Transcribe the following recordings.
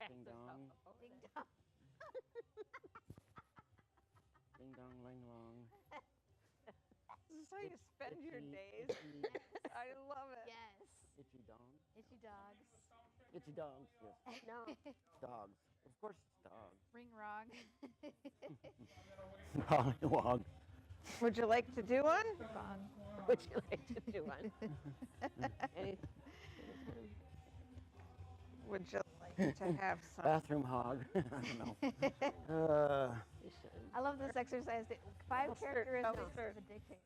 Ding dong. Ding dong. Ding dong, ling long. This is how you spend your days. I love it. Yes. Itchy dong. Itchy dogs. Itchy dogs. Yes. No. Dogs. Of course it's dogs. Ring wrong. Pollywog. Would you like to do one? Wrong. Would you like to do one? Any- Would you like to have some? Bathroom hog. I don't know. you should. I love this exercise. 5 characteristics start. of a dictator.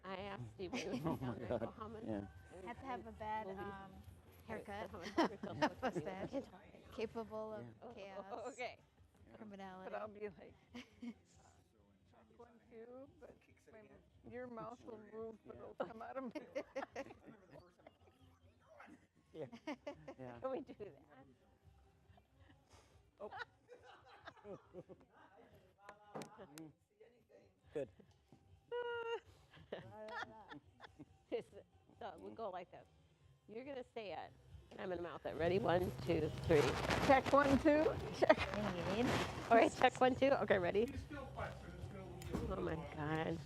I asked Steve when he was Oh my down there, God. how much? Yeah. Have to have a bad haircut. Mustache. Capable of chaos. Okay. Criminality. But I'll be like, check 1, 2, but your mouth will move, but it'll come out of me. Yeah. Yeah. Can we do that? Oh. Good. So we go like this. You're gonna say it, and I'm gonna mouth it. Ready? 1, 2, 3. Check 1, 2, check. Need. All right, check 1, 2. Okay, ready? Oh my God.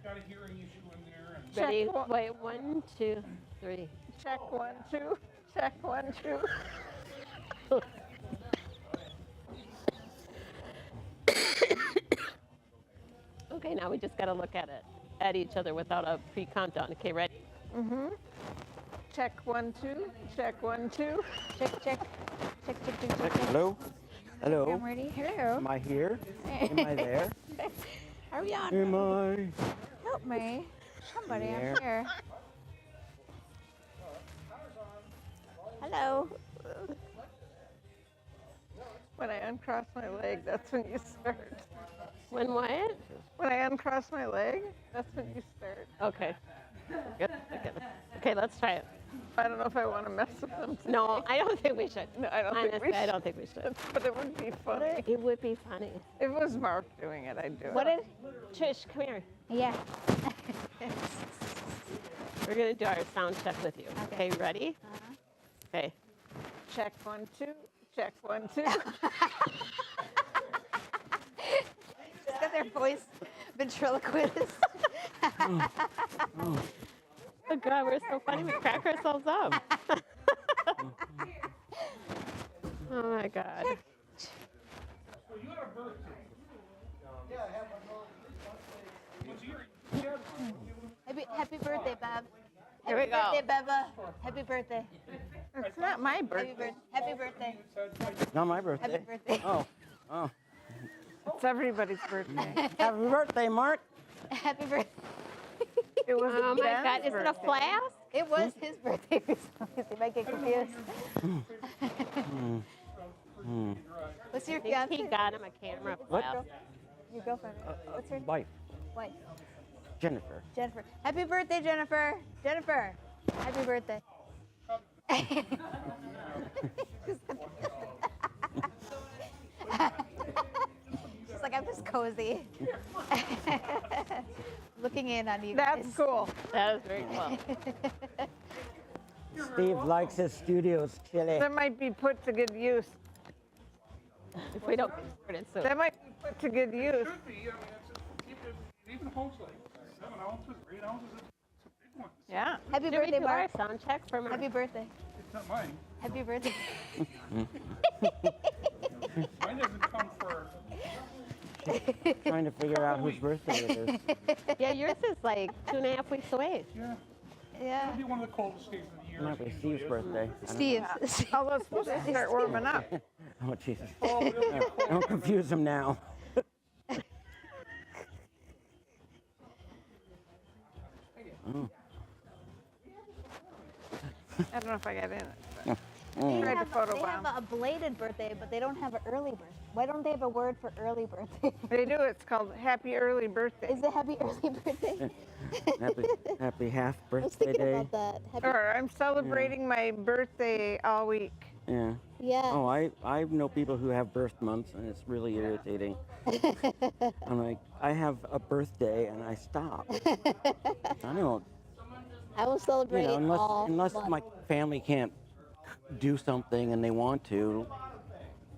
Got a hearing issue in there. And Check Ready? one. Wait, 1, 2, 3. Check 1, 2, check 1, 2. Okay, now we just gotta look at each other without a pre-countdown. Okay, ready? Check 1, 2, check 1, 2. Check, check. Check, check, check, check, check. Hello? Hello? I'm ready. Hello. Am I here? Am I there? Are we on? Am I? Help me. Somebody, There. I'm here. Hello. When I uncross my leg, that's when you start. When what? When I uncross my leg, that's when you start. Okay. Good. Okay, let's try it. I don't know if I want to mess with them today. No, I don't think we should. No, I don't think we Honestly, I should. don't think we should. But it would be funny. It would be funny. If it was Mark doing it, I'd do What it. did Trish? Come here. Yeah. We're gonna do our sound check with you. Okay, ready? Okay. Check 1, 2, check 1, 2. She's got their voice ventriloquist. Oh God, we're so funny. We crack ourselves up. Oh my God. so you had a birthday. Yeah, I have my birthday. Happy birthday, Bob. Here we Happy go. birthday, Bubba. Happy birthday. It's not my birthday. Happy birthday. Not my birthday. Happy birthday. Oh. Oh. It's everybody's birthday. Happy birthday, Mark. Happy birthday. It was Oh my Ben's God, is it a birthday. flask? It was his birthday recently, so you might get confused. What's your I think he fiance? got him a camera flask. Your girlfriend. What's her Wife. wife? Jennifer. Jennifer. Happy birthday, Jennifer. Jennifer. Happy birthday. She's like, I'm just cozy. Looking in on you That's guys. cool. That was very cool. Steve likes his studios chilly. That might be put to good use. If we don't get started soon. That might be put to good use. Should be. I mean, even homes like 7 ounces, 8 ounces, it's a big one. Yeah. Happy Did we birthday, do our Mark. sound check for Mark? Happy birthday. It's not mine. Happy birthday. Mine doesn't come for. Trying to figure out whose birthday it is. Yeah, yours is like 2.5 weeks away. Yeah. Yeah. It'll be one of the coldest days of the year. Might be Steve's birthday. Steve. Although it's supposed to start warming up. Oh, Jesus. Oh, it'll be cold. Don't confuse him now. Oh. I don't know if I got in it. They Tried to have, photo they have bomb. a belated birthday, but they don't have an early birthday. Why don't they have a word for early birthday? They do. It's called Happy Early Birthday. Is it happy early birthday? Happy half I was birthday thinking day. about that. Happy, Or I'm celebrating my birthday all week. Yeah. yeah. Oh, I know people who have birth months, and it's really irritating. I'm like, I have a birthday, and I stop. I don't, I will celebrate unless all unless month. my family can't do something and they want to,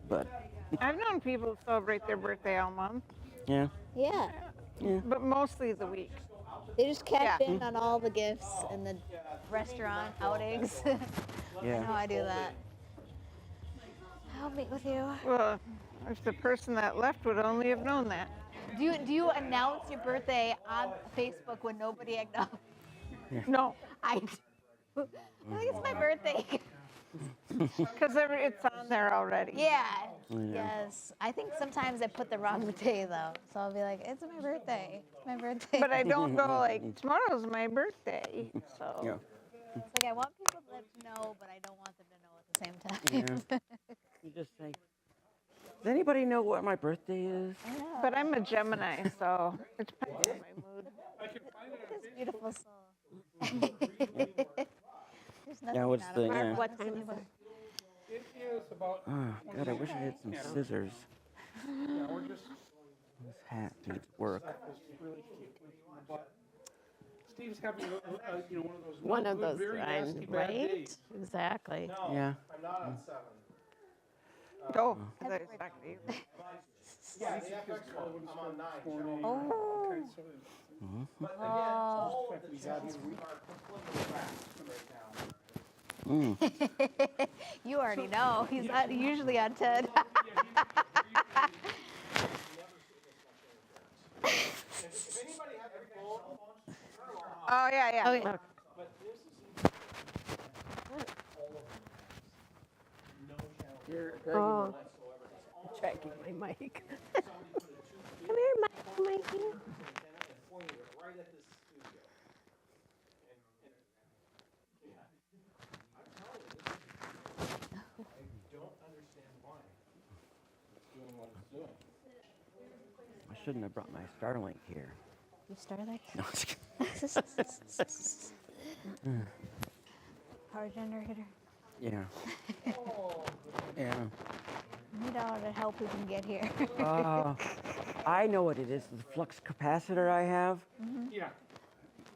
But I've known people who celebrate their birthday all month, yeah, Yeah. but mostly the week. They just cash Yeah. in on all the gifts and the restaurant outings. I yeah. know I do that. I'll meet with you. Well, if the person that left would only have known that. Do you announce your birthday on Facebook when nobody acknowledges? No, I do. I think it's my birthday. because it's on there already. Yeah. Yes. I think sometimes I put the wrong day though. So I'll be like, it's my birthday. It's my birthday. But I don't go like, tomorrow's my birthday. So Yeah. It's like I want people to know, but I don't want them to know at the same time. You just say, does anybody know what my birthday is? I know. But I'm a Gemini, so it depends on my mood. I can find it on This beautiful soul. There's nothing what's not the- about yeah. it. What time is it? It is about. Oh, God, I wish I had some scissors. Yeah, we're just. This hat needs work. This really kicked me in the butt. Steve's having One of those, very nasty bad right? days. Exactly. Yeah. I'm not on 7. Oh, 'cause I was talking to you. Yeah, the FX code, I'm on 9. Morning, Oh. all kinds of- But again, Oh. all of the jobs we are completely wrapped right now. You already know. He's not usually on 10. If anybody has a full cell phone, turn them off. Oh, yeah, yeah. Okay. But this is all of them. No challenge Oh, whatsoever. checking my mic. Come here, Mikey. Antenna and pointing it right at this studio. And yeah, I'm telling you, I don't understand why it's doing what it's doing. I shouldn't have brought my Starlink here. You Starlink? No, just kidding. Power generator. Yeah. Yeah. We need all the help we can get here. I know what it is. The flux capacitor I have. Yeah,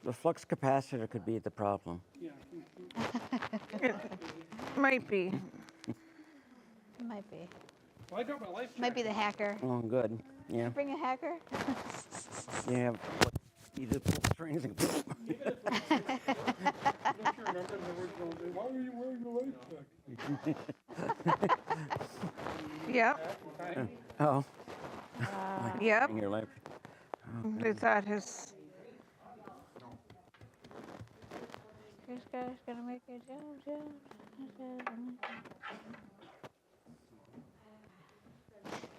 The flux capacitor could be the problem. yeah. Might be. Might be. Well, I got my life. Might be the hacker. Oh, good. Yeah. Bring a hacker. You have you just pull the strings and Don't you remember the original day? Why were you wearing the life jacket? Yep, Okay. oh, yep. in your life. They thought his. This guy's gonna make a jump.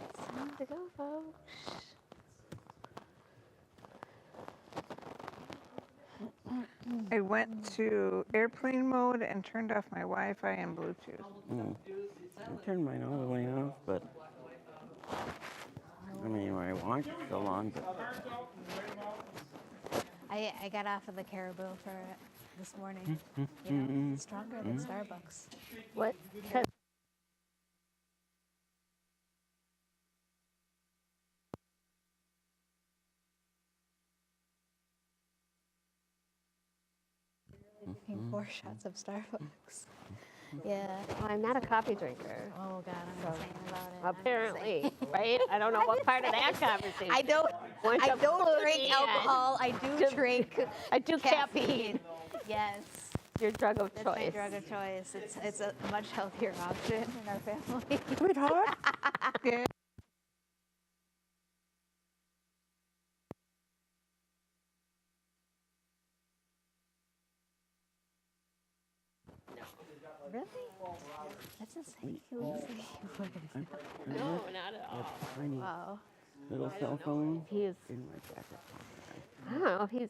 It's time to go, folks. I went to airplane mode and turned off my Wi-Fi and Bluetooth. I turned mine all the way off, but I mean, I watched it so long, but I got off of the Caribou for it this morning. You know, it's stronger than Starbucks. What? Taking 4 shots of Starbucks. Yeah. Well, I'm not a coffee drinker. Oh God, I'm insane about it. Apparently, right? I don't know what part of that conversation. I don't drink Yeah. alcohol. I do drink I do caffeine. Yes. Your drug of That's my choice. drug of choice. It's a much healthier option in our family. sweetheart. Yeah. Really? That's insane. No, not at all. Tiny Wow. little cell phone He's, in my jacket. I don't know, he's,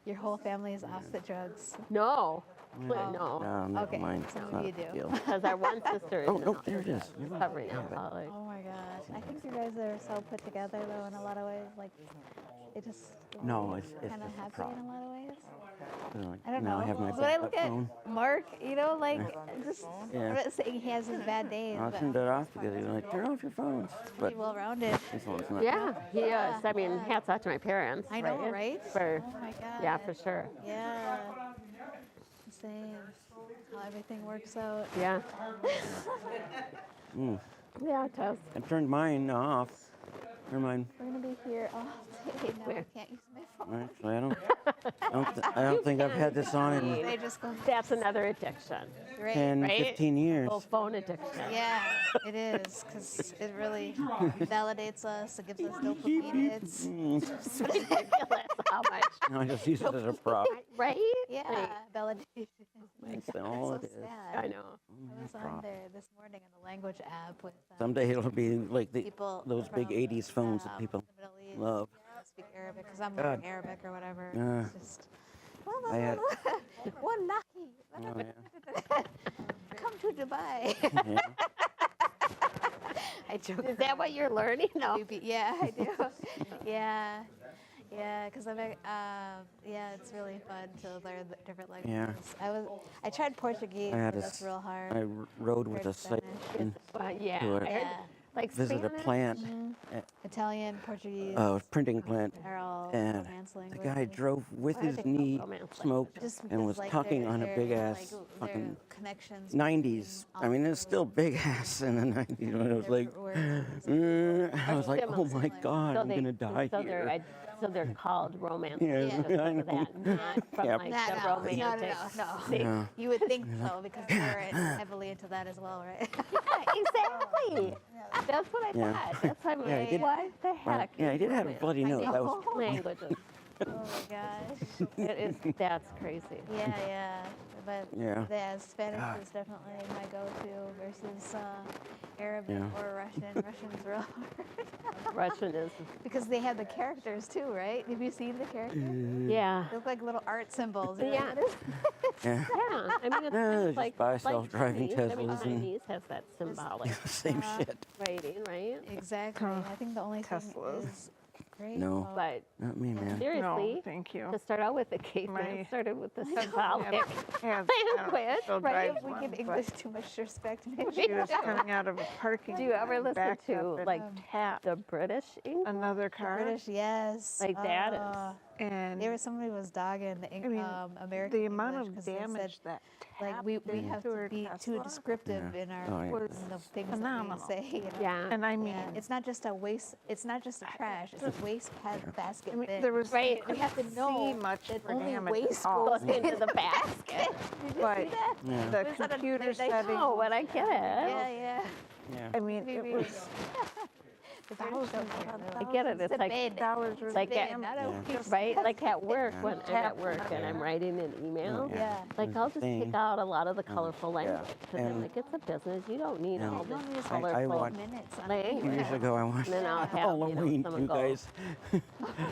Your whole family is off the drugs. no, No, no. never Okay, mind. so It's not you a big do. deal. Because our one sister is Oh, in no, there it is. recovering alcoholic. Oh my gosh. I think you guys are so put together though in a lot of ways. Like it just No, it's kind of just a happy in a problem. lot of ways. Like, I don't now know. I have my When I backup look at phone. Mark, you know, like just Yeah. I'm not saying he has his bad days, I but turned it off because he's like, turn off your phones. But pretty well rounded. this one's not. Yeah, he is. I mean, hats off to my parents. I know, right? For, Oh my god. yeah, for sure. Yeah. Insane. How everything works out. Yeah. Yeah, it does. I turned mine off. Never mind. We're gonna be here all day. Now I can't use my phone. Actually, I don't think I've had this on in They just go That's another addiction. great. 10, Right? 15 years. Oh, phone addiction. Yeah, it is, because it really validates us. It gives us dopamine hits. It's ridiculous how much. I just use it as a prop. Right? Yeah, validation. That's all it So is. sad. I know. I was on there this morning on the language app with Someday it'll be like people those big from, 80s phones that the people Middle East love. that speak Arabic, because I'm God. learning Arabic or whatever. Yeah. It's just, I had- wallahi, Oh, yeah. come to Dubai. Yeah. I joke. Is that what you're learning? No. Yeah, I do. Yeah. Yeah, because it's really fun to learn the different languages. I tried Portuguese, I had but a that's s- real hard. I rode with a Spanish. Satan Yeah. to I heard, Yeah, like visit a Spanish. plant, Italian, Portuguese, printing plant, are all and romance the languages. guy drove with Why are his they called knee romance smoked Just and because, was like, talking they're- on a they're, big ass like, fucking their connections 90s. I mean, it's still big ass in the 90s. When it was like, I was like, oh my God, I'm gonna die here. So they're called romance. Yeah, just I because of know. that, not from Yeah. like No, the no, romantic. no. Yeah. You would think so, because they're heavily into that as well, right? Exactly. That's what I Yeah. thought. That's what I'm Yeah, he like, did- what the heck? Yeah, he did have a romance? bloody nose. That was Languages. Oh my gosh. That's crazy. Yeah. But Yeah. Spanish God. is definitely my go-to versus Arabic Yeah. or Russian. Russian's real hard. Russian is, Because they have the characters too, right? Have you seen the characters? yeah. They look like little art symbols. you know Yeah. what it is? Yeah. Yeah, I mean, it's Yeah, kind just of like buy self-driving Chinese. I mean, Teslas and- Chinese has that symbolic Same shit. writing, right? Exactly. I think the only thing Teslas. is great. No. But Not me, man. seriously, No, thank you. to start out with the caveman, My- started with the symbolic Has, language, still right? drives If we one, give but English too much respect, maybe. She was coming out of a parking Do you ever lot, listen backed to, up and like, tapped The British English? another car, British, yes. Like that is- and There was somebody was dogging the mean, American the amount English of 'cause they said, damage that like we tapped have into to her be too Tesla descriptive Yeah. in our Oh, yeah. was in the things phenomenal. that we say. You know? Yeah. And I mean, Yeah, it's not just a waste. It's not just a trash. It's a waste basket I mean, bin. there was Right. We have to know see much that for only damage waste at all. goes Goes into the basket. Did you But see that? Yeah. the Was that a- computer they- setting, Oh, but I get it. Yeah. Yeah. I mean, it Maybe. was thousands I get it. It's like, bin. dollars worth like of at- damage. Not a Yeah. waste right? Like at work, Yeah. when I'm at work and I'm writing an email, Yeah. like I'll just Thing. pick out a lot of the colorful language. Because I'm And- like, it's a business. You don't need Yeah. all this Don't use I colorful watched- minutes on language. Years ago, I watched And then I'll have, Halloween. someone You go, guys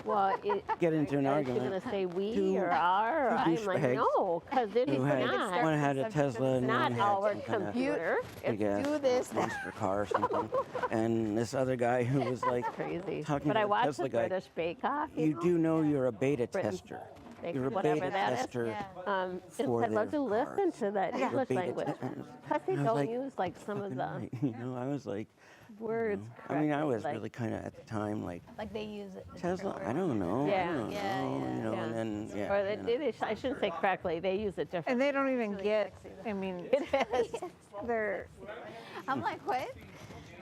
well, get into an are you argument. going to say we Two- or our? two I'm like, douchebags no, because it is who had not. one had a Tesla and Not one had our some kind of computer. big ass Do this. monster car or something. And this other guy who was like Crazy. talking But to I the watched Tesla the guy. British Bake Off. You know? do know you're a beta Britain. tester. Bake- You're a whatever beta that is. tester. Yeah. And for I love their to listen cars. to that You're a English beta language. tester. Plus they I was don't like, use like some of the Right. You know, I was like, words I mean, I correctly, was like- really kind of at the time like Like they use it. Tesla. I don't know. Yeah. I don't Yeah, know. yeah. You know, Yeah. and then yeah. Or they, you know. I shouldn't say correctly. They use it differently. And they don't even get, I mean, they're, I'm like, what?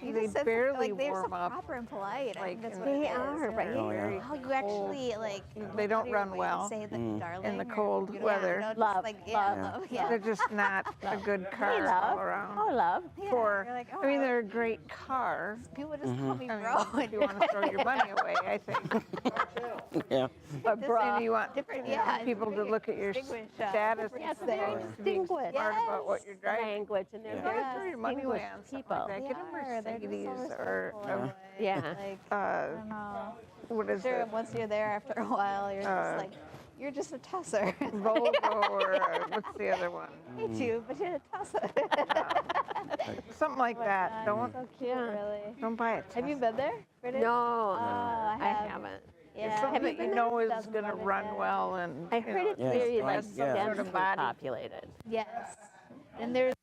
You They just said barely like they're so warm up, proper and polite. I like, think that's in what the it They is. are, right? Oh, yeah. How you actually like They don't how do you run way to well say the darling in the or cold beautiful, weather. you know, just Love, like, yeah, love. love, yeah. they're just not a good Hey, car love. all around. Oh, love. Yeah, For, you're like, I mean, oh, they're a great car. people just call me I mean, bro. if you want to throw your money away, I think. Yeah. Or bra. And you want Different, you know, yeah, people to look at your distinguish, status Yes, and very to be distinguished. smart about what you're driving. Language, and they're Yeah. very Yeah. Throw your money away on distinguished something people. like that. They Get a are. They're just so Mercedes or respectful in a way. Yeah. Like, a, I don't know. what is Sure, it? once you're there after a while, you're just like, you're just a tusser. Volvo or what's the other one? I hate you, but you're a tusser. Something like that. Don't So cute, Yeah. really. don't buy it. Have you been there? British? No, I I have. haven't. Yeah. Something Haven't you been know there? is Doesn't going to love it run yet. well and I you heard know, it's Yes, very I- like yeah. densely body. populated. Yes. And there's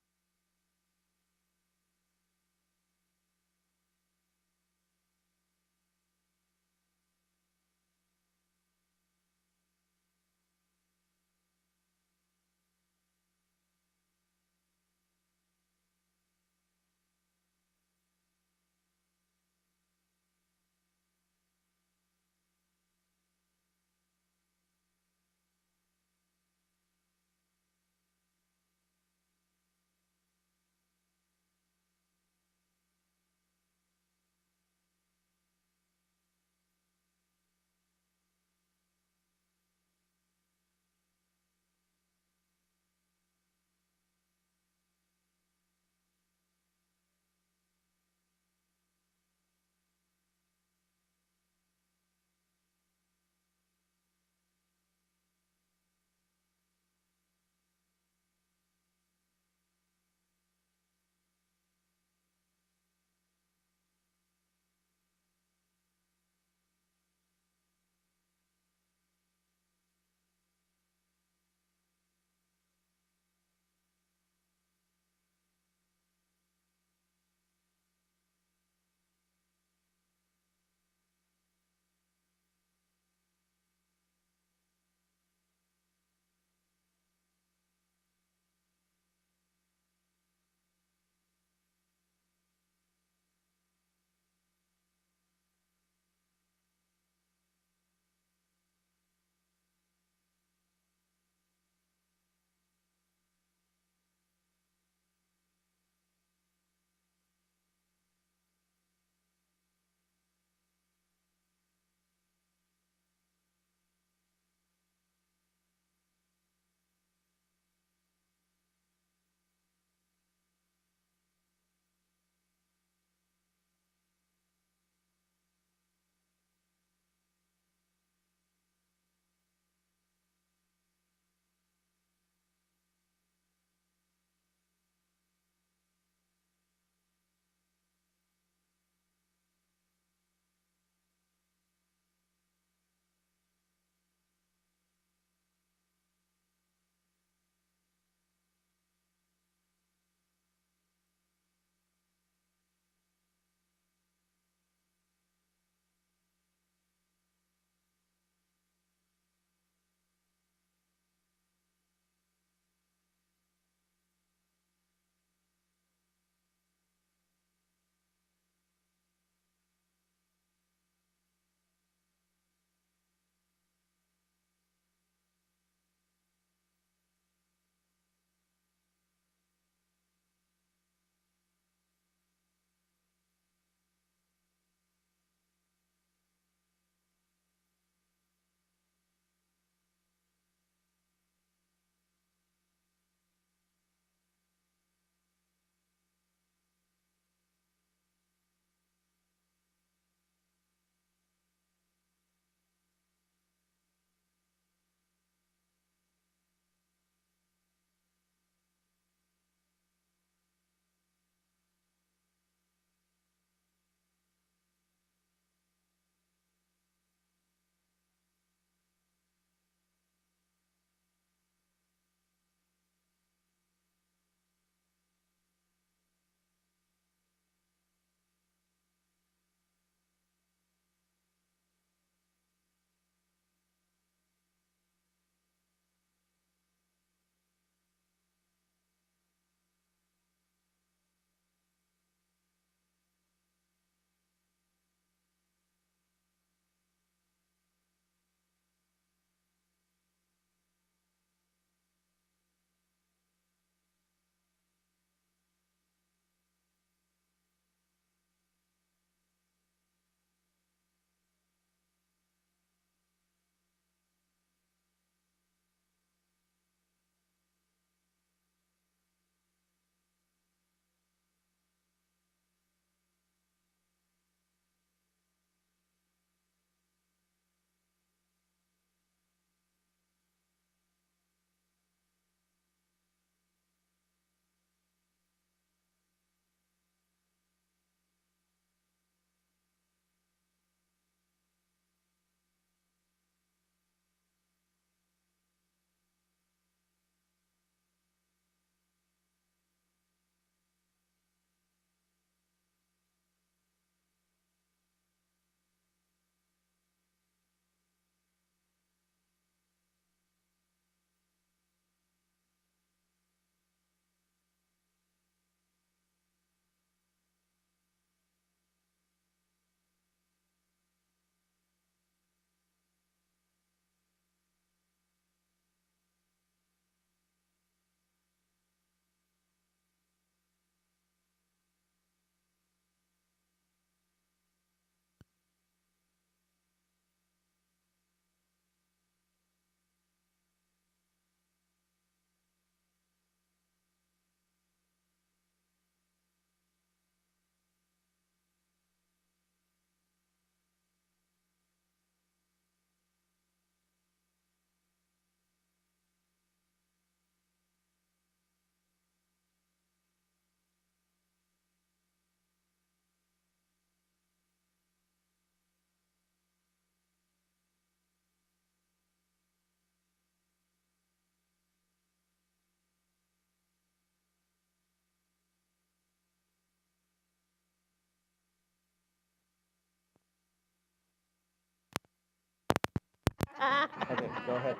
Okay, go ahead.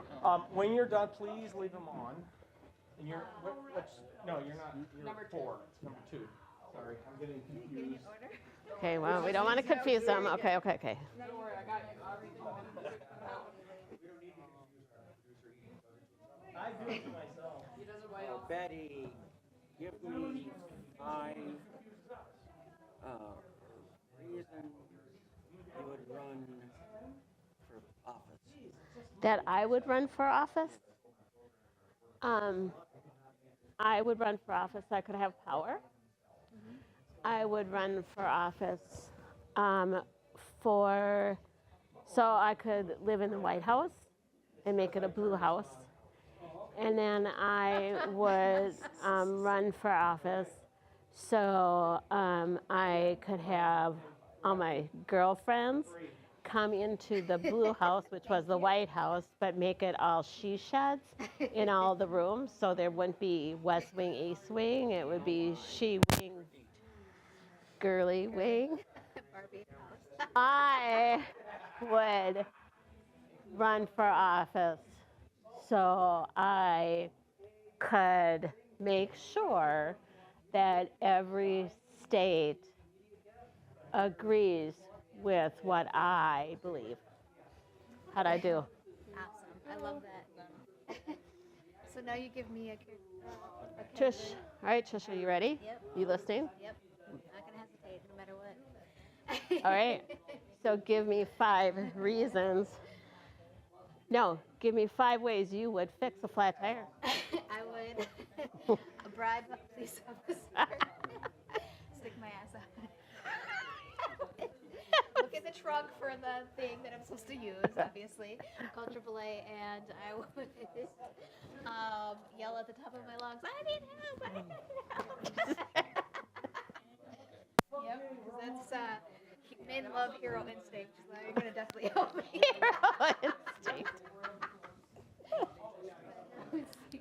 When you're done, please leave them on. And you're, no, you're not, you're number 4, it's number 2. Sorry, I'm getting confused. Okay, well, we don't want to confuse them. Okay. Don't worry, I got everything. I do it to myself. Oh, Betty, give me 5 reasons you would run for office. That I would run for office? I would run for office so I could have power. I would run for office for so I could live in the White House and make it a blue house. And then I would run for office so I could have all my girlfriends come into the blue house, which was the White House, but make it all she sheds in all the rooms. So there wouldn't be West Wing, East Wing. It would be she wing, girly wing. I would run for office so I could make sure that every state agrees with what I believe. How'd I do? Awesome. I love that. So now you give me a Trish, all right, Trish, are you ready? Yep. You listening? Yep. Not gonna hesitate no matter what. All right. So give me 5 reasons. No, give me 5 ways you would fix a flat tire. I would bribe a police officer. Stick my ass out. Look in the trunk for the thing that I'm supposed to use, obviously. Call AAA, and I would yell at the top of my lungs, I need help, I need help. Yep, because that's men love hero instinct, so you're going to definitely help me. Hero instinct.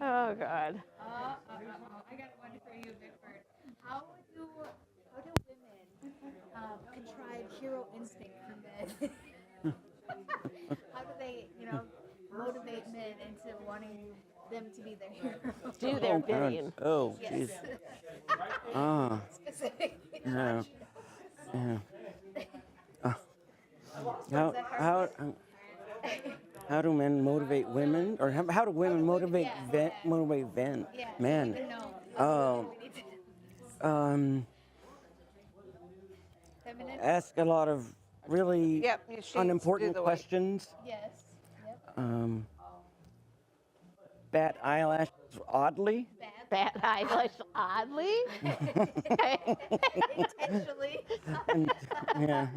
Oh, God. I got one for you, Bickford. How do women contrive hero instinct for men? How do they, motivate men into wanting them to be their hero? Do their bidding. Oh, Yes. jeez. Ah, Specifically. yeah. Yeah. How do men motivate women, or how do women motivate men? Oh, Feminine? ask a lot of really Yep, you should unimportant do the way. questions. Yes. Yep. Bat eyelashes oddly. Bat eyelash oddly? Intentionally. Yeah.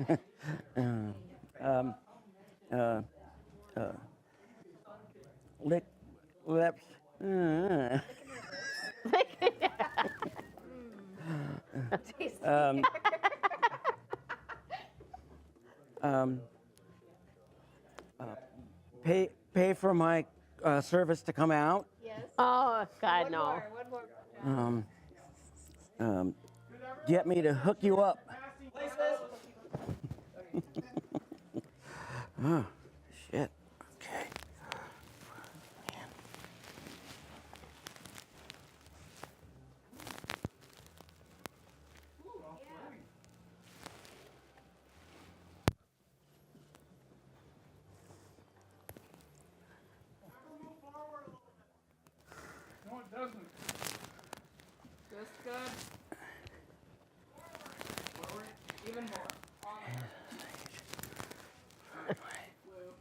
Lips. Pay for my service to come out. Yes. Oh, God, no. One more. Get me to hook you up. Oh, shit. Okay. Man. No, it doesn't. Just good. Forward. Even more. On there. Blue.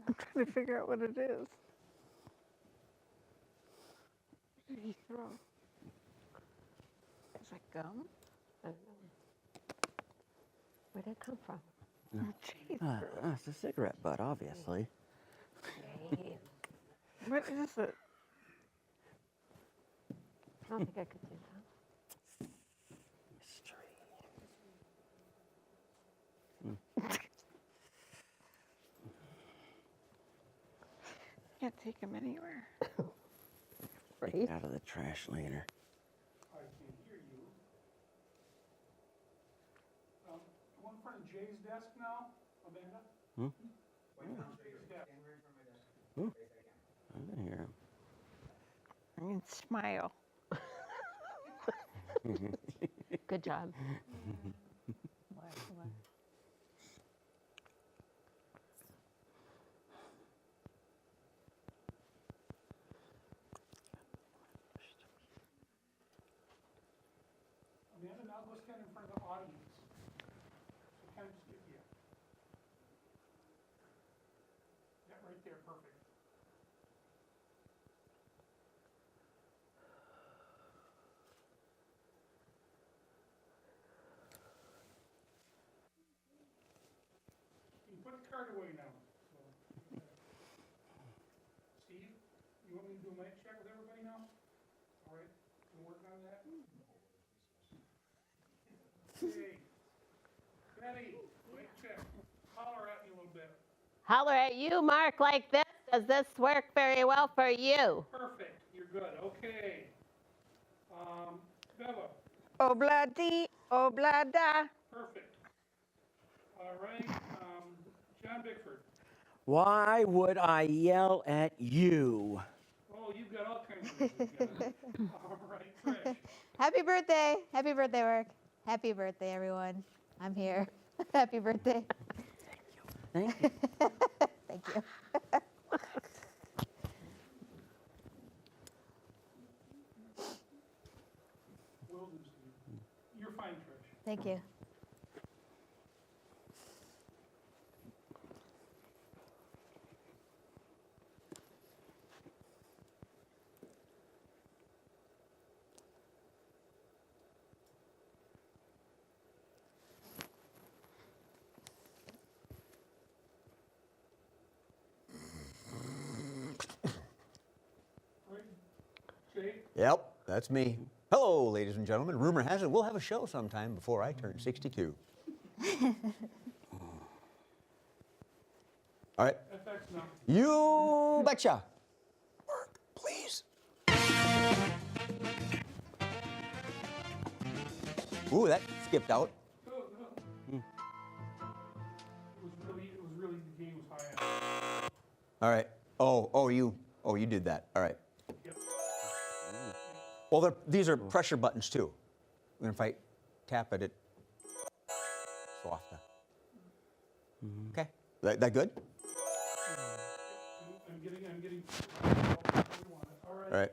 I'm trying to figure out what it is. he throw? Is that gum? I don't know. Where'd it come from? Jeez. It's a cigarette butt, obviously. What is it? I don't think I could do that. Mystery. Can't take him anywhere. Right? Out of the trash later. I can't hear you. Go in front of Jay's desk now, Amanda. Jay's desk. I didn't hear him. I can smile. Good job. Amanda, now go stand in front of the audience. So kind of just get you. Yeah, right there, perfect. You can put the card away now. So, Steve, you want me to do a mic check with everybody now? All right, been working on that? Okay. Betty, mic check. Holler at me a little bit. Holler at you, Mark, like this. Does this work very well for you? Perfect, you're good, okay. Bella, Obladi, oblada. perfect. All right, John Bickford. Why would I yell at you? Oh, you've got all kinds of reasons, John. All right, Trish. Happy birthday. Happy birthday, Mark. Happy birthday, everyone. I'm here. Happy birthday. Thank you. Thank you. Will do, Steve. You're fine, Trish. Thank you. Right, Jay? Yep, that's me. Hello, ladies and gentlemen. Rumor has it we'll have a show sometime before I turn 62. All right. FX now. You betcha. Work, please. Ooh, that skipped out. Go, go. It was really, the game was high end. All right. Oh, you did that. All right. Yep. Well, these are pressure buttons too. And if I tap at it, softer. Okay. That good? I'm getting. All right. All right.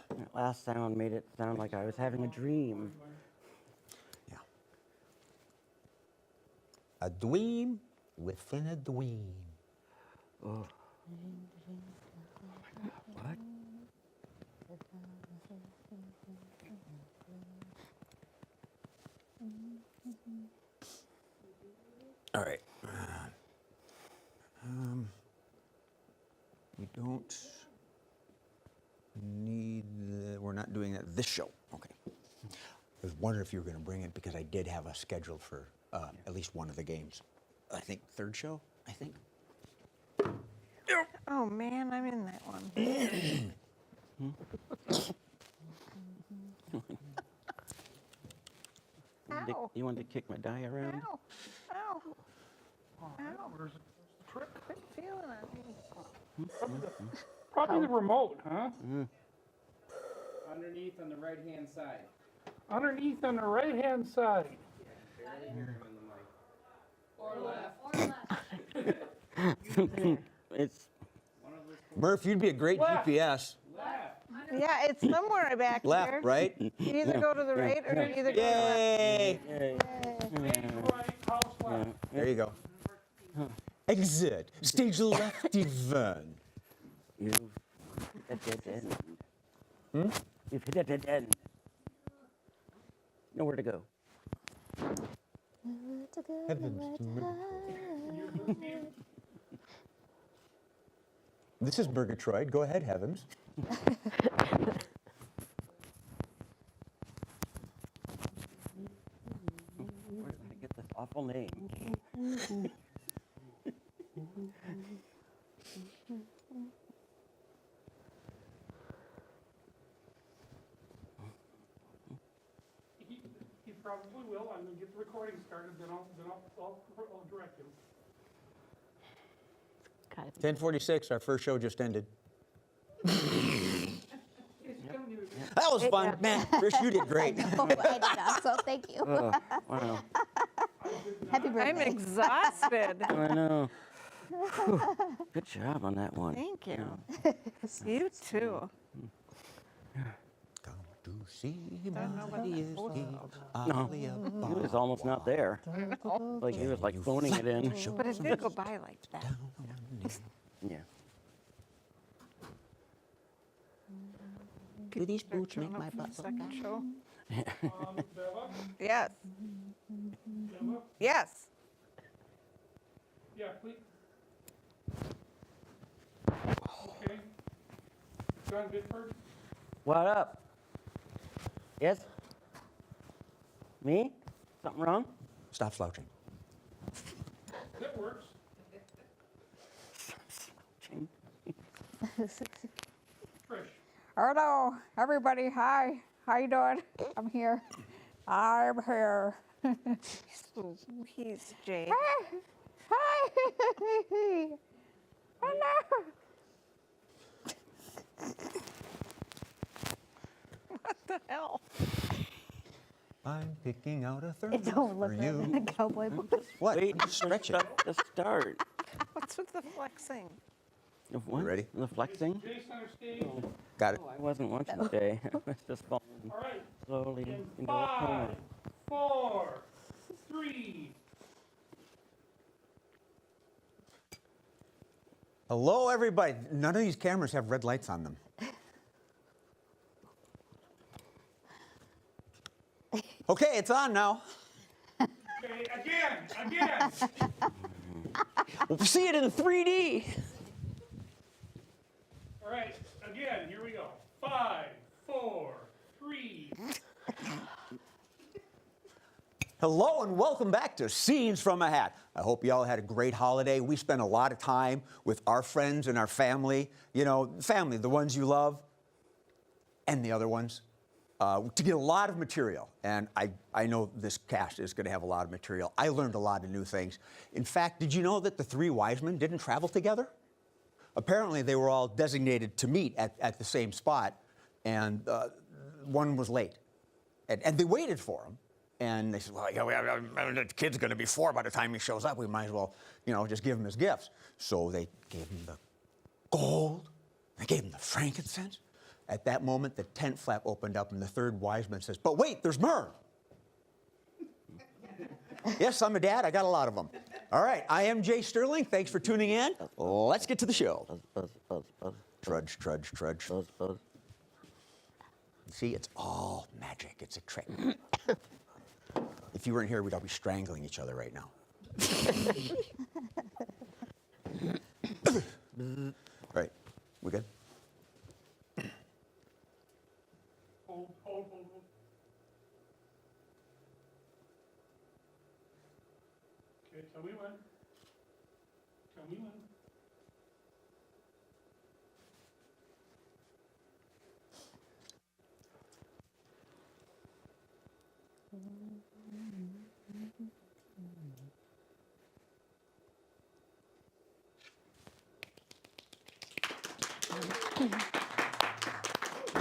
That last sound made it sound like I was having a dream. Yeah. A dream within a dream. Oh. What? All right. We don't need, we're not doing that this show. Okay. I was wondering if you were going to bring it because I did have a schedule for at least one of the games. I think third show, I think. Oh man, I'm in that one. Ow. You wanted to kick my die around? Ow. Ow. Ow. Where's the trick? Quit feeling on me. Probably the remote, huh? Underneath on the right-hand side. Underneath on the right-hand side. Barely hear him in the mic. Or left. It's One of those Murph, you'd be a great Left. GPS. left. Yeah, it's somewhere back Left, here. right? You either go to the right or you either go to the left. Yay! Yay. stage right, house left. There you go. Exit. Stage left, Yvonne. You've hit a dead end. You've hit a dead end. Nowhere to go. Heavens to me. This is Murgatroyd. Go ahead, Heavens. Where did I get this awful name? He probably will. I'm gonna get the recording started, then I'll direct him. God. 10:46. Our first show just ended. That was fun, man. Trish, you did great. Oh, I did also. Thank you. Oh, wow. Happy birthday. I'm exhausted. I know. Whew. Good job on that one. Thank you. You too. Come to see know what my that was No, he was almost not there. Like he was like phoning it in. But it did go by like that. Yeah. Do these boots Turn make up my for the butt look second nice? show. Bella? Yes. Bella? Yes. Yeah, please. Okay. John Bitford? What up? Yes? Me? Something wrong? Stop slouching. That works. Trish? Hello, everybody. Hi. How you doing? I'm here. I'm here. He's Jay. Hi. Hello. What the hell? I'm picking out a thermos Don't look for like you. a cowboy boot. What? Wait Just for stretch it. stuff to start. What's with the flexing? Of what? ready? The flexing? Jay center stage. Got it. Oh, I wasn't watching Jay. I was just falling All right. slowly In into a corner. 5, 4, 3. Hello, everybody. None of these cameras have red lights on them. Okay, it's on now. Okay, again. We'll see it in 3D. All right, again, here we go. 5, 4, 3. Hello and welcome back to Scenes from a Hat. I hope you all had a great holiday. We spent a lot of time with our friends and our family. You know, family, the ones you love, and the other ones, to get a lot of material. And I know this cast is going to have a lot of material. I learned a lot of new things. In fact, did you know that the three wise men didn't travel together? Apparently, they were all designated to meet at the same spot, and one was late. And they waited for him. And they said, well, the kid's going to be 4 by the time he shows up. We might as well, just give him his gifts. So they gave him the gold. They gave him the frankincense. At that moment, the tent flap opened up, and the third wise man says, but wait, there's myrrh. Yes, I'm a dad. I got a lot of them. All right, I am Jay Sterling. Thanks for tuning in. Let's get to the show. Buzz. Trudge, trudge, trudge. Buzz. See, it's all magic. It's a trick. If you weren't here, we'd all be strangling each other right now. Right, we good? Hold. Okay, tell me when.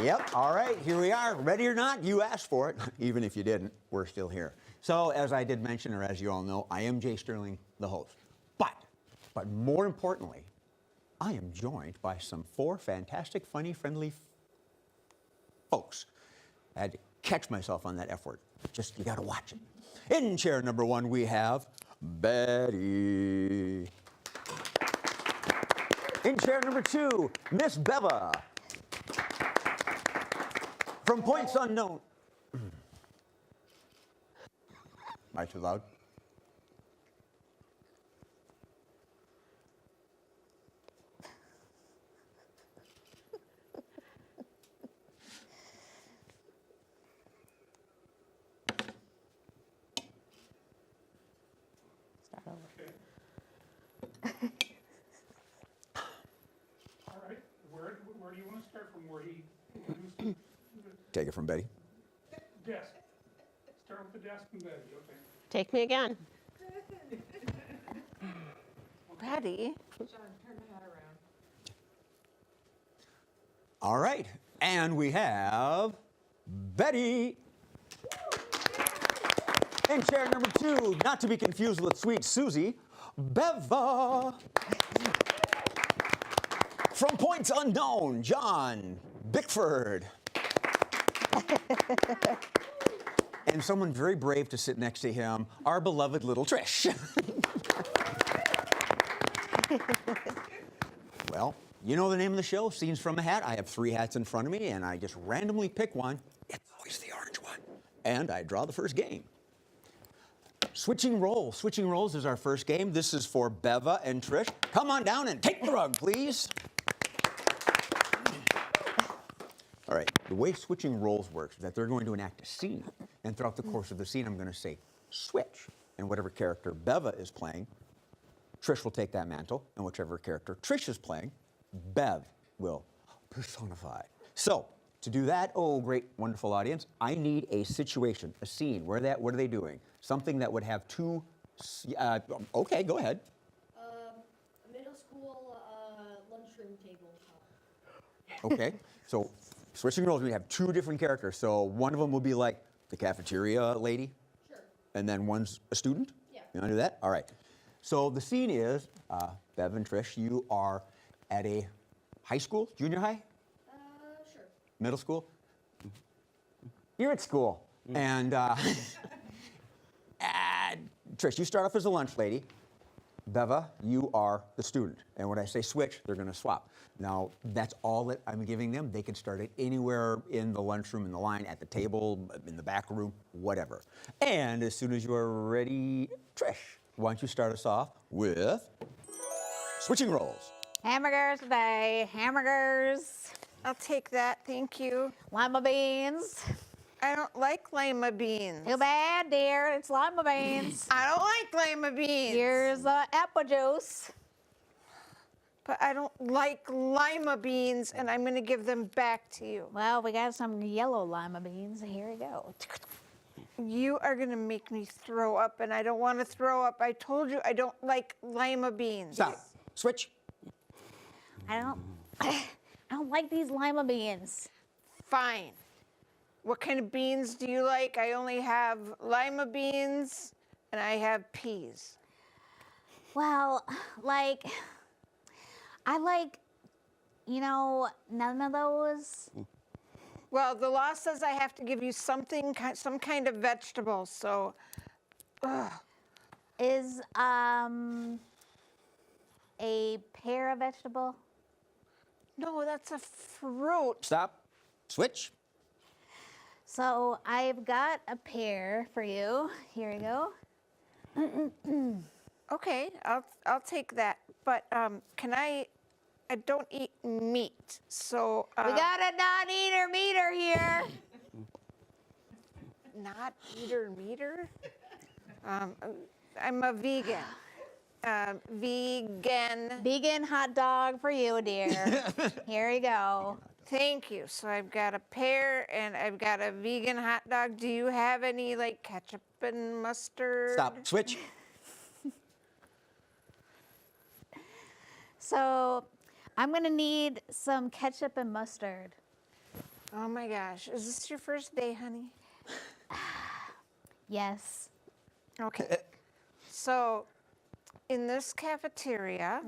Yep, all right, here we are. Ready or not, you asked for it. Even if you didn't, we're still here. So, as I did mention, or as you all know, I am Jay Sterling, the host. But more importantly, I am joined by some 4 fantastic, funny, friendly folks. I had to catch myself on that F word. Just, you gotta watch it. In chair number 1, we have Betty. In chair number 2, Miss Beva. From points unknown. Am I too loud? All right, where do you want to start from? Where he introduced the Take it from Betty. desk? Start with the desk and Betty, okay. Take me again. Ready? All right, and we have Betty. In chair number 2, not to be confused with Sweet Susie, Beva. From points unknown, John Bickford. And someone very brave to sit next to him, our beloved little Trish. Well, you know the name of the show, Scenes from a Hat. I have 3 hats in front of me, and I just randomly pick one. It's always the orange one. And I draw the first game. Switching roles. Switching roles is our first game. This is for Beva and Trish. Come on down and take the rug, please. All right, the way switching roles works is that they're going to enact a scene. And throughout the course of the scene, I'm going to say, switch. And whatever character Beva is playing, Trish will take that mantle. And whichever character Trish is playing, Bev will personify. So, to do that, oh, great, wonderful audience, I need a situation, a scene. What are they doing? Something that would have 2, okay, go ahead. A middle school lunchroom table. Okay, so switching roles, we have 2 different characters. So one of them will be like the cafeteria lady. Sure. And then one's a student? Yeah. You want to do that? All right. So the scene is, Bev and Trish, you are at a high school, junior high? Sure. Middle school? You're at school. And Trish, you start off as a lunch lady. Beva, you are the student. And when I say switch, they're going to swap. Now, that's all that I'm giving them. They can start it anywhere in the lunchroom, in the line, at the table, in the back room, whatever. And as soon as you are ready, Trish, why don't you start us off with switching roles? Hamburgers today. Hamburgers. I'll take that, thank you. Lima beans. I don't like lima beans. Too bad, dear. It's lima beans. I don't like lima beans. Here's apple juice. But I don't like lima beans, and I'm going to give them back to you. Well, we got some yellow lima beans. Here we go. You are going to make me throw up, and I don't want to throw up. I told you I don't like lima beans. Stop. Switch. I don't like these lima beans. Fine. What kind of beans do you like? I only have lima beans, and I have peas. Well, I like, none of those. Well, the law says I have to give you something, some kind of vegetable, so. Is a pear a vegetable? No, that's a fruit. Stop. Switch. So I've got a pear for you. Here we go. Okay, I'll take that. But can I don't eat meat, so. We got a non-eater meter here. Not eater meter? I'm a vegan. Vegan hot dog for you, dear. Here we go. Thank you. So I've got a pear and I've got a vegan hot dog. Do you have any like ketchup and mustard? Stop. Switch. So I'm gonna need some ketchup and mustard. Oh my gosh. Is this your first day, honey? Yes. Okay. So in this cafeteria,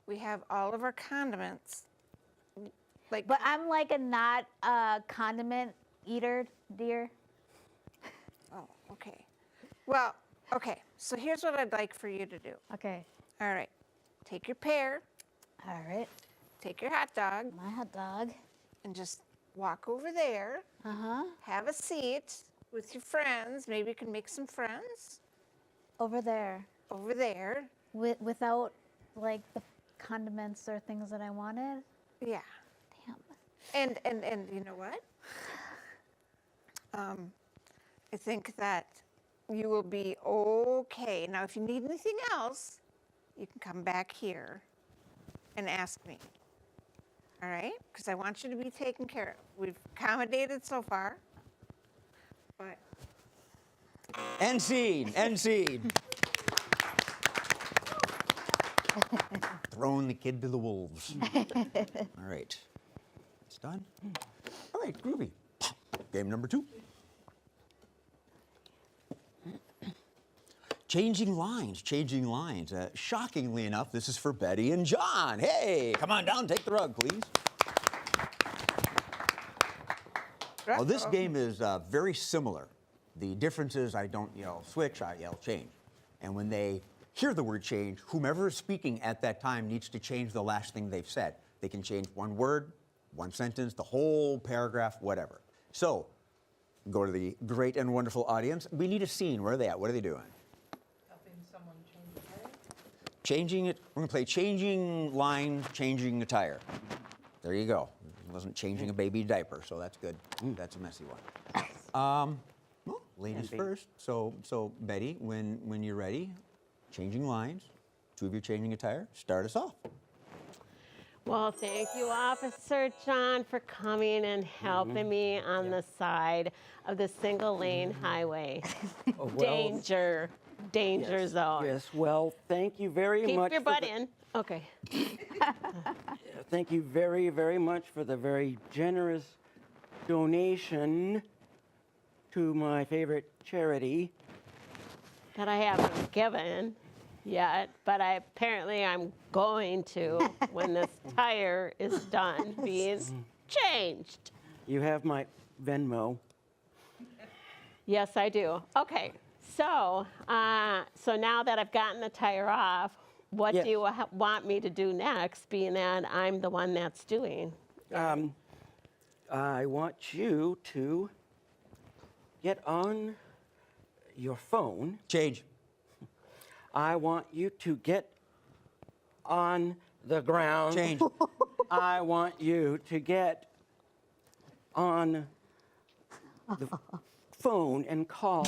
we have all of our condiments. But I'm like a not condiment eater, dear. Oh, okay. Well, okay, so here's what I'd like for you to do. Okay. All right, take your pear, All right. take your hot dog, My hot dog. and just walk over there, have a seat with your friends. Maybe you can make some friends Over there. over there. Without like the condiments or things that I wanted. Yeah. Damn. And you know what? I think that you will be okay. Now, if you need anything else, you can come back here and ask me. All right? Because I want you to be taken care of. We've accommodated so far, but End scene, end scene. Throwing the kid to the wolves. All right. It's done. All right, groovy. Game number 2. Changing lines, changing lines. Shockingly enough, this is for Betty and John. Hey, come on down, take the rug, please. Well, this game is very similar. The difference is I don't yell switch, I yell change. And when they hear the word change, whomever is speaking at that time needs to change the last thing they've said. They can change one word, one sentence, the whole paragraph, whatever. So, go to the great and wonderful audience. We need a scene. Where are they at? What are they doing? Helping someone change a tire? Changing it. We're going to play changing line, changing a tire. There you go. It wasn't changing a baby diaper, so that's good. That's a messy one. Well, ladies first. So Betty, when you're ready, changing lines, 2 of you changing a tire, start us off. Well, thank you, Officer John, for coming and helping me on the side of the single lane highway. Oh, well, Danger zone. Yes, well, thank you very Keep much. your butt in. Okay. Thank you very, very much for the very generous donation to my favorite charity. That I haven't given yet, but apparently I'm going to when this tire is done being changed. You have my Venmo. Yes, I do. Okay, so now that I've gotten the tire off, what Yes. do you want me to do next, being that I'm the one that's doing? I want you to get on your phone. Change. I want you to get on the ground. Change. I want you to get on the phone and call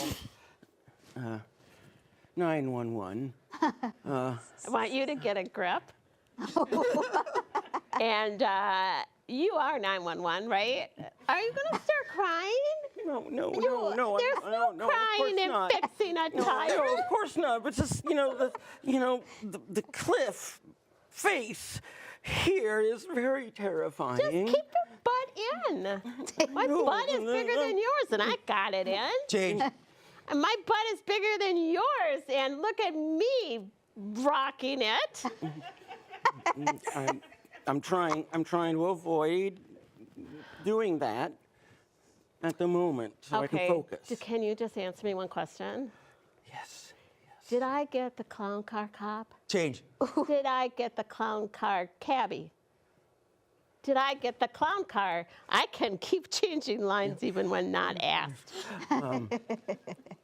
911. I want you to get a grip. And you are 911, right? Are you going to start crying? No. There's no crying and fixing a tire. No, of course not. But just the cliff face here is very terrifying. Just keep your butt in. My butt is bigger than yours, and I got it in. Change. And my butt is bigger than yours, and look at me rocking it. I'm trying to avoid doing that at the moment, so I can focus. Can you just answer me one question? Yes. Did I get the clown car cop? Change. Did I get the clown car cabbie? Did I get the clown car? I can keep changing lines even when not asked.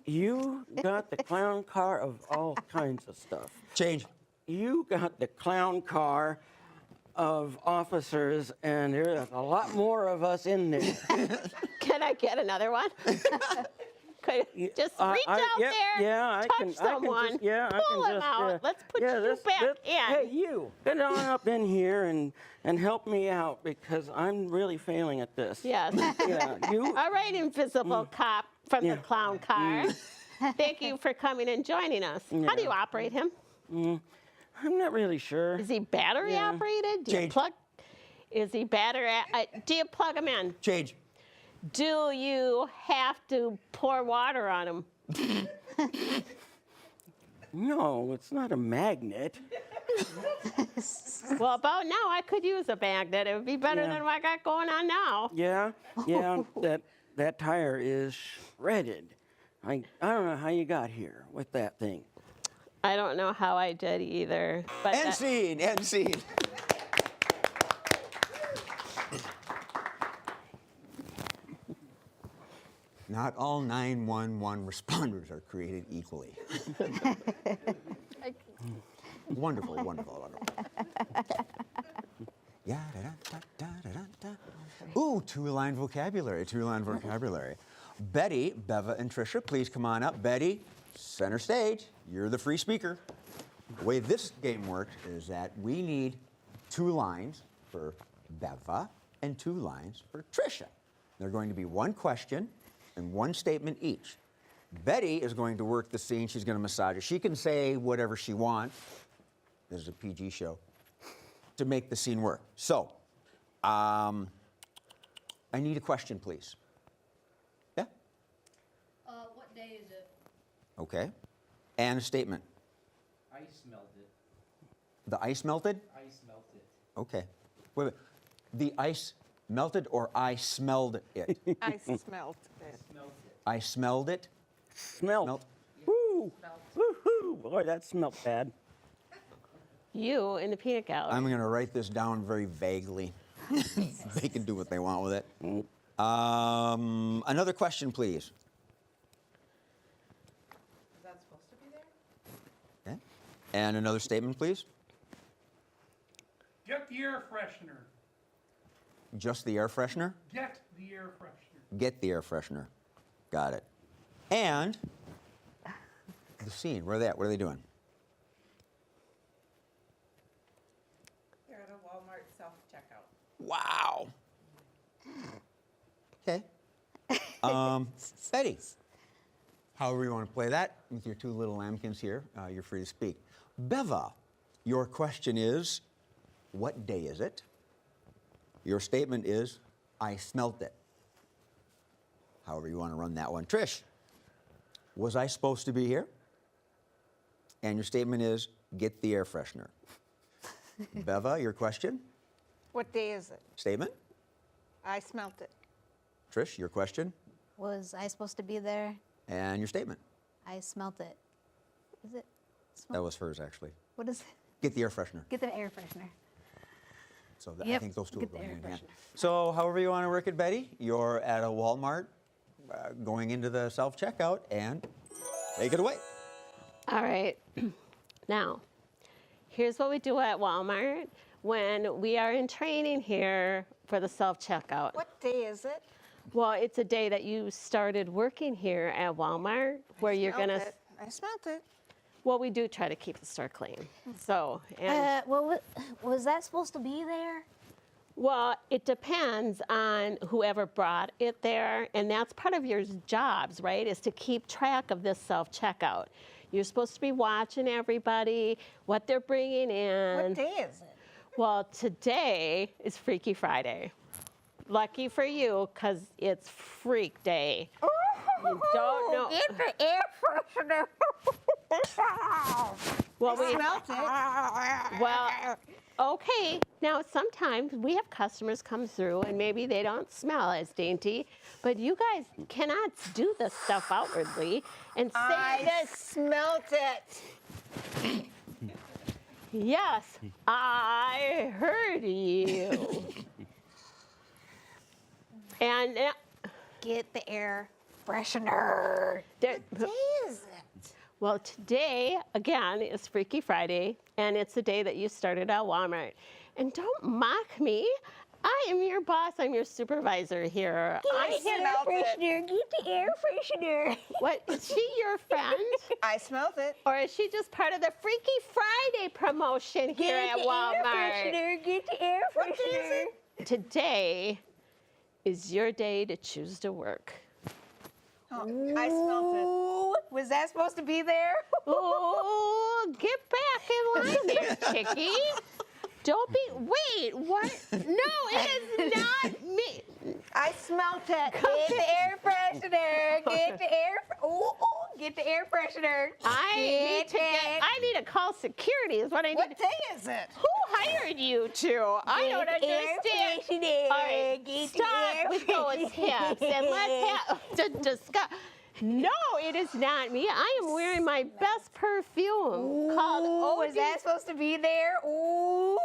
You got the clown car of all kinds of stuff. Change. You got the clown car of officers, and there's a lot more of us in there. Can I get another one? Could just reach out there, touch someone, pull him out. Let's put you back in. Hey, you, get on up in here and help me out because I'm really failing at this. Yes. Yeah, you. All right, invisible cop from the clown car. Thank you for coming and joining us. How do you operate him? I'm not really sure. Is he battery operated? Do you Change. plug? Is he battery? Do you plug him in? Change. Do you have to pour water on him? No, it's not a magnet. Well, about now I could use a magnet. It would be better than what I got going on now. Yeah, that tire is shredded. I don't know how you got here with that thing. I don't know how I did either. But End scene, end scene. Not all 911 responders are created equally. Wonderful, wonderful, wonderful. Yeah, da, da, da, da, da, da. Ooh, two-line vocabulary, two-line vocabulary. Betty, Beva, and Trisha, please come on up. Betty, center stage. You're the free speaker. The way this game works is that we need 2 lines for Beva and 2 lines for Trisha. They're going to be 1 question and 1 statement each. Betty is going to work the scene. She's going to massage it. She can say whatever she wants. This is a PG show. To make the scene work. So, I need a question, please. Yeah? What day is it? Okay. And a statement. Ice melted. The ice melted? Ice melted. Okay. Wait, wait. The ice melted or I smelled it? I smelt it. Smelled it. I smelled it? Smelt. Woo! Woo-hoo! Boy, that smelled bad. you in the peanut gallery. I'm going to write this down very vaguely. They can do what they want with it. Another question, please. Is that supposed to be there? Okay. And another statement, please. Get the air freshener. Just the air freshener? Get the air freshener. Get the air freshener. Got it. And the scene. Where are they at? What are they doing? They're at a Walmart self-checkout. Wow. Okay. Betty, however you want to play that with your 2 little lambkins here, you're free to speak. Beva, your question is, what day is it? Your statement is, I smelt it. However you want to run that one. Trish, was I supposed to be here? And your statement is, get the air freshener. Beva, your question? What day is it? Statement? I smelt it. Trish, your question? Was I supposed to be there? And your statement? I smelt it. Is it? That was hers, actually. What is it? Get the air freshener. Get the air freshener. So I Yep, think those 2 get will go the air hand in hand. freshener. So however you want to work it, Betty, you're at a Walmart going into the self-checkout, and take it away. All right. Now, here's what we do at Walmart when we are in training here for the self-checkout. What day is it? Well, it's a day that you started working here at Walmart where you're Smelt going to, it. I smelt it. well, we do try to keep the store clean. So, and Well, was that supposed to be there? well, it depends on whoever brought it there, and that's part of your jobs, right? Is to keep track of this self-checkout. You're supposed to be watching everybody, what they're bringing in. What day is it? Well, today is Freaky Friday. Lucky for you, because it's Freak Day. You don't know. Get the air freshener. Well, I smelt it. well, okay. Now, sometimes we have customers come through and maybe they don't smell as dainty, but you guys cannot do this stuff outwardly and say I this. smelt it. Yes, I heard you. And Get the air freshener. there, What day is it? well, today, again, is Freaky Friday, and it's the day that you started at Walmart. And don't mock me. I am your boss. I'm your supervisor here. I'm I smelt it. Get the air freshener. What, is she your friend? I smelt it. Or is she just part of the Freaky Friday promotion here at Walmart? Get the air What day is it? Today is your day to choose to work. Oh, I smelt it. Was that supposed to be there? Oh, get back in line there, Chicky. Don't be, wait, what? No, it is not me. I smelt it. Get the air freshener. Get the air. Get the air freshener. I need to call security is what I need. What day is it? Who hired you to? I don't understand. All right, stop with those hips and let's have to discuss. No, it is not me. I am wearing my best perfume called Oh, is that supposed to be there? Ooh.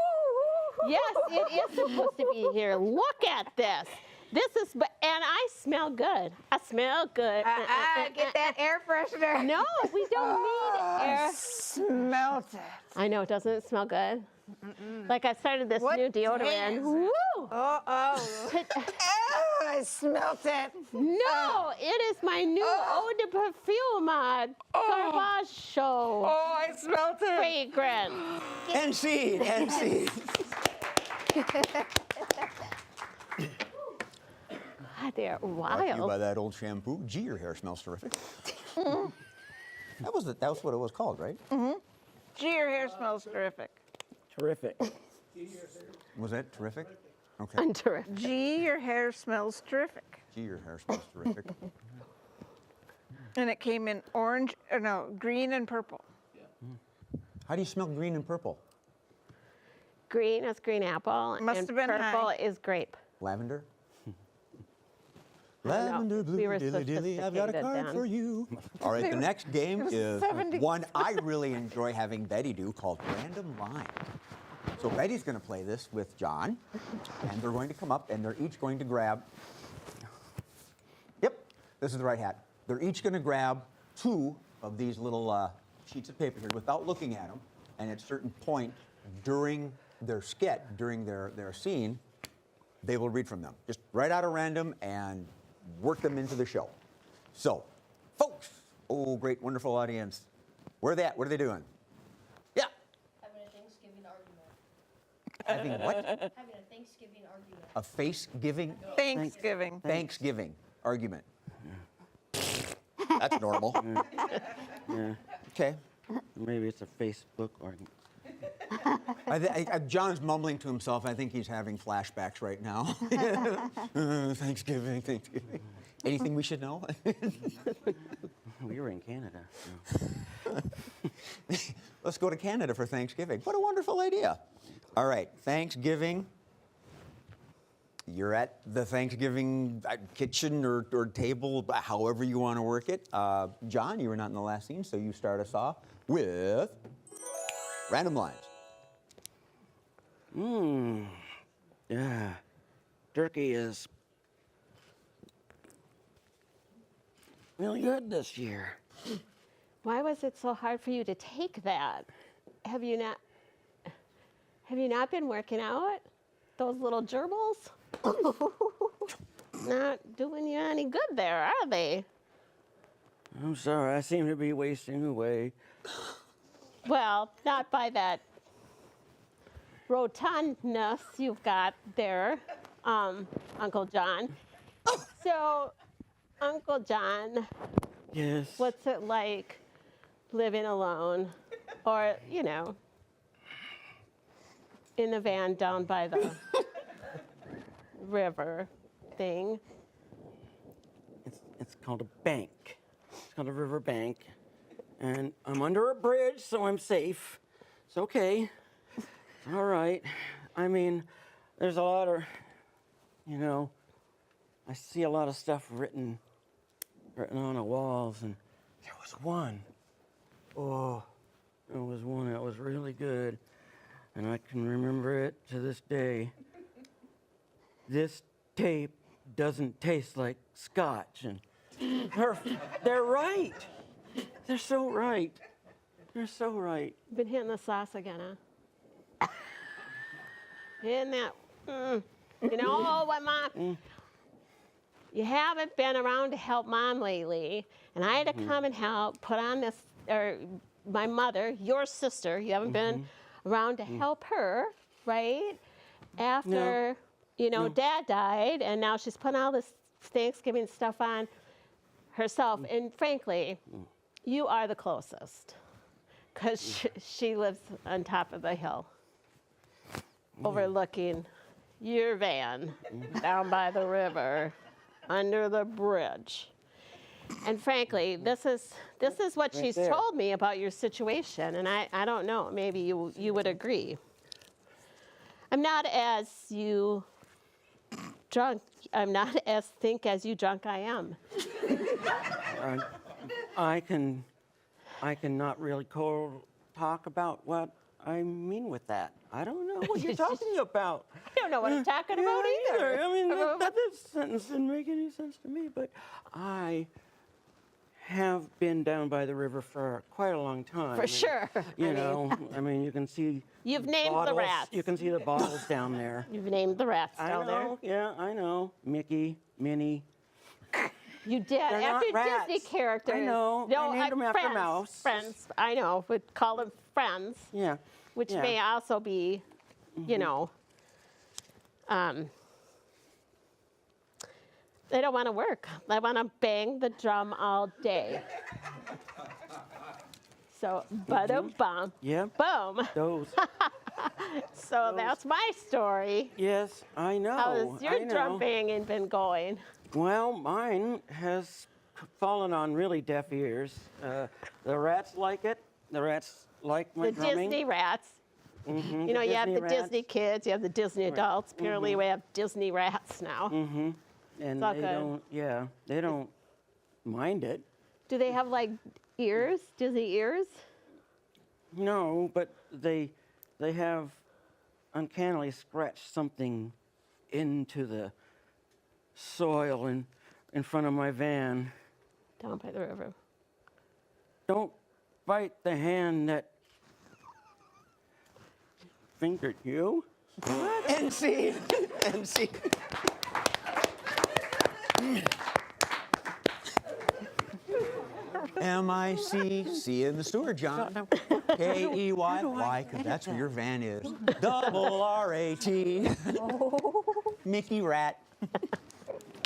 Yes, it is supposed to be here. Look at this. This is, and I smell good. I smell good. Get that air freshener. No, we don't need air. Smelt it. I know, doesn't it smell good? Like I started this new deodorant. Woo! Oh, I smelt it. No, it is my new eau de parfum, Garbage Show Oh, I smelt it. fragrance. And scene, and scene. God, they're Brought to you by wild. that old shampoo. Gee, your hair smells terrific. That was what it was called, right? Gee, your hair smells terrific. Terrific. Was that terrific? Okay. I'm terrific. Gee, your hair smells terrific. Gee, your hair smells terrific. And it came in orange, or no, green and purple. How do you smell green and purple? Green is green apple, Must and have been purple high. is grape. Lavender? I don't know. Lavender blue, We were dilly dilly, I've got a sophisticated card then. for you. All right, the next game is 70s. one I really enjoy having Betty do called Random Line. So Betty's going to play this with John, and they're going to come up, and they're each going to grab, yep, this is the right hat. They're each going to grab 2 of these little sheets of paper here without looking at them, and at a certain point during their skit, during their scene, they will read from them. Just right out of random and work them into the show. So, folks, oh, great, wonderful audience. Where are they at? What are they doing? Yeah. Having a Thanksgiving argument. Having what? Having a Thanksgiving argument. A face-giving? Thanksgiving. Thanksgiving argument. That's normal. Yeah. Okay. Maybe it's a Facebook argument. John's mumbling to himself. I think he's having flashbacks right now. Thanksgiving, Thanksgiving. Anything we should know? We were in Canada. So. Let's go to Canada for Thanksgiving. What a wonderful idea. All right, Thanksgiving. You're at the Thanksgiving kitchen or table, however you want to work it. John, you were not in the last scene, so you start us off with Random Lines. Yeah. Turkey is really good this year. Why was it so hard for you to take that? Have you not been working out? Those little gerbils? Not doing you any good there, are they? I'm sorry, I seem to be wasting away. Well, not by that rotundness you've got there, Uncle John. So, Uncle John, Yes. what's it like living alone or, in the van down by the river thing? It's called a bank. It's called a river bank. And I'm under a bridge, so I'm safe. It's okay. It's all right. I mean, there's a lot of, I see a lot of stuff written on the walls, and there was one. Oh, there was one that was really good, and I can remember it to this day. This tape doesn't taste like scotch, and they're right. They're so right. They're so right. Been hitting the sauce again, huh? Hitting that, what Mom? You haven't been around to help Mom lately, and I had to come and help put on this, or my mother, your sister, you haven't been around to help her, right? After, Dad died, and now she's putting all this Thanksgiving stuff on herself, and frankly, you are the closest, because she lives on top of the hill, overlooking your van down by the river, under the bridge. And frankly, this is what she's told me about your situation, and I don't know, maybe you would agree. I'm not as you drunk, I'm not as think as you drunk I am. I cannot really talk about what I mean with that. I don't know what you're talking about. I don't know what I'm talking about either. I mean, that sentence didn't make any sense to me, but I have been down by the river for quite a long time. For sure. You know, I mean, you can see. You've named the bottles. rats. You can see the bottles down there. You've named the rats I down know. Yeah, I know. Mickey, Minnie. there. You did. They're After not rats. Disney characters. I know. No, I named them after friends, mouse. Friends. I know. Would call them friends. Yeah. Which yeah. may also be, you know, they don't want to work. They want to bang the drum all day. So, ba-dum-bum, Yeah. boom. Those. So that's my story. Yes, I know. How's I your know. drum banging been going? Well, mine has fallen on really deaf ears. The rats like it. The rats like my The drumming. Disney rats. Mhm, You know, the you have the Disney Disney rats. kids, you have the Disney adults. Apparently, we have Disney rats now. And It's all they good. don't. Yeah, they don't mind it. Do they have like ears? Disney ears? No, but they have uncannily scratched something into the soil in front of my van. Down by the river. Don't bite the hand that fingered you. NC. NC. M-I-C-C in the Stewart, John. K-E-Y, why? Because that's where your van is. Double R-A-T. Mickey Rat.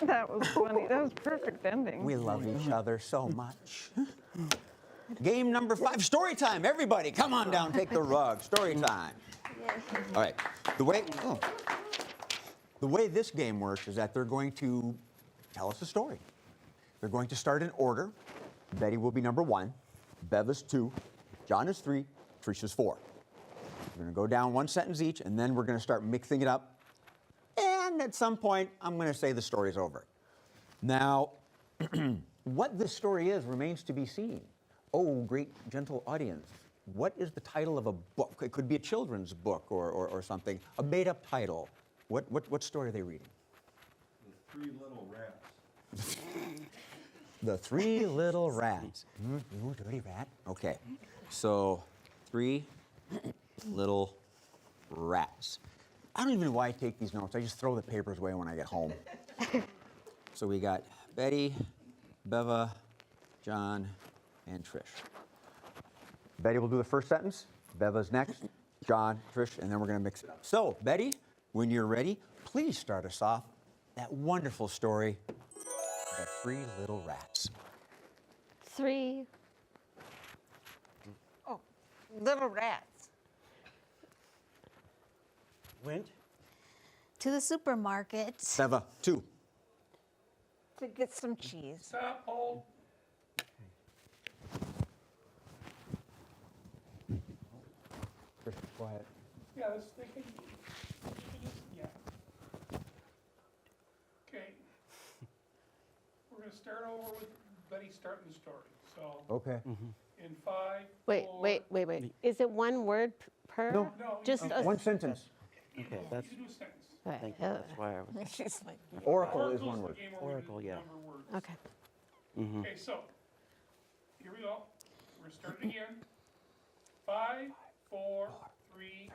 That was funny. That was perfect ending. We love each other so much. Game number 5, story time. Everybody, come on down, take the rug. Story time. All right. The way this game works is that they're going to tell us a story. They're going to start in order. Betty will be number 1, Bev is 2, John is 3, Trish is 4. We're going to go down one sentence each, and then we're going to start mixing it up. And at some point, I'm going to say the story's over. Now, what this story is remains to be seen. Oh, great, gentle audience. What is the title of a book? It could be a children's book or something, a made-up title. What story are they reading? The Three Little Rats. The Three Little Rats. Ooh, dirty rat. Okay, so 3 Little Rats. I don't even know why I take these notes. I just throw the papers away when I get home. So we got Betty, Beva, John, and Trish. Betty will do the first sentence. Beva's next. John, Trish, and then we're going to mix it up. So, Betty, when you're ready, please start us off. That wonderful story, The 3 Little Rats. 3 Oh, little rats. Went. To the supermarket. Beva, 2. To get some cheese. Stop, hold. Trish, quiet. Yeah, this thing, yeah. Okay. We're gonna start over with Betty starting the story, so Okay. in 5, Wait, 4. wait. Is it one word per? No. No, Just you a, One sentence. Okay, that's. do a sentence. I think that's why I was. She's like, Oracle is Oracle's one the word. game where we do Oracle, yeah. number words. Okay. Okay, so, here we go. We're gonna start it again. 5, 4, 3.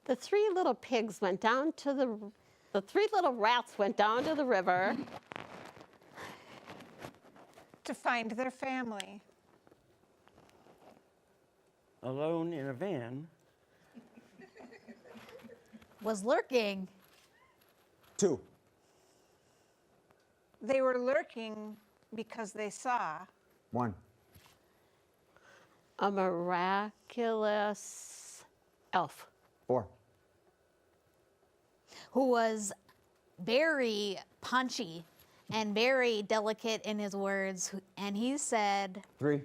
The 3 little pigs went down to the 3 little rats went down to the river. to find their family. Alone in a van. Was lurking. 2. They were lurking because they saw 1. A miraculous elf. 4. Who was very punchy and very delicate in his words. And he said, 3.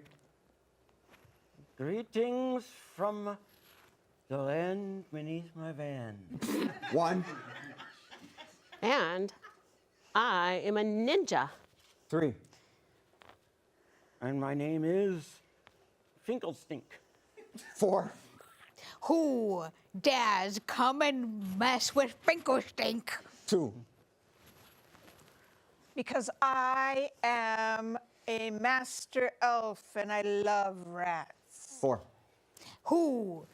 Greetings from the land beneath my van. 1. And I am a ninja. 3, And my name is Finkelstink. 4, Who dares come and mess with Finkelstink? 2, Because I am a master elf and I love rats. 4, Who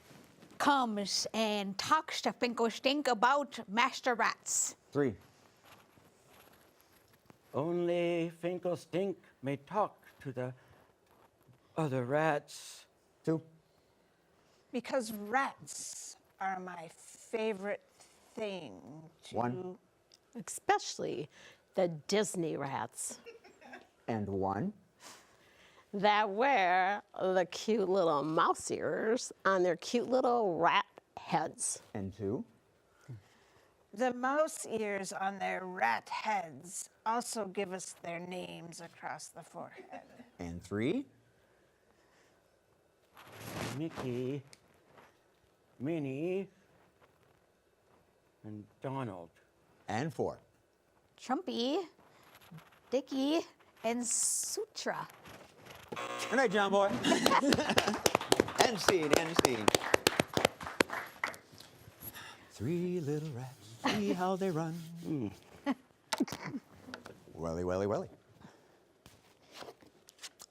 comes and talks to Finkelstink about Master Rats? 3, Only Finkelstink may talk to the other rats. 2, Because rats are my favorite thing to 1, Especially the Disney rats and 1. that wear the cute little mouse ears on their cute little rat heads. And 2. The mouse ears on their rat heads also give us their names across the forehead. And 3. Mickey, Minnie, and Donald. And 4. Trumpy, Dicky, and Sutra. Good night, John Boy. End scene, end scene. 3 little rats, see how they run. Welly, welly, welly.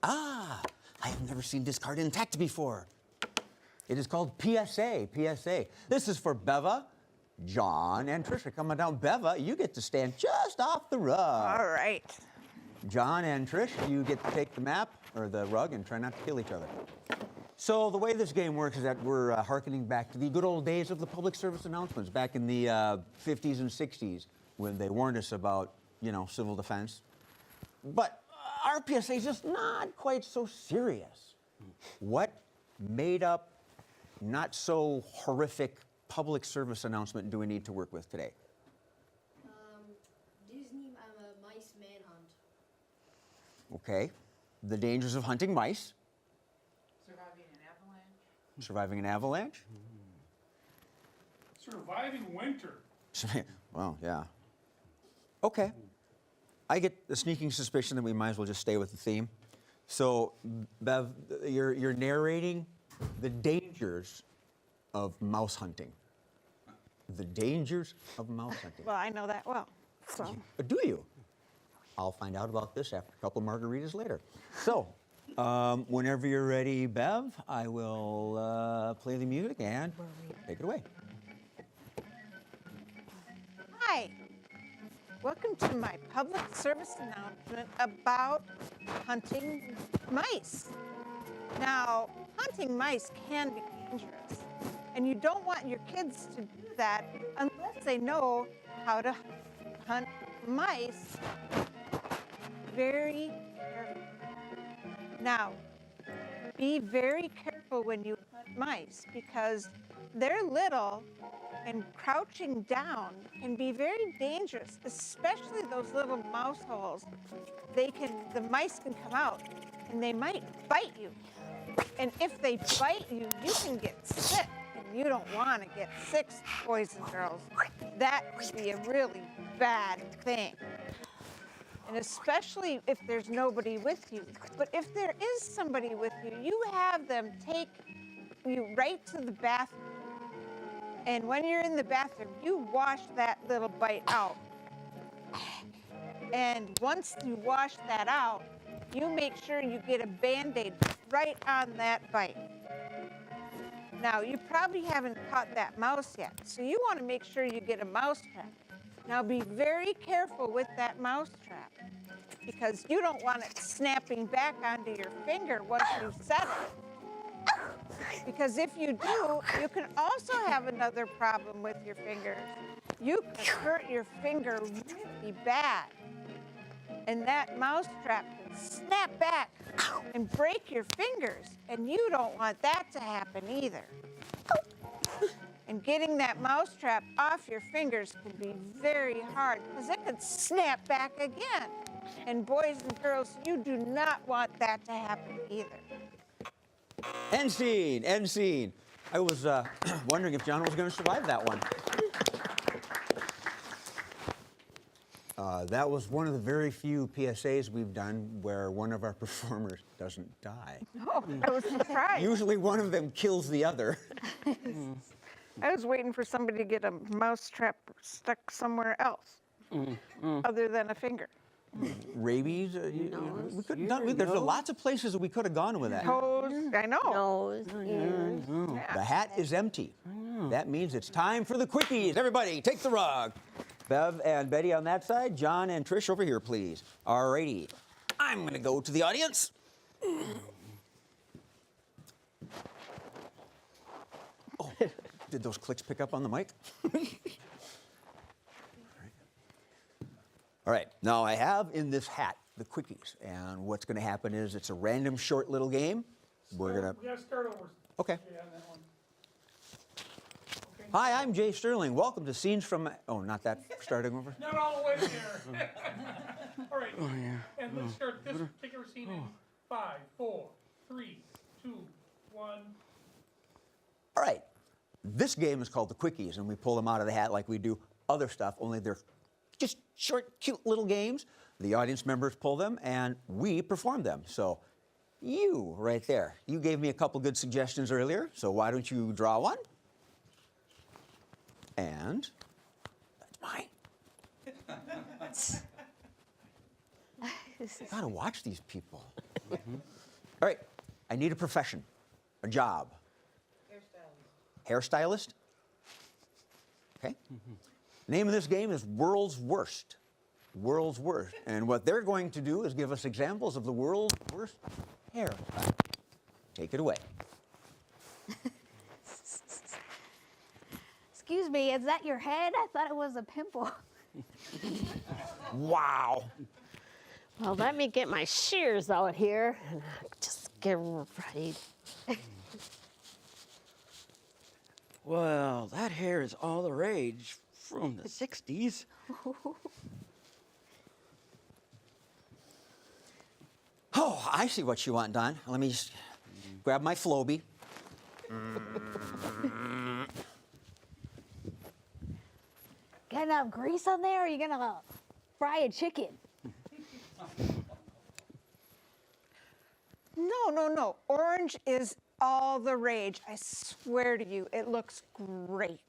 Ah, I have never seen this card intact before. It is called PSA, PSA. This is for Beva, John, and Trisha. Coming down, Beva, you get to stand just off the rug. All right. John and Trish, you get to take the map or the rug and try not to kill each other. So the way this game works is that we're hearkening back to the good old days of the public service announcements back in the 50s and 60s when they warned us about, you know, civil defense. But our PSA is just not quite so serious. What made up not so horrific public service announcement do we need to work with today? Disney mice manhunt. Okay, the dangers of hunting mice. Surviving an avalanche. Surviving an avalanche? Surviving winter. Well, yeah. Okay. I get the sneaking suspicion that we might as well just stay with the theme. So, Bev, you're narrating the dangers of mouse hunting. The dangers of mouse hunting. Well, I know that well. So. Do you? I'll find out about this after a couple of margaritas later. So, whenever you're ready, Bev, I will play the music and take it away. Hi. Welcome to my public service announcement about hunting mice. Now, hunting mice can be dangerous, and you don't want your kids to do that unless they know how to hunt mice very carefully. Now, be very careful when you hunt mice because they're little and crouching down can be very dangerous, especially those little mouse holes. The mice can come out and they might bite you. And if they bite you, you can get sick, and you don't want to get sick, boys and girls. That would be a really bad thing. And especially if there's nobody with you. But if there is somebody with you, you have them take you right to the bathroom. And when you're in the bathroom, you wash that little bite out. And once you wash that out, you make sure you get a Band-Aid right on that bite. Now, you probably haven't caught that mouse yet, so you want to make sure you get a mouse trap. Now, be very careful with that mouse trap because you don't want it snapping back onto your finger once you've set it. Because if you do, you can also have another problem with your fingers. You can hurt your finger really bad. And that mouse trap can snap back and break your fingers. And you don't want that to happen either. And getting that mouse trap off your fingers can be very hard because it could snap back again. And boys and girls, you do not want that to happen either. End scene, end scene. I was wondering if John was going to survive that one. That was one of the very few PSAs we've done where one of our performers doesn't die. Oh, I was surprised. Usually one of them kills the other. I was waiting for somebody to get a mouse trap stuck somewhere else other than a finger. Rabies? We could have done. There's lots of places that we could have gone with that. Toes, I know. Nose, ears. The hat is empty. That means it's time for the quickies. Everybody, take the rug. Bev and Betty on that side. John and Trish over here, please. All righty. I'm going to go to the audience. Oh, did those clicks pick up on the mic? All right, now I have in this hat the quickies, and what's going to happen is it's a random short little game. We're going to... We gotta start over. Okay. Yeah, on that one. Okay. Hi, I'm Jay Sterling. Welcome to Scenes from... Oh, not that starting over? Not all the way there. All right. And let's start this particular scene in 5, 4, 3, 2, 1. All right. This game is called the Quickies, and we pull them out of the hat like we do other stuff, only they're just short, cute little games. The audience members pull them, and we perform them. So you, right there, you gave me a couple good suggestions earlier, so why don't you draw one? And that's mine. Gotta watch these people. All right, I need a profession, a job. Hairstylist? Okay. Name of this game is World's Worst. World's Worst. And what they're going to do is give us examples of the world's worst hair. Take it away. Excuse me, is that your head? I thought it was a pimple. Wow. Well, let me get my shears out here and just get ready. Well, that hair is all the rage from the 60s. Oh, I see what you want, Don. Let me just grab my Flowbee. Got enough grease on there, or are you gonna fry a chicken? No. Orange is all the rage. I swear to you, it looks great.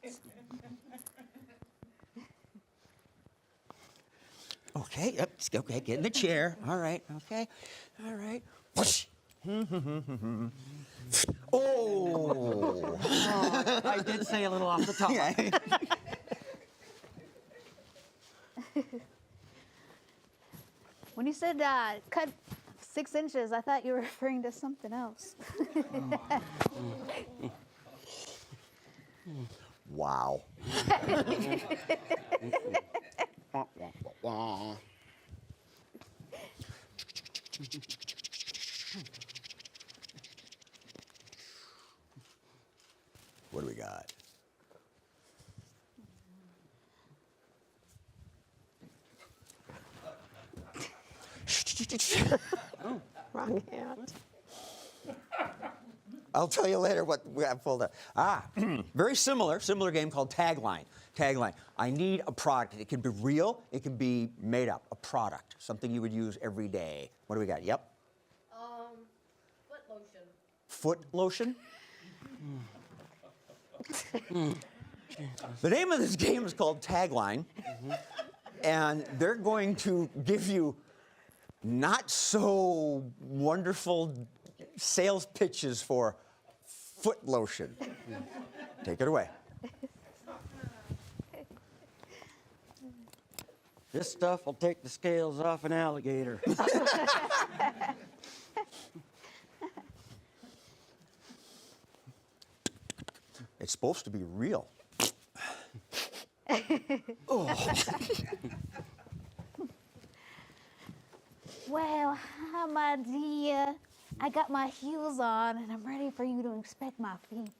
Okay, yep, okay, get in the chair. All right, okay, all right. Whoosh. Oh. I did say a little off the top. Yeah. When you said cut 6 inches, I thought you were referring to something else. Wow. What do we got? Oh, wrong hat. I'll tell you later what we have pulled up. Very similar game called Tagline. Tagline. I need a product. It can be real. It can be made up. A product. Something you would use every day. What do we got? Yep. Foot lotion. Foot lotion? The name of this game is called Tagline. And they're going to give you not so wonderful sales pitches for foot lotion. Take it away. This stuff will take the scales off an alligator. It's supposed to be real. Well, hi, my dear. I got my heels on, and I'm ready for you to inspect my feet.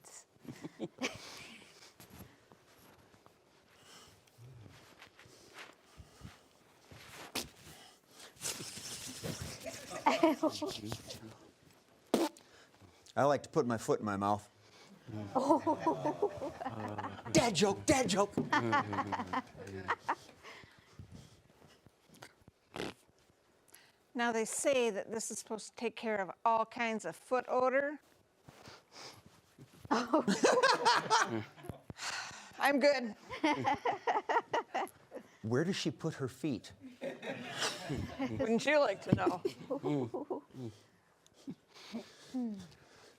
I like to put my foot in my mouth. Dad joke, dad joke. Now they say that this is supposed to take care of all kinds of foot odor. I'm good. Where does she put her feet? Wouldn't you like to know?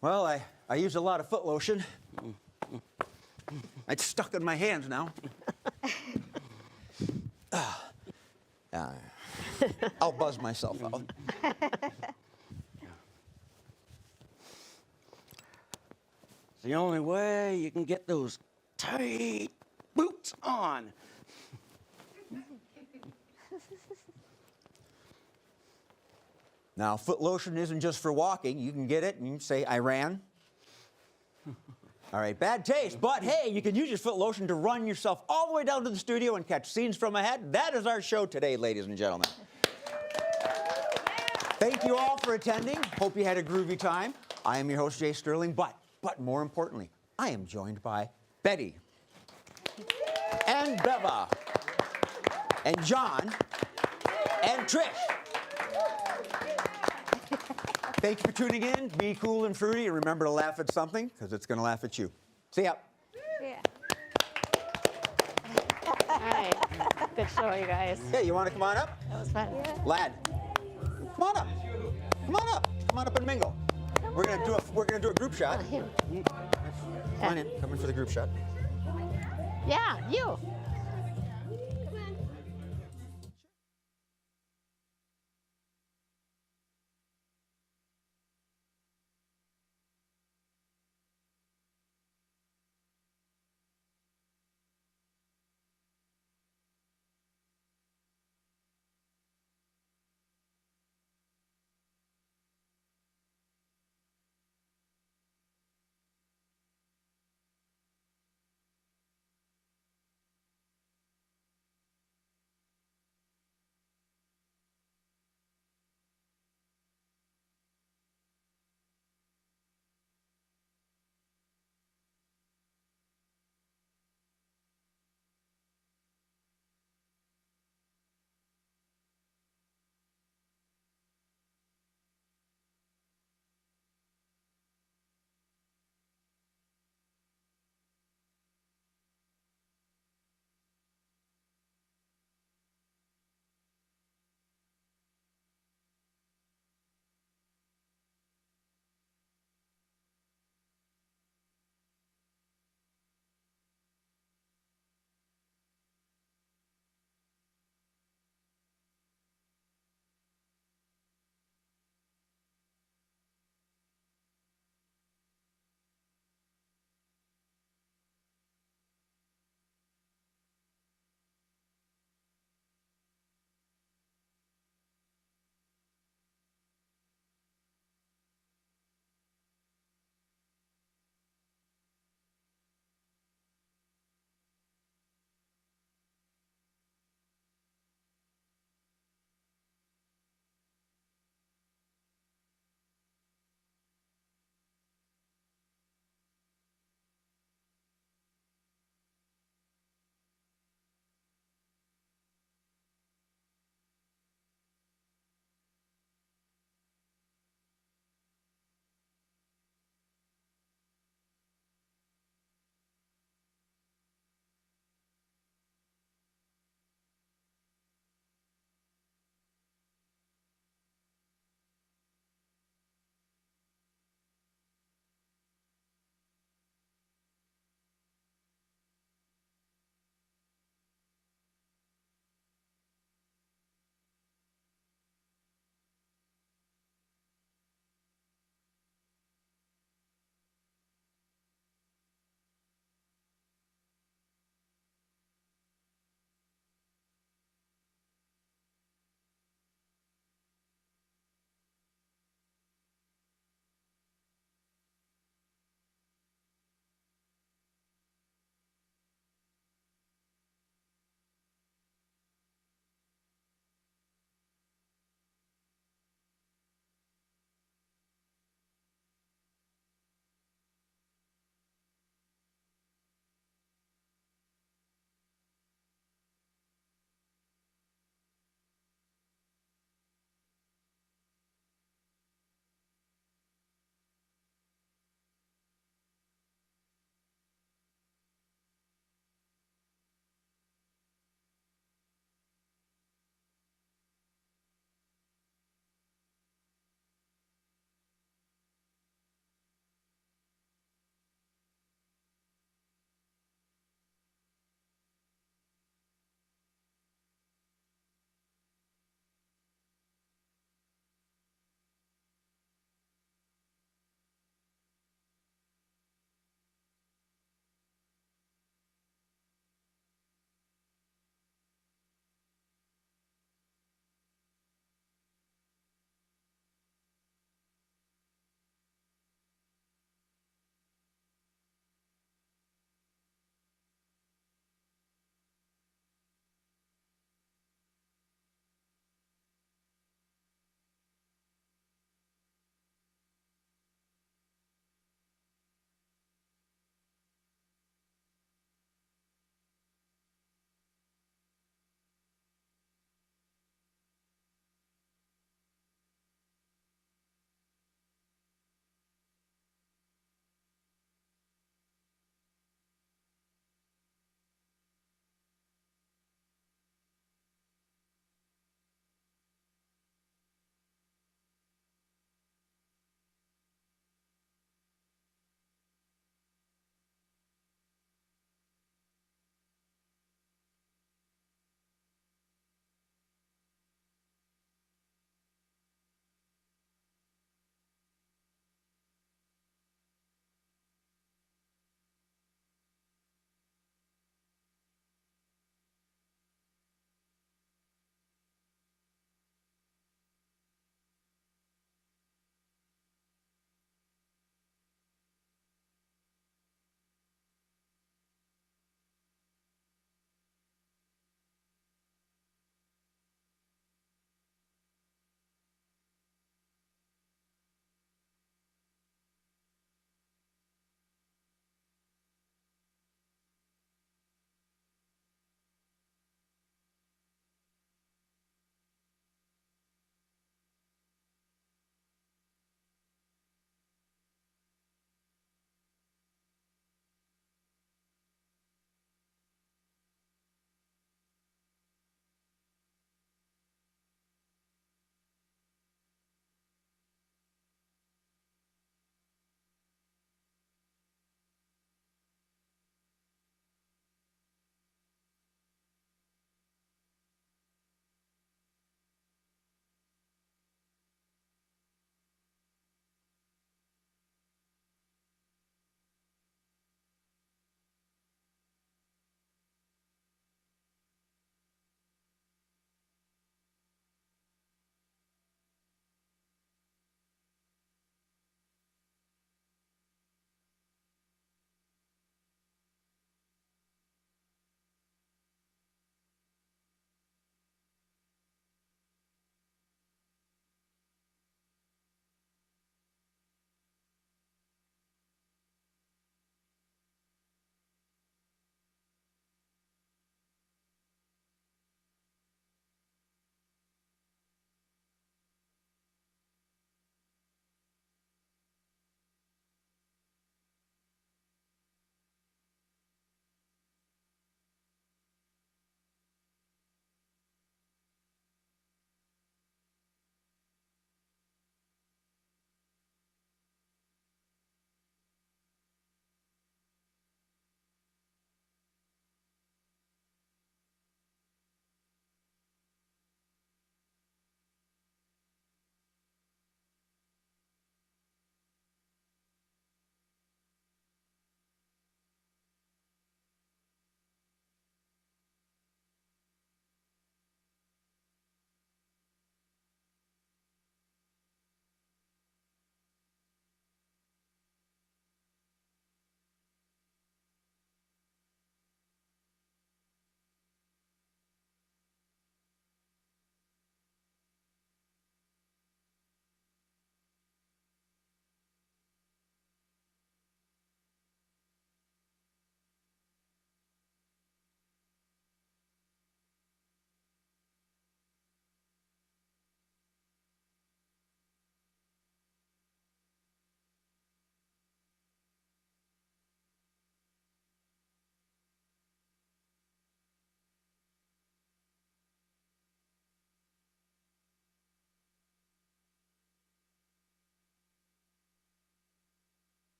Well, I use a lot of foot lotion. It's stuck in my hands now. I'll buzz myself out. It's the only way you can get those tight boots on. Now, foot lotion isn't just for walking. You can get it and you can say, I ran. All right, bad taste, but hey, you can use your foot lotion to run yourself all the way down to the studio and catch scenes from ahead. That is our show today, ladies and gentlemen. Thank you all for attending. Hope you had a groovy time. I am your host, Jay Sterling, but more importantly, I am joined by Betty and Beva and John and Trish. Thank you for tuning in. Be cool and fruity, and remember to laugh at something, because it's going to laugh at you. See ya. Yeah. All right. Good show, you guys. Hey, you want to come on up? That was fun. Lad, come on up. Come on up. Come on up and mingle. We're gonna do a group shot. Him. Come on in. Come in for the group shot. Yeah, you.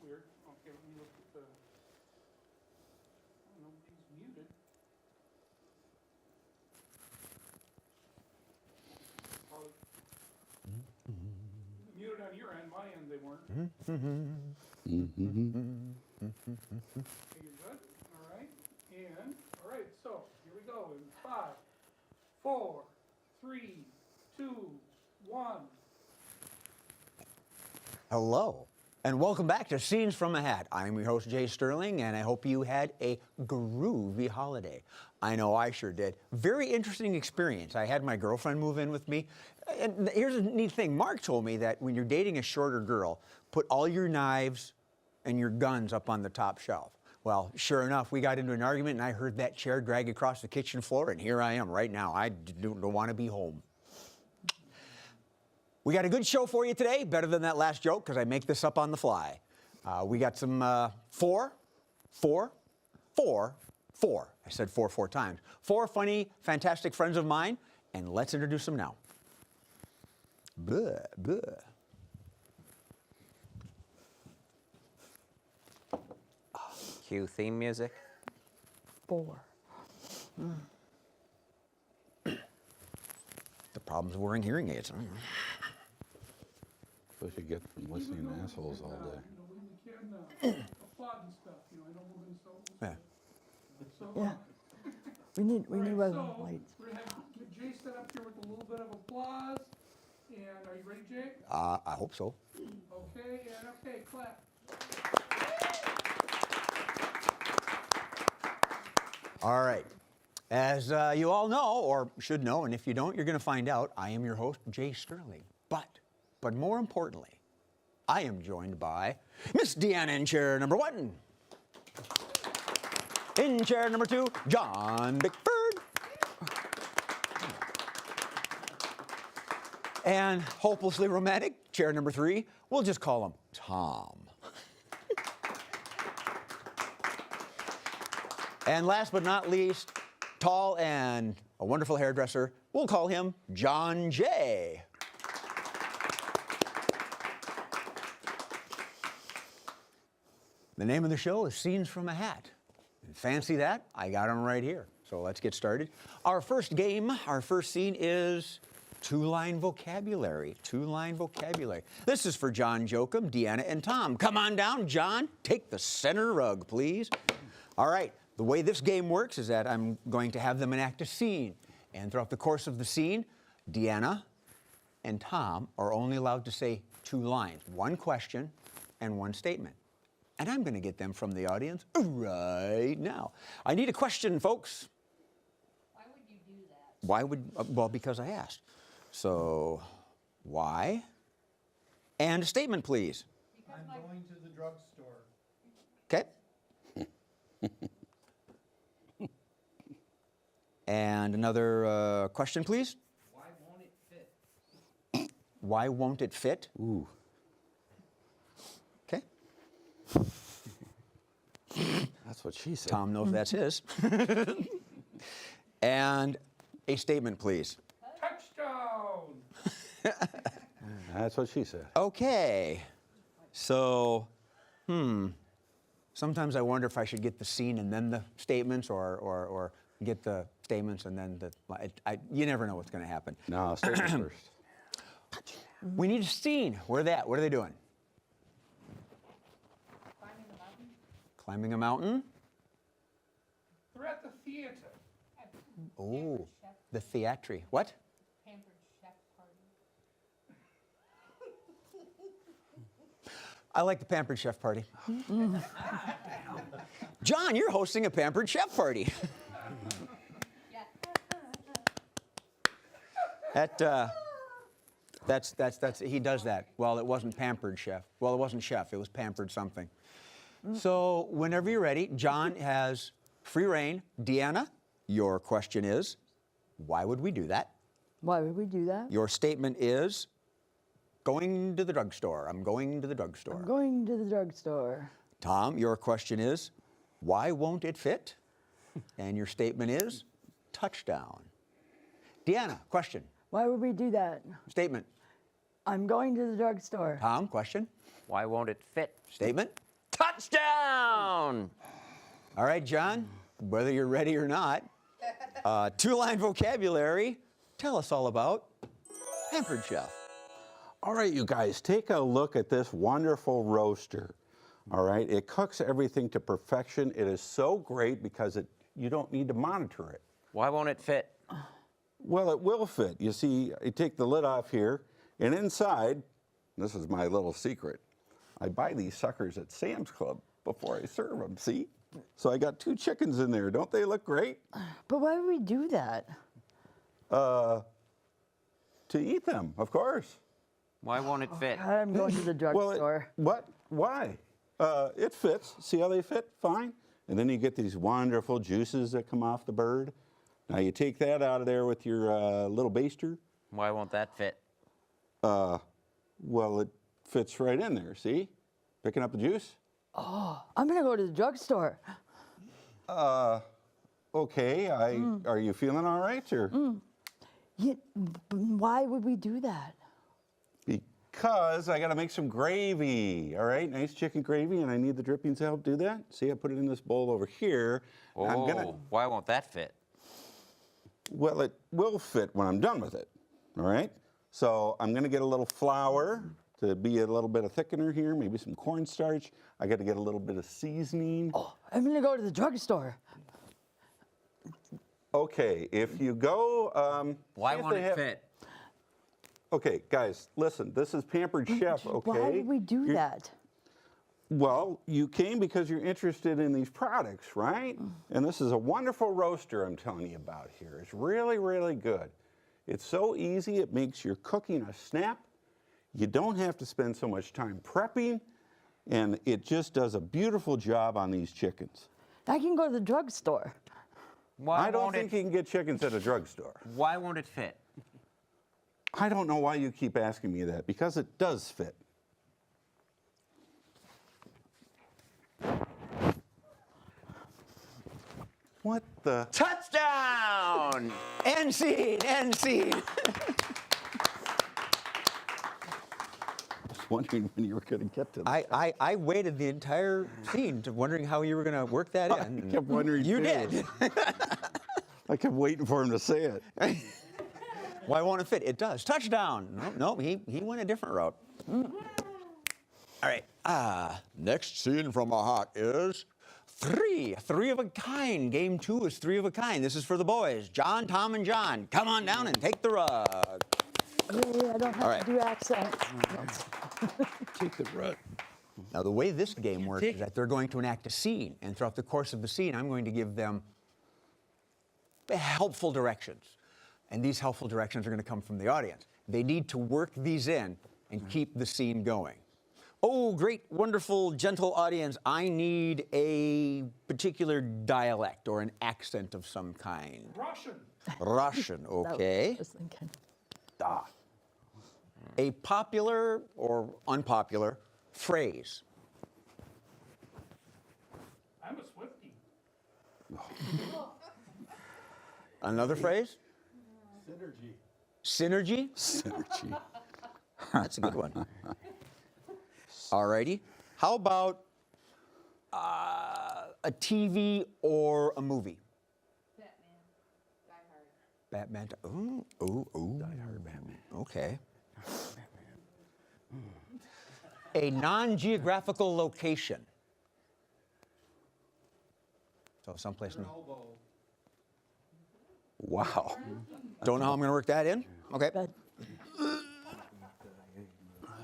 weird. Okay, let me look at the, nobody's muted. Probably muted on your end, my end they weren't. Okay, you're good? All right. And, all right, so here we go in 5, 4, 3, 2, 1. Hello, and welcome back to Scenes from a Hat. I'm your host, Jay Sterling, and I hope you had a groovy holiday. I know I sure did. Very interesting experience. I had my girlfriend move in with me. And here's a neat thing. Mark told me that when you're dating a shorter girl, put all your knives and your guns up on the top shelf. Well, sure enough, we got into an argument, and I heard that chair drag across the kitchen floor, and here I am right now. I don't want to be home. We got a good show for you today, better than that last joke, because I make this up on the fly. We got some 4. I said 4 times. 4 funny, fantastic friends of mine, and let's introduce them now. Blah, blah. Cue theme music. 4. The problem's wearing hearing aids. What you get from listening to assholes all day. We can applaud and stuff, I know we're going to Yeah. So, Yeah. We need all right, weather so lights. we're going to have Jay set up here with a little bit of applause. And are you ready, Jay? I hope so. Okay, and okay, clap. All right. As you all know, or should know, and if you don't, you're going to find out, I am your host, Jay Sterling. But more importantly, I am joined by Miss Deanna in chair number 1. In chair number 2, John Bickford. And hopelessly romantic, chair number 3, we'll just call him Tom. And last but not least, tall and a wonderful hairdresser, we'll call him John J. The name of the show is Scenes from a Hat. And fancy that? I got them right here. So let's get started. Our first game, our first scene is 2-line vocabulary. 2-line vocabulary. This is for John Jokum, Deanna, and Tom. Come on down, John. Take the center rug, please. All right. The way this game works is that I'm going to have them enact a scene. And throughout the course of the scene, Deanna and Tom are only allowed to say 2 lines, 1 question and 1 statement. And I'm going to get them from the audience right now. I need a question, folks. Why would you do that? Why would, well, because I asked. So, why? And a statement, please. Because I'm going to the drugstore. Okay. And another question, please. Why won't it fit? Why won't it fit? Ooh. Okay. That's what she said. Tom knows that's his. And a statement, please. Touchdown! That's what she said. Okay. So, sometimes I wonder if I should get the scene and then the statements, or get the statements and then the. You never know what's going to happen. No, statement first. We need a scene. Where are they at? What are they doing? climbing the mountain? Climbing a mountain? They're at the theater. Oh, the theatre. What? Pampered chef party. I like the Pampered Chef Party. John, you're hosting a Pampered Chef Party. That's he does that. Well, it wasn't Pampered Chef. Well, it wasn't Chef. It was Pampered something. So whenever you're ready, John has free reign. Deanna, your question is, why would we do that? Why would we do that? Your statement is, going to the drugstore. I'm going to the drugstore. I'm going to the drugstore. Tom, your question is, why won't it fit? And your statement is, touchdown. Deanna, question. Why would we do that? Statement. I'm going to the drugstore. Tom, question. Why won't it fit? Statement. Touchdown! All right, John, whether you're ready or not, two-line vocabulary. Tell us all about Pampered Chef. All right, you guys, take a look at this wonderful roaster. All right, it cooks everything to perfection. It is so great because you don't need to monitor it. Why won't it fit? Well, it will fit. You see, I take the lid off here, and inside, this is my little secret, I buy these suckers at Sam's Club before I serve them, see? So I got 2 chickens in there. Don't they look great? But why would we do that? To eat them, of course. Why won't it fit? I'm going to the drugstore. What? Why? It fits. See how they fit? Fine. And then you get these wonderful juices that come off the bird. Now you take that out of there with your little baster. Why won't that fit? Well, it fits right in there, see? Picking up the juice. Oh, I'm going to go to the drugstore. Okay. Are you feeling all right, or? Yeah, why would we do that? Because I got to make some gravy, all right? Nice chicken gravy, and I need the drippings to help do that. See, I put it in this bowl over here. Oh, why won't that fit? Well, it will fit when I'm done with it, all right? So I'm going to get a little flour to be a little bit of thickener here, maybe some cornstarch. I got to get a little bit of seasoning. Oh, I'm going to go to the drugstore. Okay, if you go... Why won't it fit? Okay, guys, listen, this is Pampered Chef, okay? Why would we do that? Well, you came because you're interested in these products, right? And this is a wonderful roaster I'm telling you about here. It's really, really good. It's so easy, it makes your cooking a snap. You don't have to spend so much time prepping, and it just does a beautiful job on these chickens. I can go to the drugstore. Why I don't think you can get chickens at a drugstore. Why won't it fit? I don't know why you keep asking me that, because it does fit. What the? Touchdown! End scene, end scene. I was wondering when you were going to get to that. I waited the entire scene to wondering how you were going to work that in. I kept wondering. You too. did. I kept waiting for him to say it. Why won't it fit? It does. Touchdown. No, he went a different route. All right. Next scene from a hat is three of a kind. Game 2 is 3 of a kind. This is for the boys. John, Tom, and John. Come on down and take the rug. Yay, I don't have to do accents. Take the rug. Now, the way this game works is that they're going to enact a scene, and throughout the course of the scene, I'm going to give them helpful directions. And these helpful directions are going to come from the audience. They need to work these in and keep the scene going. Oh, great, wonderful, gentle audience. I need a particular dialect or an accent of some kind. Russian. Russian, okay. A popular or unpopular phrase. I'm a Swiftie. Another phrase? Synergy. Synergy? Synergy. That's a good one. Alrighty. How about a TV or a movie? Batman. Die Hard. Batman. Ooh. Die Hard Batman. Okay. A non-geographical location. So someplace new. Wow. Don't know how I'm going to work that in? Okay.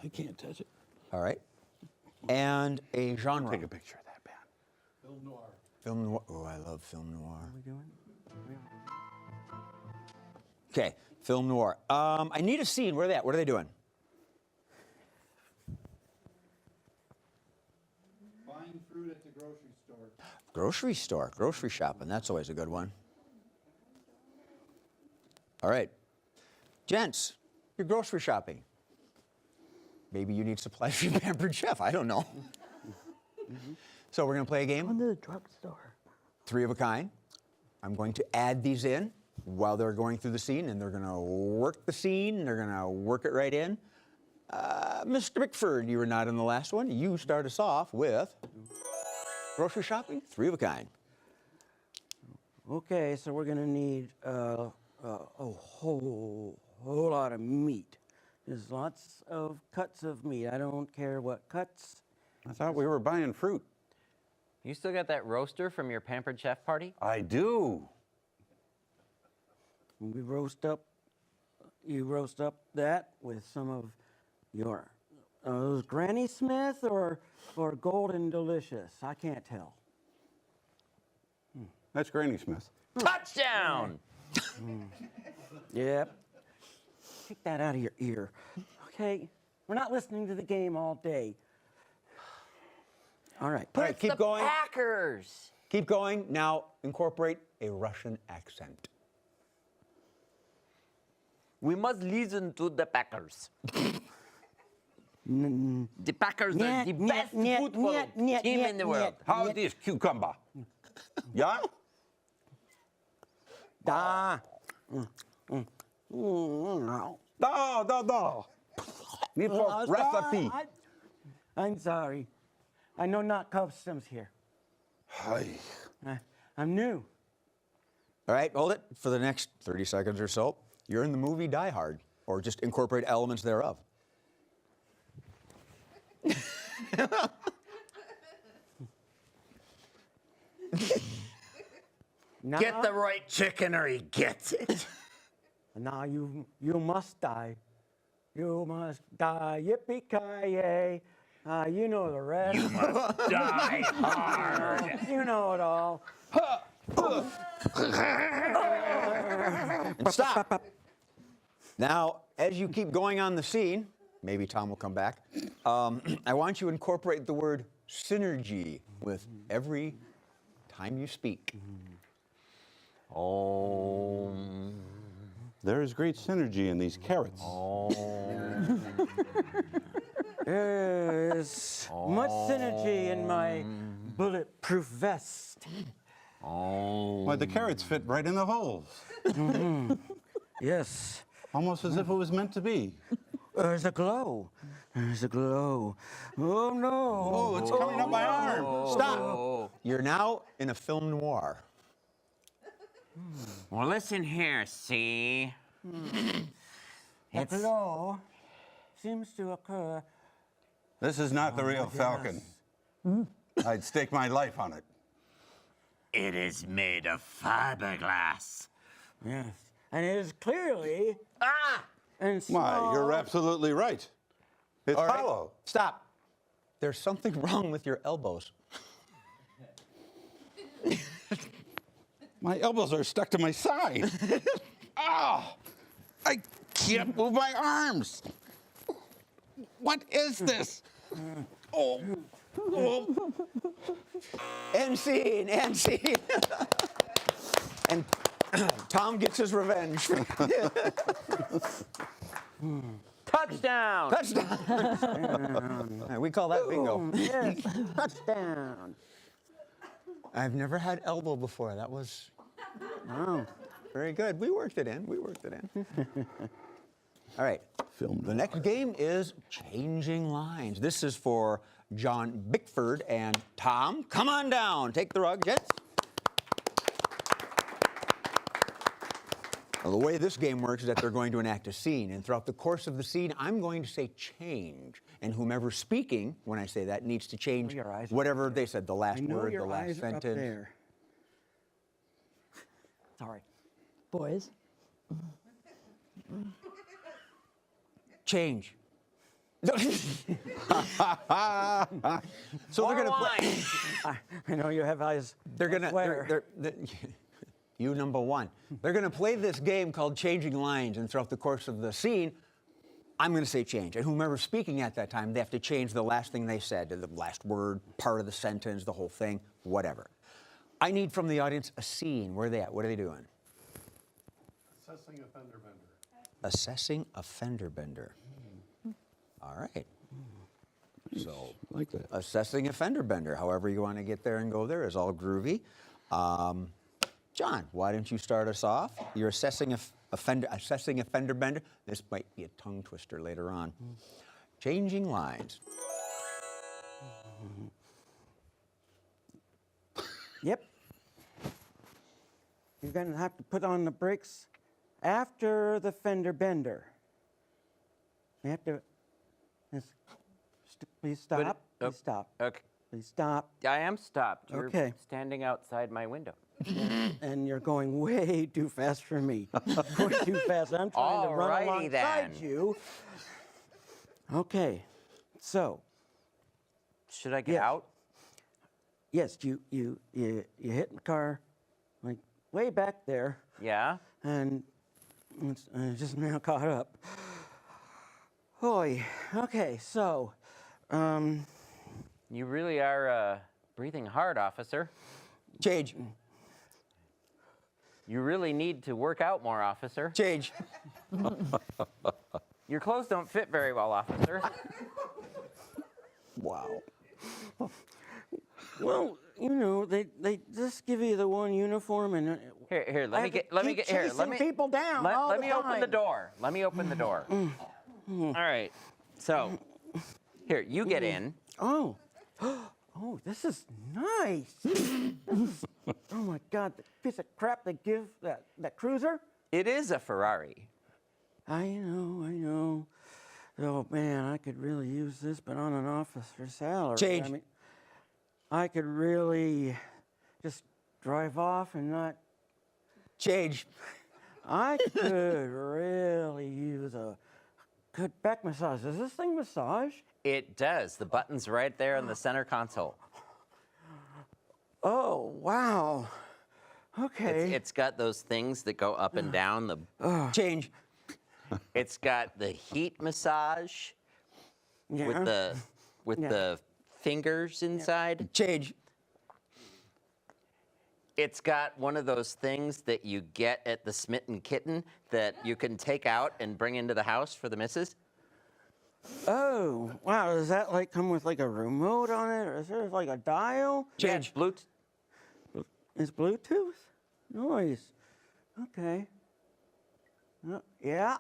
I can't touch it. All right. And a genre. Take a picture of that, man. Film noir. Film noir. Oh, I love film noir. What are we doing? Okay, film noir. I need a scene. Where are they at? What are they doing? Buying fruit at the grocery store. Grocery store. Grocery shopping. That's always a good one. All right. Gents, you're grocery shopping. Maybe you need supplies for your Pampered Chef. I don't know. So we're going to play a game. Go to the drugstore. 3 of a kind. I'm going to add these in while they're going through the scene, and they're going to work the scene, and they're going to work it right in Mr. Bickford, you were not in the last one. You start us off with grocery shopping, 3 of a kind. Okay, so we're gonna need a whole lot of meat. There's lots of cuts of meat. I don't care what cuts. I thought we were buying fruit. You still got that roaster from your Pampered Chef party? I do. You roast up that with some of your those Granny Smith or Golden Delicious. I can't tell. That's Granny Smith. Touchdown! Yep. Take that out of your ear. Okay? We're not listening to the game all day. All right. All right, keep going. Packers! Keep going. Now incorporate a Russian accent. We must listen to the Packers. The Packers are the best football team in the world. How is this cucumber? Yeah? Da. Da. Need for recipe. I'm sorry. I know not customs here. Hi. I'm new. All right, hold it for the next 30 seconds or so. You're in the movie Die Hard, or just incorporate elements thereof. Get the right chicken or he gets it. Now you must die. You must die. Yippee-ki-yay. You know the rest. You must die hard. You know it all. And stop. Now, as you keep going on the scene, maybe Tom will come back, I want you to incorporate the word synergy with every time you speak. Oh. There is great synergy in these carrots. There's much synergy in my bulletproof vest. Why, the carrots fit right in the holes. Yes. Almost as if it was meant to be. There's a glow. There's a glow. Oh, no. Oh, it's coming up my arm. Stop. You're now in a film noir. Well, listen here, see? The glow seems to occur. This is not the real Falcon. I'd stake my life on it. It is made of fiberglass. Yes. And it is clearly. And Why, you're absolutely right. It's All right, hollow. Stop. There's something wrong with your elbows. My elbows are stuck to my side. Ah! I can't move my arms. What is this? Oh. End scene. And Tom gets his revenge. Touchdown! Touchdown. We call that bingo. Yes. Touchdown. I've never had elbow before. That was very good. We worked it in. All right. The next game is changing lines. This is for John Bickford and Tom. Come on down. Take the rug, gents. Well, the way this game works is that they're going to enact a scene, and throughout the course of the scene, I'm going to say change, and whomever's speaking, when I say that, needs to change whatever they said, the last word, the last sentence. Up there. Sorry. Boys. Change. So they're going to play. I know you have eyes. They're going to. You number one. They're going to play this game called Changing Lines, and throughout the course of the scene, I'm going to say change. And whomever's speaking at that time, they have to change the last thing they said, the last word, part of the sentence, the whole thing, whatever. I need from the audience a scene. Where are they at? What are they doing? Assessing a fender bender. Assessing a fender bender. All right. So, like that. Assessing a fender bender. However you want to get there and go there is all groovy. John, why don't you start us off? You're assessing a fender bender. This might be a tongue twister later on. Changing lines. Yep. You're gonna have to put on the brakes after the fender bender. You have to. Please stop. Please stop. Okay. Please stop. I am stopped. You're Okay. standing outside my window. And you're going way too fast for me. Way too fast. I'm trying to run Alrighty alongside then. you. Okay. So. Should I get Yes. out? Yes, you hit the car, like way back there, Yeah. and it's just now caught up. Hoy. Okay. So. You really are breathing hard, officer. Change. You really need to work out more, officer. Change. Your clothes don't fit very well, officer. Wow. Well, you know, they just give you the one uniform and. Here, let me get here. Chasing Let me people down. all let the me open the time. door. Let me open the door. All right. So, here, you get in. Oh. Oh, this is nice. Oh my God, the piece of crap they give that cruiser. It is a Ferrari. I know. Oh man, I could really use this, but on an officer salary. Change. I mean, I could really just drive off and not. Change. I could really use a good back massage. Does this thing massage? It does. The button's right there in the center console. Oh wow. Okay. It's got those things that go up and down. Change. It's got the heat massage Yeah. with the fingers inside. Change. It's got one of those things that you get at the Smitten Kitten that you can take out and bring into the house for the missus. Oh, wow. Does that like come with like a remote on it, or is there like a dial? Change. Yeah, Bluetooth. It's Bluetooth? Nice. Okay. Yeah.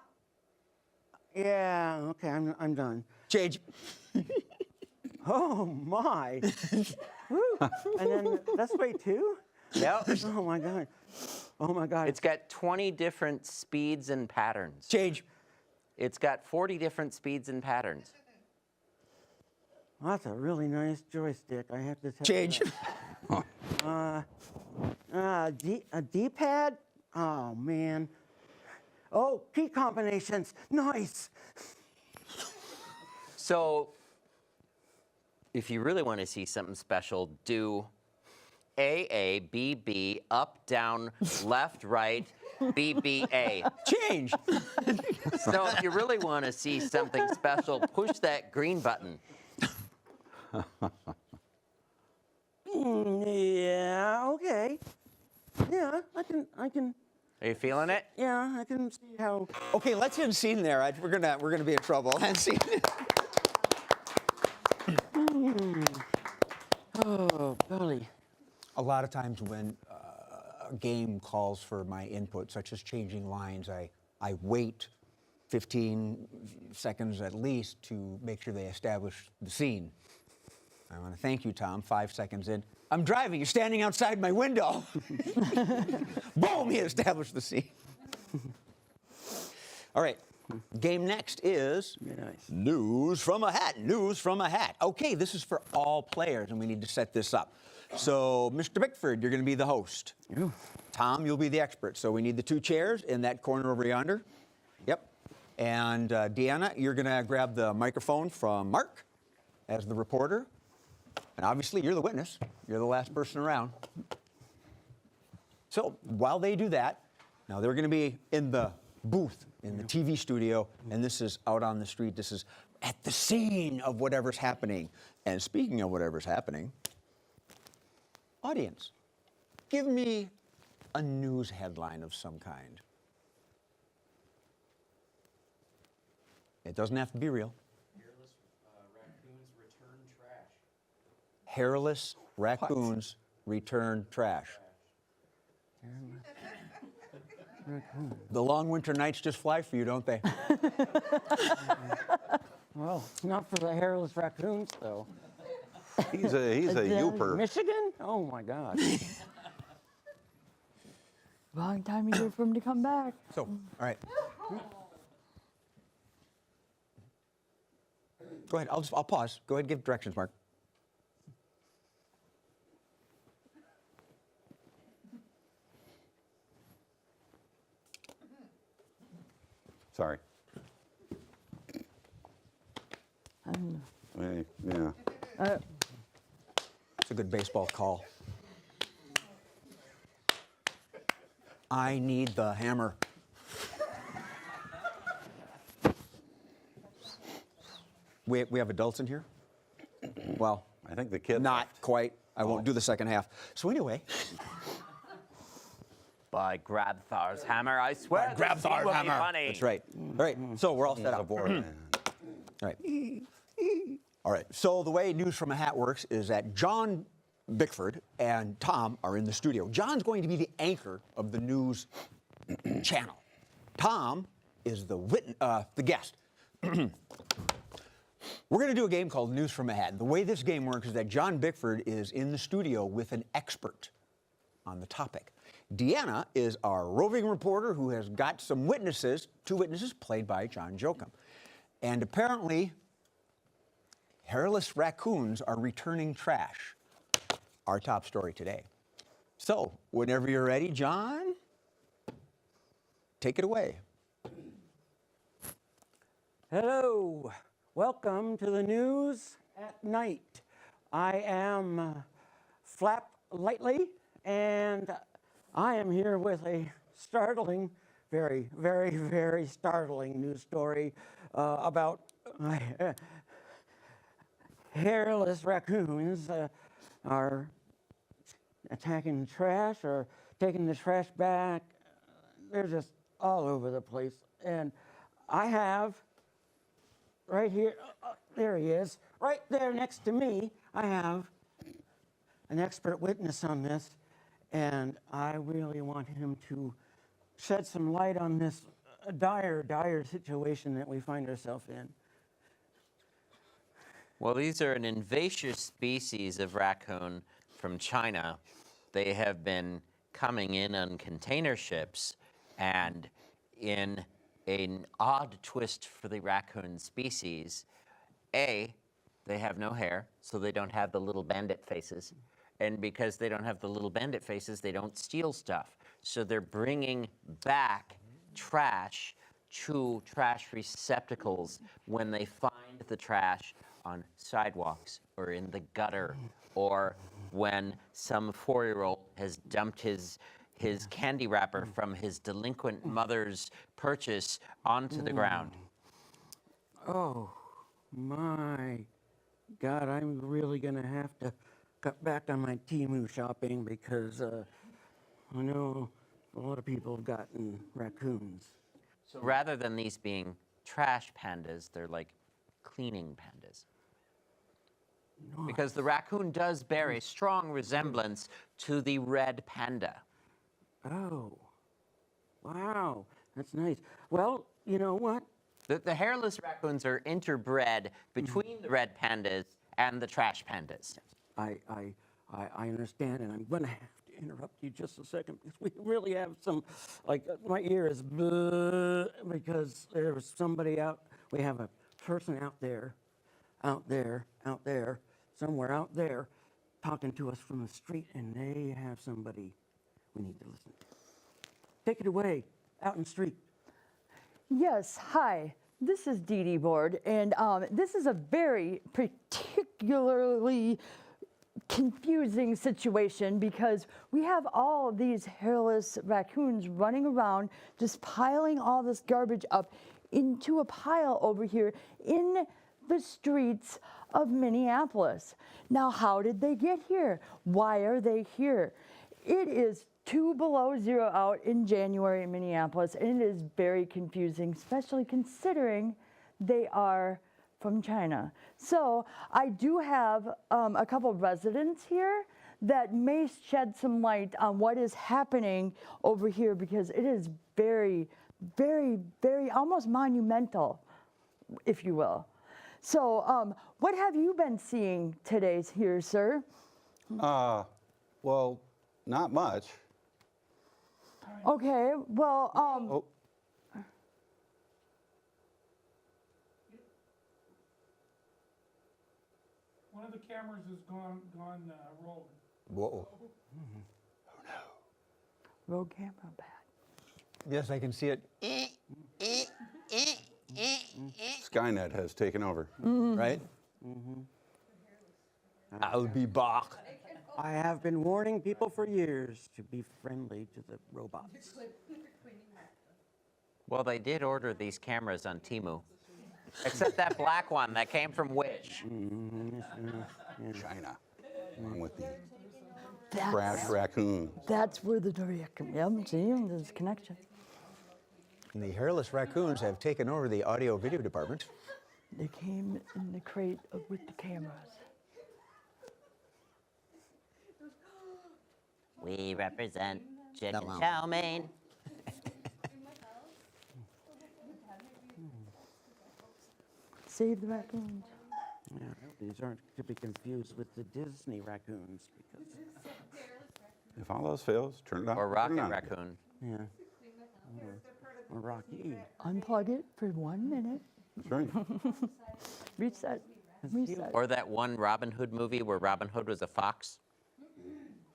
Yeah. Okay, I'm done. Change. Oh my. Woo. And then that's way too? Yep. Oh my God. Oh my God. It's got 20 different speeds and patterns. Change. It's got 40 different speeds and patterns. Well, that's a really nice joystick, I have to tell Change. you. A D-pad? Oh man. Oh, key combinations. Nice. So, if you really want to see something special, do A, B, B, up, down, left, right, B, B, A. Change. So, if you really want to see something special, push that green button. Yeah, okay. Yeah, I can. Are you feeling it? Yeah, I can see how. Okay, let's end scene there. We're gonna be in trouble. End scene. Oh, golly. A lot of times when a game calls for my input, such as changing lines, I wait 15 seconds at least to make sure they establish the scene. I want to thank you, Tom. 5 seconds in. I'm driving. You're standing outside my window. Boom! He established the scene. All right. Game next is News from a Hat. News from a Hat. Okay, this is for all players, and we need to set this up. So, Mr. Bickford, you're going to be the host. Tom, you'll be the expert. So we need the two chairs in that corner over yonder. Yep. And Deanna, you're going to grab the microphone from Mark as the reporter. And obviously, you're the witness. You're the last person around. So while they do that, now they're going to be in the booth in the TV studio, and this is out on the street. This is at the scene of whatever's happening. And speaking of whatever's happening, audience, give me a news headline of some kind. It doesn't have to be real. Hairless raccoons return trash. The long winter nights just fly for you, don't they? Well, not for the hairless raccoons, though. He's a youper. Michigan? Oh, my God. Wrong time of year for him to come back. So, all right. Go ahead. I'll pause. Go ahead and give directions, Mark. Sorry. Hey, yeah. It's a good baseball call. I need the hammer. We have adults in here? Well, I think the kid not quite. I won't do the second half. So anyway. By Grabthar's hammer, I swear. Grabthar's will be hammer. funny. That's right. All right. So we're all set up. All right. All right. So the way News from a Hat works is that John Bickford and Tom are in the studio. John's going to be the anchor of the news channel. Tom is the guest. We're going to do a game called News from a Hat. The way this game works is that John Bickford is in the studio with an expert on the topic. Deanna is our roving reporter who has got some witnesses, 2 witnesses played by John Jocham. And apparently, hairless raccoons are returning trash. Our top story today. So, whenever you're ready, John, take it away. Hello. Welcome to the news at night. I am Flap Lightly, and I am here with a startling, very, very, very startling news story about hairless raccoons are attacking trash or taking the trash back. They're just all over the place. And I have right here, there he is, right there next to me, I have an expert witness on this, and I really want him to shed some light on this dire, dire situation that we find ourselves in. Well, these are an invasive species of raccoon from China. They have been coming in on container ships, and in an odd twist for the raccoon species, A, they have no hair, so they don't have the little bandit faces. And because they don't have the little bandit faces, they don't steal stuff. So they're bringing back trash to trash receptacles when they find the trash on sidewalks or in the gutter, or when some 4-year-old has dumped his candy wrapper from his delinquent mother's purchase onto the ground. Oh, my God, I'm really going to have to cut back on my Temu shopping because I know a lot of people have gotten raccoons. So rather than these being trash pandas, they're like cleaning pandas. Nice. Because the raccoon does bear a strong resemblance to the red panda. Oh, wow, that's nice. Well, you know what? The hairless raccoons are interbred between the red pandas and the trash pandas. I understand, and I'm going to have to interrupt you just a second because we really have some, like, my ear is because there was somebody out, we have a person out there, somewhere out there, talking to us from the street, and they have somebody we need to listen to. Take it away, out in the street. Yes, hi. This is Dee Dee Board, and this is a very particularly confusing situation because we have all these hairless raccoons running around just piling all this garbage up into a pile over here in the streets of Minneapolis. Now, how did they get here? Why are they here? It is 2 below zero out in January in Minneapolis, and it is very confusing, especially considering they are from China. So I do have a couple of residents here that may shed some light on what is happening over here because it is very, very, very almost monumental, if you will. So, what have you been seeing today here, sir? Well, not much. Okay, well, Oh, One of the cameras is gone rolling. Whoa. road camera bad. Yes, I can see it. Skynet has taken over. Right? I'll be back. I have been warning people for years to be friendly to the robots. Well, they did order these cameras on Temu. Except that black one that came from which? China, along with the trash raccoon. That's where the direct, yep, see, there's a connection. And the hairless raccoons have taken over the audio video department. They came in the crate with the cameras. We represent chicken chow mein. Save the raccoons. Yeah, these aren't to be confused with the Disney raccoons because, If all else fails, turn it on. Or turn it rocket on. raccoon. yeah, or Rocky. Unplug it for 1 minute. That's right. Reset. Reset. Or that one Robin Hood movie where Robin Hood was a fox.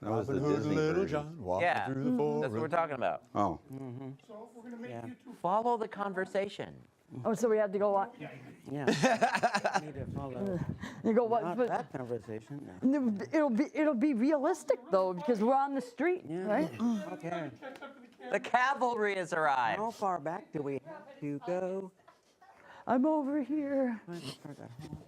That was the Disney version. Yeah, that's what we're talking about. Oh, So we're gonna make you two. Follow the conversation. Oh, so we have to go on. Yeah. Need to follow. You go what? Not But that conversation. it'll be realistic though because we're on the street, Yeah. right? Okay. The cavalry has arrived. How far back do we have to go? I'm over here.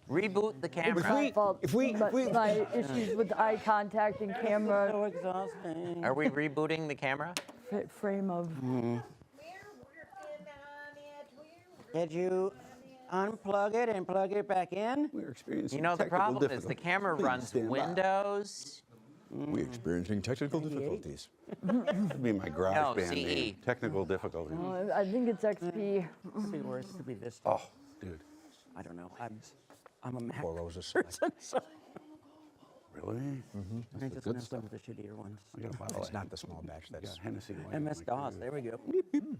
Reboot the camera. My fault. My issues with eye contact and camera So exhausting. Are we rebooting the camera? frame of. Did you unplug it and plug it back in? we're experiencing You know, the technical problem is the difficulties. camera Please runs stand by. Windows. We're experiencing technical difficulties. That'd be my garage No, band CE. name. Technical difficulties. I think it's XP. Could be worse. Could be Vista. Oh, dude. I don't know. I'm a Mac Four rows of person, so Really? I the just good mess stuff. with the shittier ones. I got a bottle It's of- not the small batch. I got That's Hennessy Light on my MS-DOS. computer. There we go.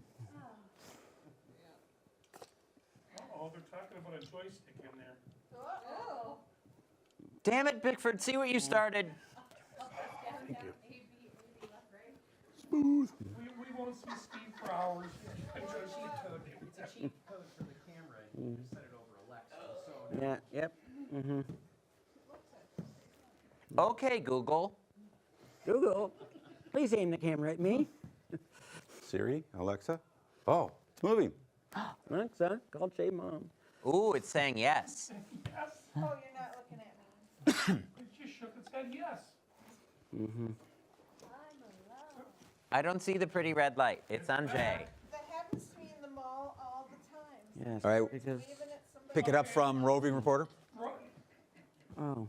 Oh, they're talking about a joystick in there. Damn it, Bickford, see what you started. We won't see Steve for hours. It's a cheap code for the camera, and you just set it over Alexa, so. Yeah. Yep. Mm-hmm. Okay, Google. Google, please aim the camera at me. Siri, Alexa. Oh, it's moving. Alexa, call Jay Mom. Ooh, it's saying yes. Yes. Oh, you're not looking at me. It just shook its head yes. Mm-hmm. I don't see the pretty red light. It's on Jay. That happens to me in the mall all the time. Yes. All right. Because, Even at somebody. pick it up from roving reporter. oh, Okay,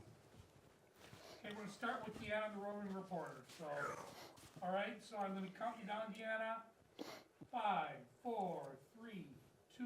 we're gonna start with Deanna, the roving reporter. So, all right, so I'm gonna count you down, Deanna. 5, 4, 3, 2.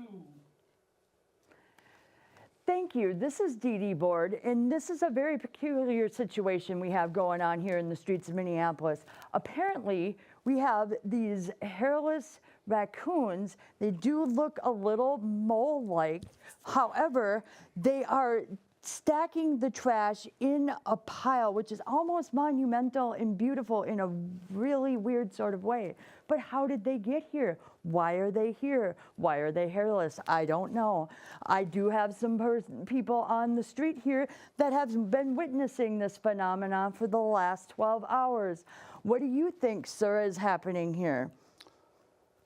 Thank you. This is Dee Dee Board, and this is a very peculiar situation we have going on here in the streets of Minneapolis. Apparently, we have these hairless raccoons. They do look a little mole-like. However, they are stacking the trash in a pile, which is almost monumental and beautiful in a really weird sort of way. But how did they get here? Why are they here? Why are they hairless? I don't know. I do have some people on the street here that have been witnessing this phenomenon for the last 12 hours. What do you think, sir, is happening here?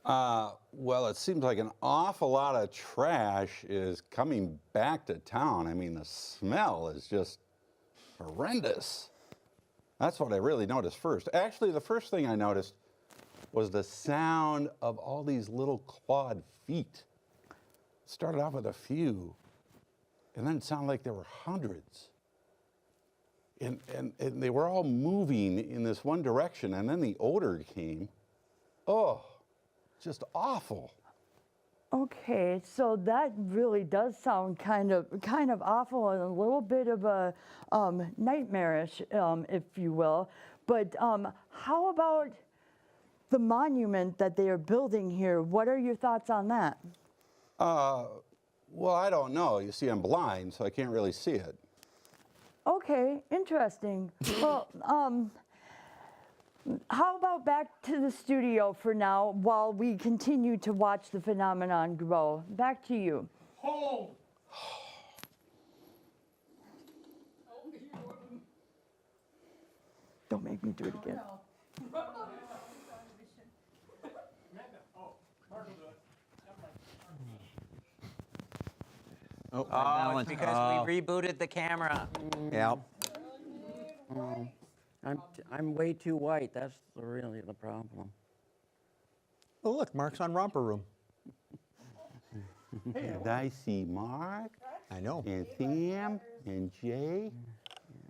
Well, it seems like an awful lot of trash is coming back to town. I mean, the smell is just horrendous. That's what I really noticed first. Actually, the first thing I noticed was the sound of all these little clawed feet. Started off with a few, and then it sounded like there were hundreds. And they were all moving in this one direction, and then the odor came. Oh, just awful. Okay, so that really does sound kind of awful and a little bit of a nightmarish, if you will. But how about the monument that they are building here? What are your thoughts on that? Well, I don't know. You see, I'm blind, so I can't really see it. Okay, interesting. Well, how about back to the studio for now while we continue to watch the phenomenon grow? Back to you. Hold. Don't make me do it again. Oh, it's because we rebooted the camera. Yep. I'm way too white. That's really the problem. Oh, look, Mark's on Romper Room. And I see Mark. I know. And Sam and Jay.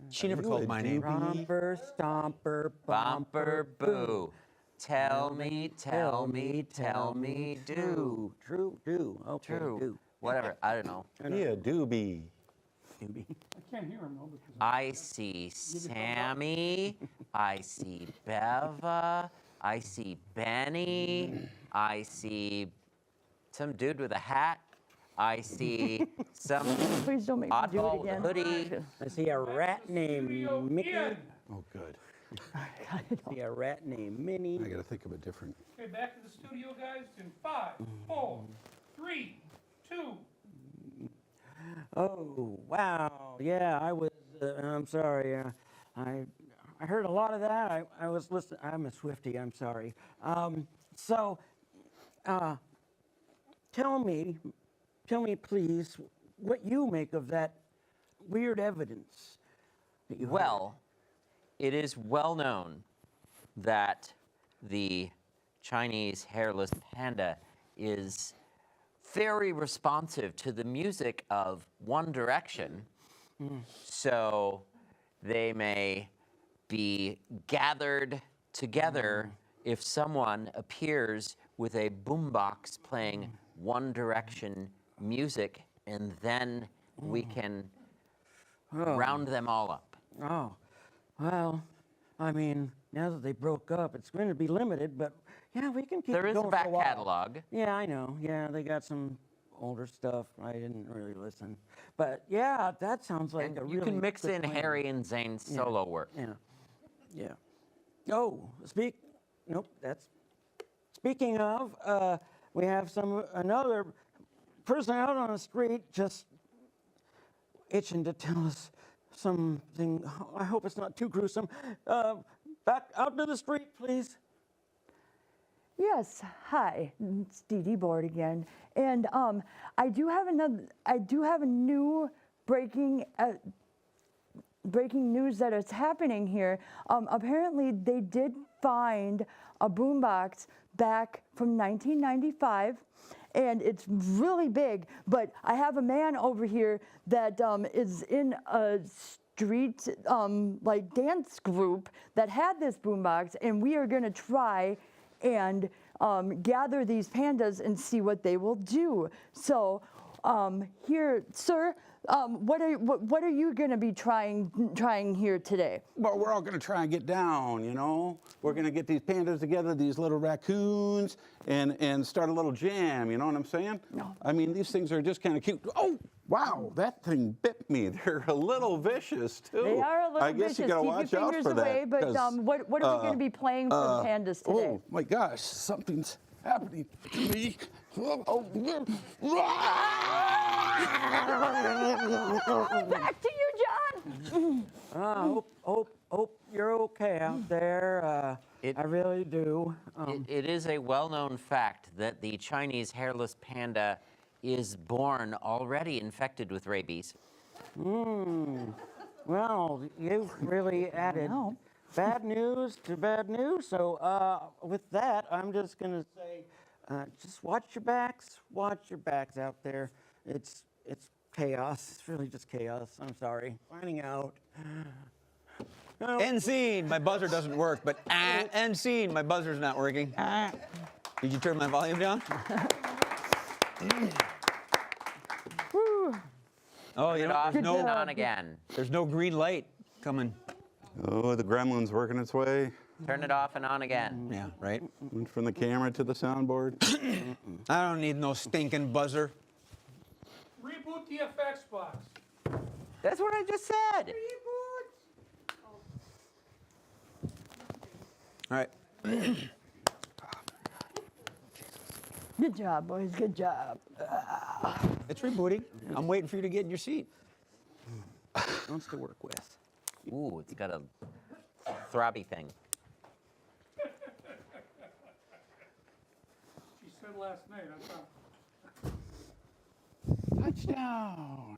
She never called my name. Romper, stomper, Bumper boo. Tell me, tell me, tell me, do. True, do. Okay, True. do. Whatever, I don't know. Yeah, doobie. Doobie. I can't hear him though because I see Sammy. I see Beva. I see Benny. I see some dude with a hat. I see some Please don't make me do it oddball with a again. hoodie. I see a rat named Mickey. in. Oh, good. I see a rat named Minnie. I got to think of a different. Okay, back to the studio, guys. In 5, 4, 3, 2. Oh, wow. Yeah, I was, I'm sorry. I heard a lot of that. I was listening. I'm a Swiftie, I'm sorry. Tell me, please, what you make of that weird evidence that you Well, it is well known that the Chinese hairless panda is very responsive to the music of One Direction. So they may be gathered together if someone appears with a boombox playing One Direction music, and then we can round them all up. Oh, well, I mean, now that they broke up, it's going to be limited, but yeah, we can keep There it is going a for back while. catalog. Yeah, I know. Yeah, they got some older stuff. I didn't really listen. But yeah, that sounds like And a really you can mix good in plan. Harry and Zane's solo work. Yeah. Yeah. Oh, speaking of, we have another person out on the street just itching to tell us something. I hope it's not too gruesome. Back out to the street, please. Yes, hi, it's Dee Dee Board again, and I do have a new breaking news that is happening here. Apparently, they did find a boombox back from 1995, and it's really big. But I have a man over here that is in a street like dance group that had this boombox, and we are going to try and gather these pandas and see what they will do. So here, sir, what are you going to be trying here today? Well, we're all going to try and get down, you know. We're going to get these pandas together, these little raccoons, and start a little jam, you know what I'm saying? No. I mean, these things are just kind of cute. Oh, wow, that thing bit me. They're a little vicious, too. They are a little I guess vicious. you got to Keep watch your out fingers for away, that. but 'cause, what are we going to be playing for the pandas today? Oh, my gosh, something's happening to me. Back to you, John. Hope you're okay out there. I really do. It is a well-known fact that the Chinese hairless panda is born already infected with rabies. Well, you've really added bad news to bad news. So with that, I'm just going to say, just watch your backs out there. It's chaos. It's really just chaos. I'm sorry. Finding out. End scene. My buzzer doesn't work, but end scene. My buzzer's not working. Did you turn my volume down? Oh, Turn you it know, off there's and no, on again. there's no green light coming. Oh, the gremlin's working its way. Turn it off and on again. Yeah, right? Went from the camera to the soundboard. I don't need no stinking buzzer. Reboot the FX box. That's what I just said. All right. Good job, boys. Good job. It's rebooting. I'm waiting for you to get in your seat. Wants to work with. Ooh, it's got a throbby thing. She said last night, I thought. Touchdown.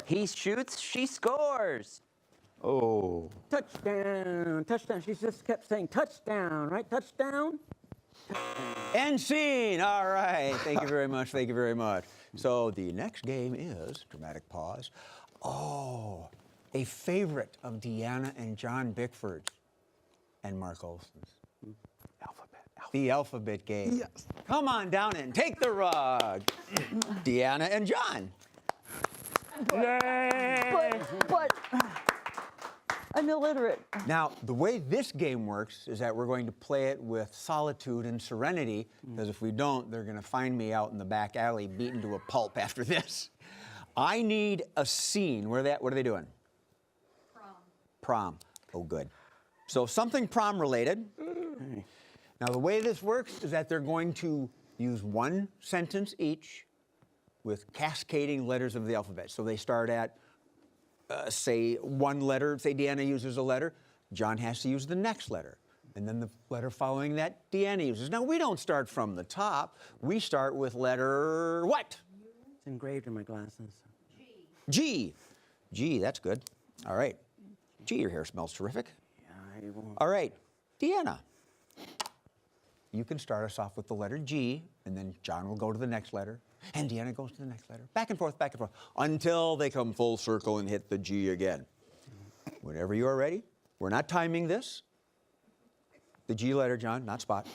He shoots, she scores. Oh. Touchdown, touchdown. She just kept saying touchdown, right? Touchdown. End scene. All right. Thank you very much. Thank you very much. So the next game is, dramatic pause. Oh, a favorite of Deanna and John Bickford's and Mark Olson's. The alphabet game. Yes. Come on down and take the rug. Deanna and John. But I'm illiterate. Now, the way this game works is that we're going to play it with solitude and serenity, because if we don't, they're going to find me out in the back alley beaten to a pulp after this. I need a scene. What are they doing? Prom. Oh, good. So something prom related. Now, the way this works is that they're going to use one sentence each with cascading letters of the alphabet. So they start at, say, one letter. Say Deanna uses a letter. John has to use the next letter. And then the letter following that Deanna uses. Now, we don't start from the top. We start with letter what? It's engraved in my glasses. G. G, that's good. All right. G, your hair smells terrific. Yeah, I won't. All right. Deanna. You can start us off with the letter G, and then John will go to the next letter, and Deanna goes to the next letter. Back and forth, until they come full circle and hit the G again. Whenever you are ready, we're not timing this. The G letter, John, not spot.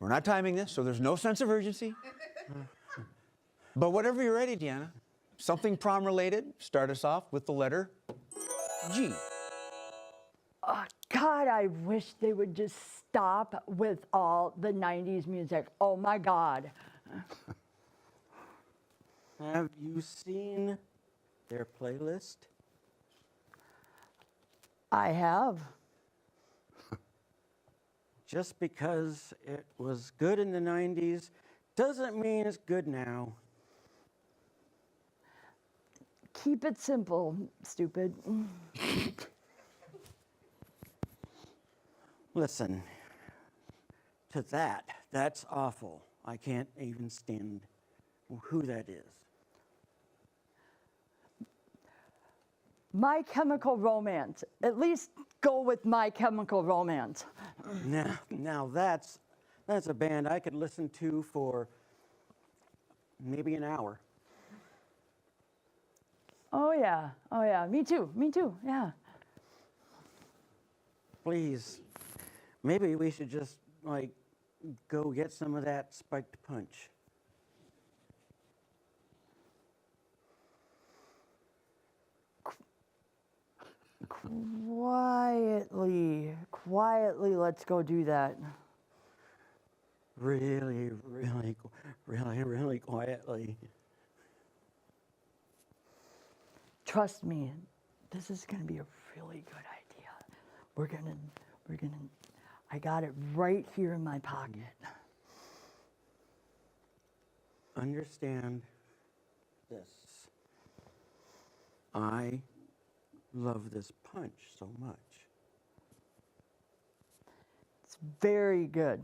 We're not timing this, so there's no sense of urgency. But whenever you're ready, Deanna, something prom related, start us off with the letter G. Oh, God, I wish they would just stop with all the 90s music. Oh, my God. Have you seen their playlist? I have. Just because it was good in the 90s doesn't mean it's good now. Keep it simple, stupid. Listen, to that's awful. I can't even stand who that is. My Chemical Romance. At least go with My Chemical Romance. Now that's a band I could listen to for maybe an hour. Oh, yeah, me too, yeah. Please, maybe we should just, go get some of that spiked punch. Quietly, let's go do that. Really quietly. Trust me, this is gonna be a really good idea. We're gonna, I got it right here in my pocket. Understand this. I love this punch so much. It's very good.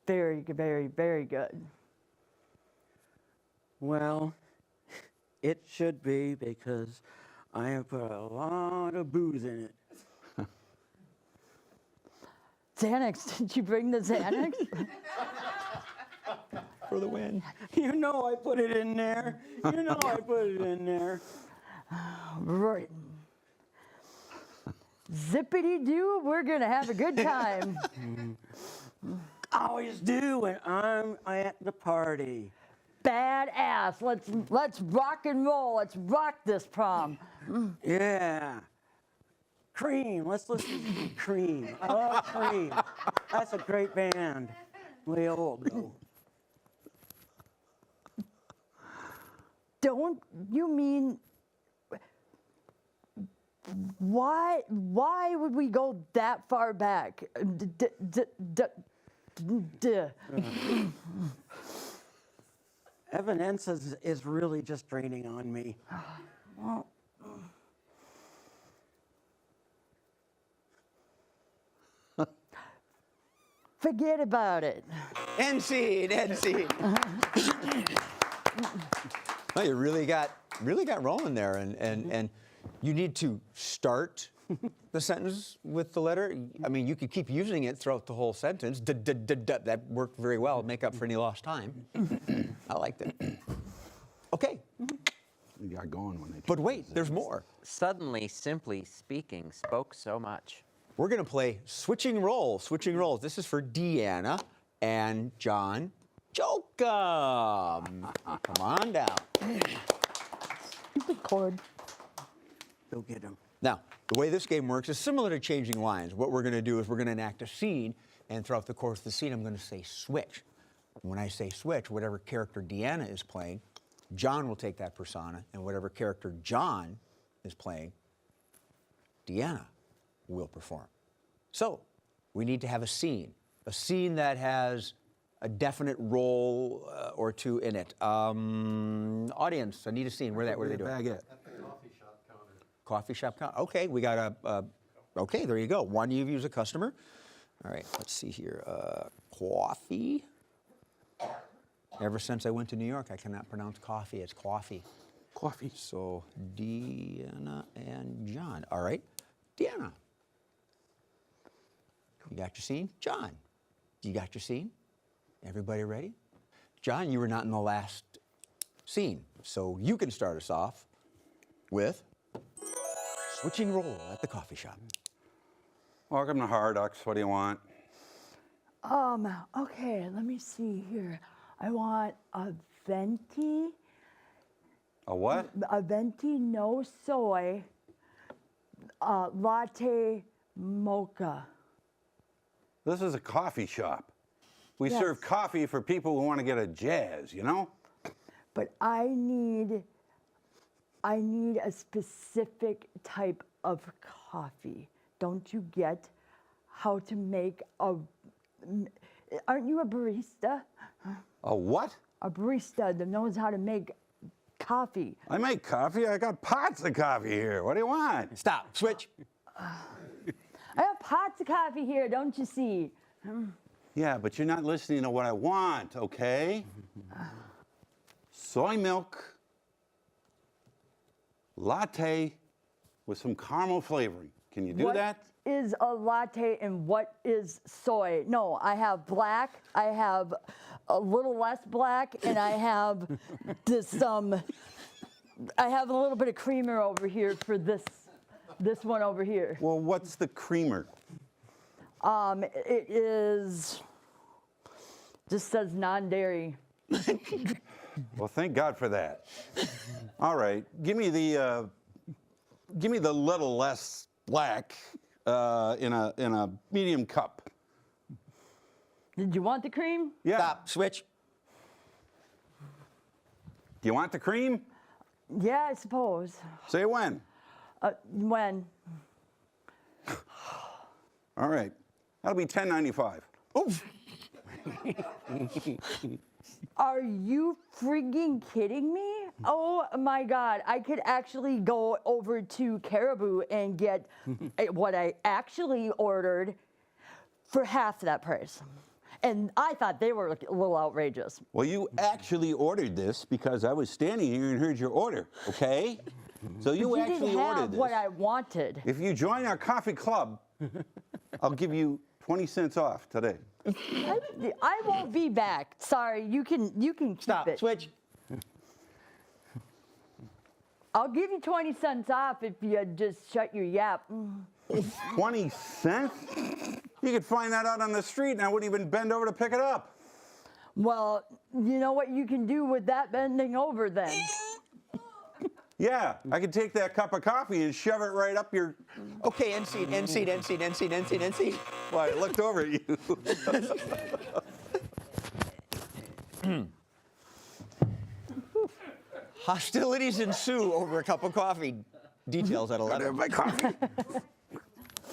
Very good. Well, it should be because I have put a lot of booze in it. Xanax, did you bring the Xanax? For the win. You know I put it in there. You know I put it in there. Right. Zippity-doo, we're gonna have a good time. always do when I'm at the party. Badass. Let's rock and roll. Let's rock this prom. Yeah. Cream. Let's listen to Cream. I love Cream. That's a great band. Way old though. Don't you mean why would we go that far back? Evidence is really just draining on me. Forget about it. End scene, end scene. Well, you really got rolling there, and you need to start the sentence with the letter. I mean, you could keep using it throughout the whole sentence. That worked very well. Make up for any lost time. I liked it. Okay. You got going when they. But wait, there's more. Suddenly, simply speaking, spoke so much. We're going to play switching roles. Switching roles. This is for Deanna and John Jokum. Come on down. Stupid cord. Go get him. Now, the way this game works is similar to changing lines. What we're going to do is we're going to enact a scene, and throughout the course of the scene, I'm going to say switch. When I say switch, whatever character Deanna is playing, John will take that persona, and whatever character John is playing, Deanna will perform. So, we need to have a scene that has a definite role or two in it. Audience, I need a scene. What are they doing? Baguette. Coffee shop counter. Okay, we got okay, there you go. One of you is a customer. All right, let's see here. Coffee. Ever since I went to New York, I cannot pronounce coffee. It's coffee. Coffee. So, Deanna and John. All right, Deanna. You got your scene? John, you got your scene? Everybody ready? John, you were not in the last scene, so you can start us off with switching role at the coffee shop. Welcome to Harducks. What do you want? Okay, let me see here. I want a venti. A what? A venti, no soy, latte mocha. This is a coffee shop. We Yes. serve coffee for people who want to get a jazz, you know? But I need a specific type of coffee. Don't you get how to make a, aren't you a barista? A what? A barista that knows how to make coffee. I make coffee. I got pots of coffee here. What do you want? Stop. Switch. I have pots of coffee here, don't you see? Yeah, but you're not listening to what I want, okay? Soy milk, latte with some caramel flavoring. Can you do that? What is a latte and what is soy? No, I have black, I have a little less black, and I have this, I have a little bit of creamer over here for this one over here. Well, what's the creamer? It is, just says non-dairy. Well, thank God for that. All right, give me the little less black in a medium cup. Did you want the cream? Yeah. Stop. Switch. Do you want the cream? Yeah, I suppose. Say when. When? All right, that'll be $10.95. Oh. Are you freaking kidding me? Oh my God, I could actually go over to Caribou and get what I actually ordered for half that price. And I thought they were a little outrageous. Well, you actually ordered this because I was standing here and heard your order, okay? So you But actually didn't have ordered this. what I wanted. If you join our coffee club, I'll give you 20 cents off today. I won't be back. Sorry, you can keep Stop. it. Switch. I'll give you 20 cents off if you just shut your yap. 20 cents? You could find that out on the street and I wouldn't even bend over to pick it up. Well, you know what you can do with that bending over then? Yeah, I could take that cup of coffee and shove it right up your... Okay, end seat, end seat, end seat, end seat, end seat, end seat. Well, I looked over at you. Hostilities ensue over a cup of coffee. Details at 11. My coffee.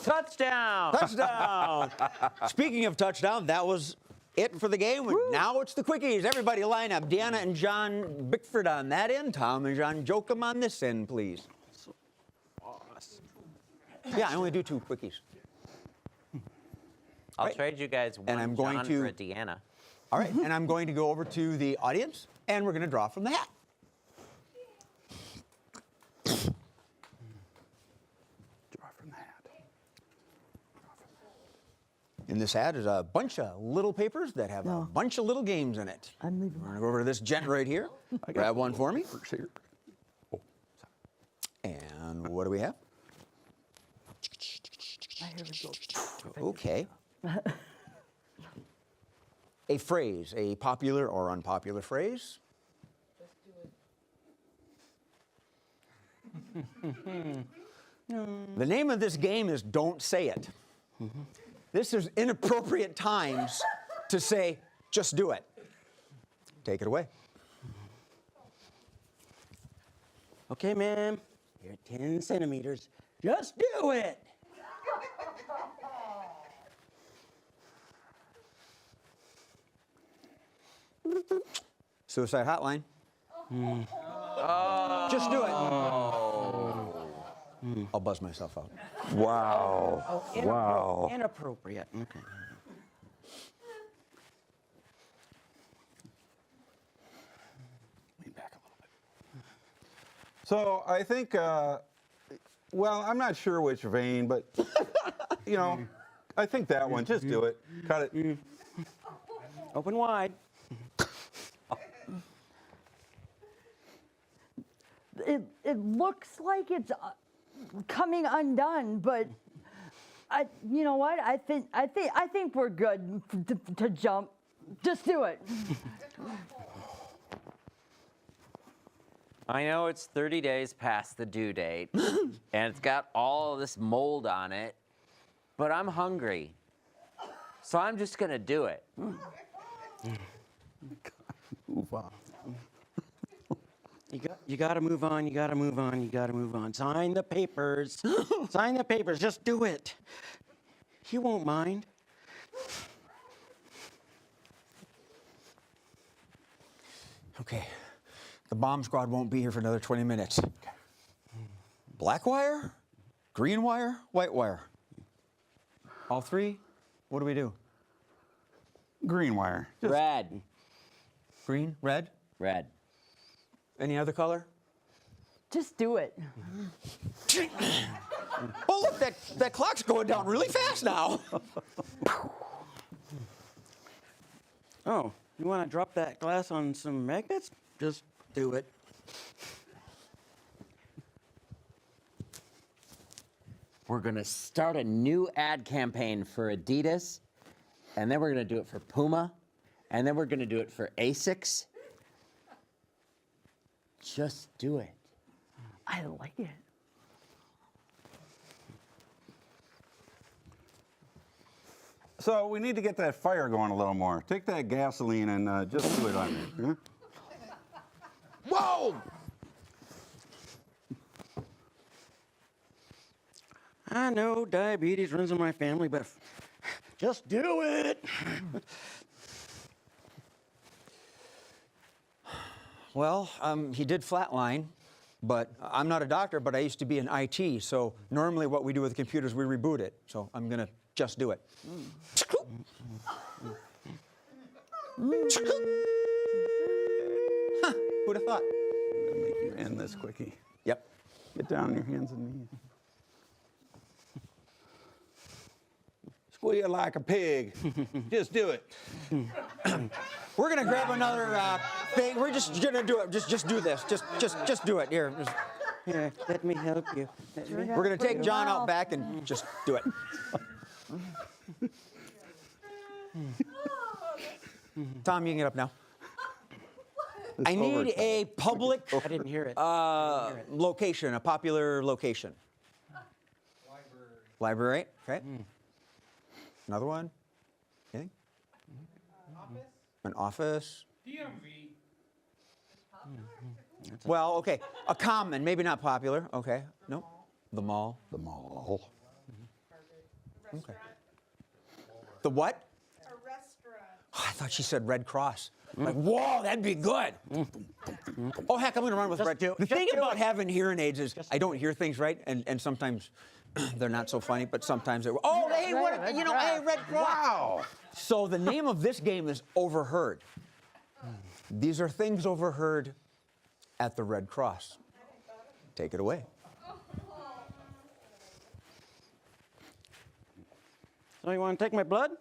Touchdown! Touchdown! Speaking of touchdown, that was it for the game. Now it's the quickies. Everybody line up. Deanna and John Bickford on that end. Tom and John Jokum on this end, please. Yeah, I only do 2 quickies. I'll trade you guys one And I'm going John to- for a Deanna. All right, and I'm going to go over to the audience, and we're going to draw from the hat. Draw from the hat. In this hat is a bunch of little papers that have a bunch of little games in it. I'm leaving. We're going to go over to this gent right here. Grab one for me. Here. Oh, And what do we have? My hair would go. Okay. A phrase, a popular or unpopular phrase. The name of this game is Don't Say It. This is inappropriate times to say, just do it. Take it away. Okay, ma'am, you're 10 centimeters. Just do it. Suicide hotline. Just do it. I'll buzz myself out. wow. Wow. Inappropriate. Okay. Lean back a little bit. So I think, well, I'm not sure which vein, but, you know, I think that one. Just do it. Cut it. Open wide. It looks like it's coming undone, but you know what? I think we're good to jump. Just do it. I know it's 30 days past the due date, and it's got all of this mold on it, but I'm hungry. So I'm just going to do it. Move on. You got to move on. You got to move on. You got to move on. Sign the papers. Sign the papers. Just do it. He won't mind. Okay. The bomb squad won't be here for another 20 minutes. Black wire? Green wire? White wire? All 3? What do we do? Green wire. Just Red. Green? Red? Red. Any other color? Just do it. Oh, look, that clock's going down really fast now. Oh, you want to drop that glass on some magnets? Just do it. We're going to start a new ad campaign for Adidas, and then we're going to do it for Puma, and then we're going to do it for Asics. Just do it. I like it. So we need to get that fire going a little more. Take that gasoline and just do it on me. Huh? Whoa! I know diabetes runs in my family, but just do it. Well, he did flatline, but I'm not a doctor, but I used to be in IT, so normally what we do with computers, we reboot it. So I'm going to just do it. Huh, who'd have thought? I'm gonna make you end this quickie. Yep. Get down on your hands and knees. Squeal like a pig. Just do it. We're going to grab another thing. We're just going to do it. Just do this. Just do it. Here. Here, let me help you. We're going to take John out back and just do it. Tom, you can get up now. It's I need overtime. a public I didn't hear it. location, a popular location. Library, okay. Another one? Anything? An office? DMV. Well, okay. A common, maybe not popular. Okay. No. The mall. The mall. Okay. The what? A restaurant. Oh, I thought she said Red Cross. Like, whoa, that'd be good. Oh, heck, I'm going to run with Red. The thing about having hearing aids is I don't hear things right, and sometimes they're not so funny, but sometimes they're, oh, hey, what, you know, hey, Red Cross. Wow. So the name of this game is Overheard. These are things overheard at the Red Cross. Take it away. So you want to take my blood?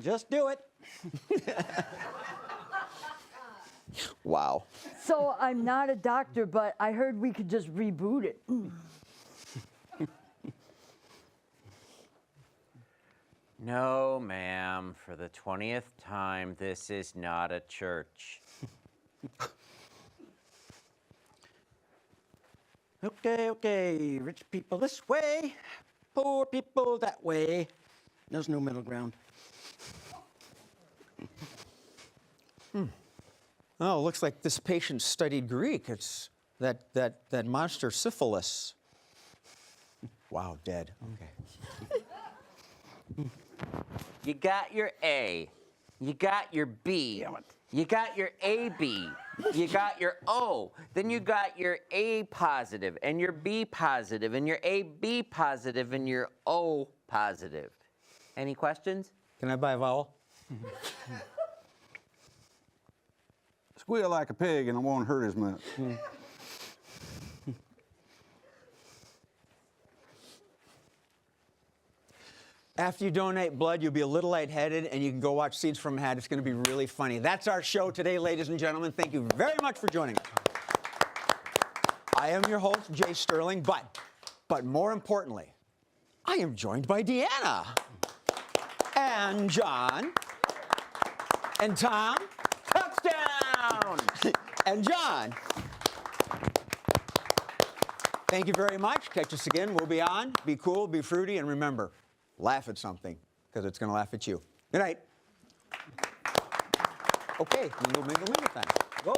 Just do it. Wow. So I'm not a doctor, but I heard we could just reboot it. No, ma'am. For the 20th time, this is not a church. Okay. Rich people this way, poor people that way. There's no middle ground. Oh, looks like this patient studied Greek. It's that monster syphilis. Wow, dead. Okay. You got your A. You got your B. You got your AB. You got your O. Then you got your A positive and your B positive and your AB positive and your O positive. Any questions? Can I buy a vowel? Squeal like a pig and it won't hurt as much. After you donate blood, you'll be a little lightheaded, and you can go watch Scenes from a Hat. It's going to be really funny. That's our show today, ladies and gentlemen. Thank you very much for joining us. I am your host, Jay Sterling, but more importantly, I am joined by Deanna and John and Tom. Touchdown! And John. Thank you very much. Catch us again. We'll be on. Be cool, be fruity, and remember, laugh at something, because it's going to laugh at you. Good night. Okay, mingle time. Go!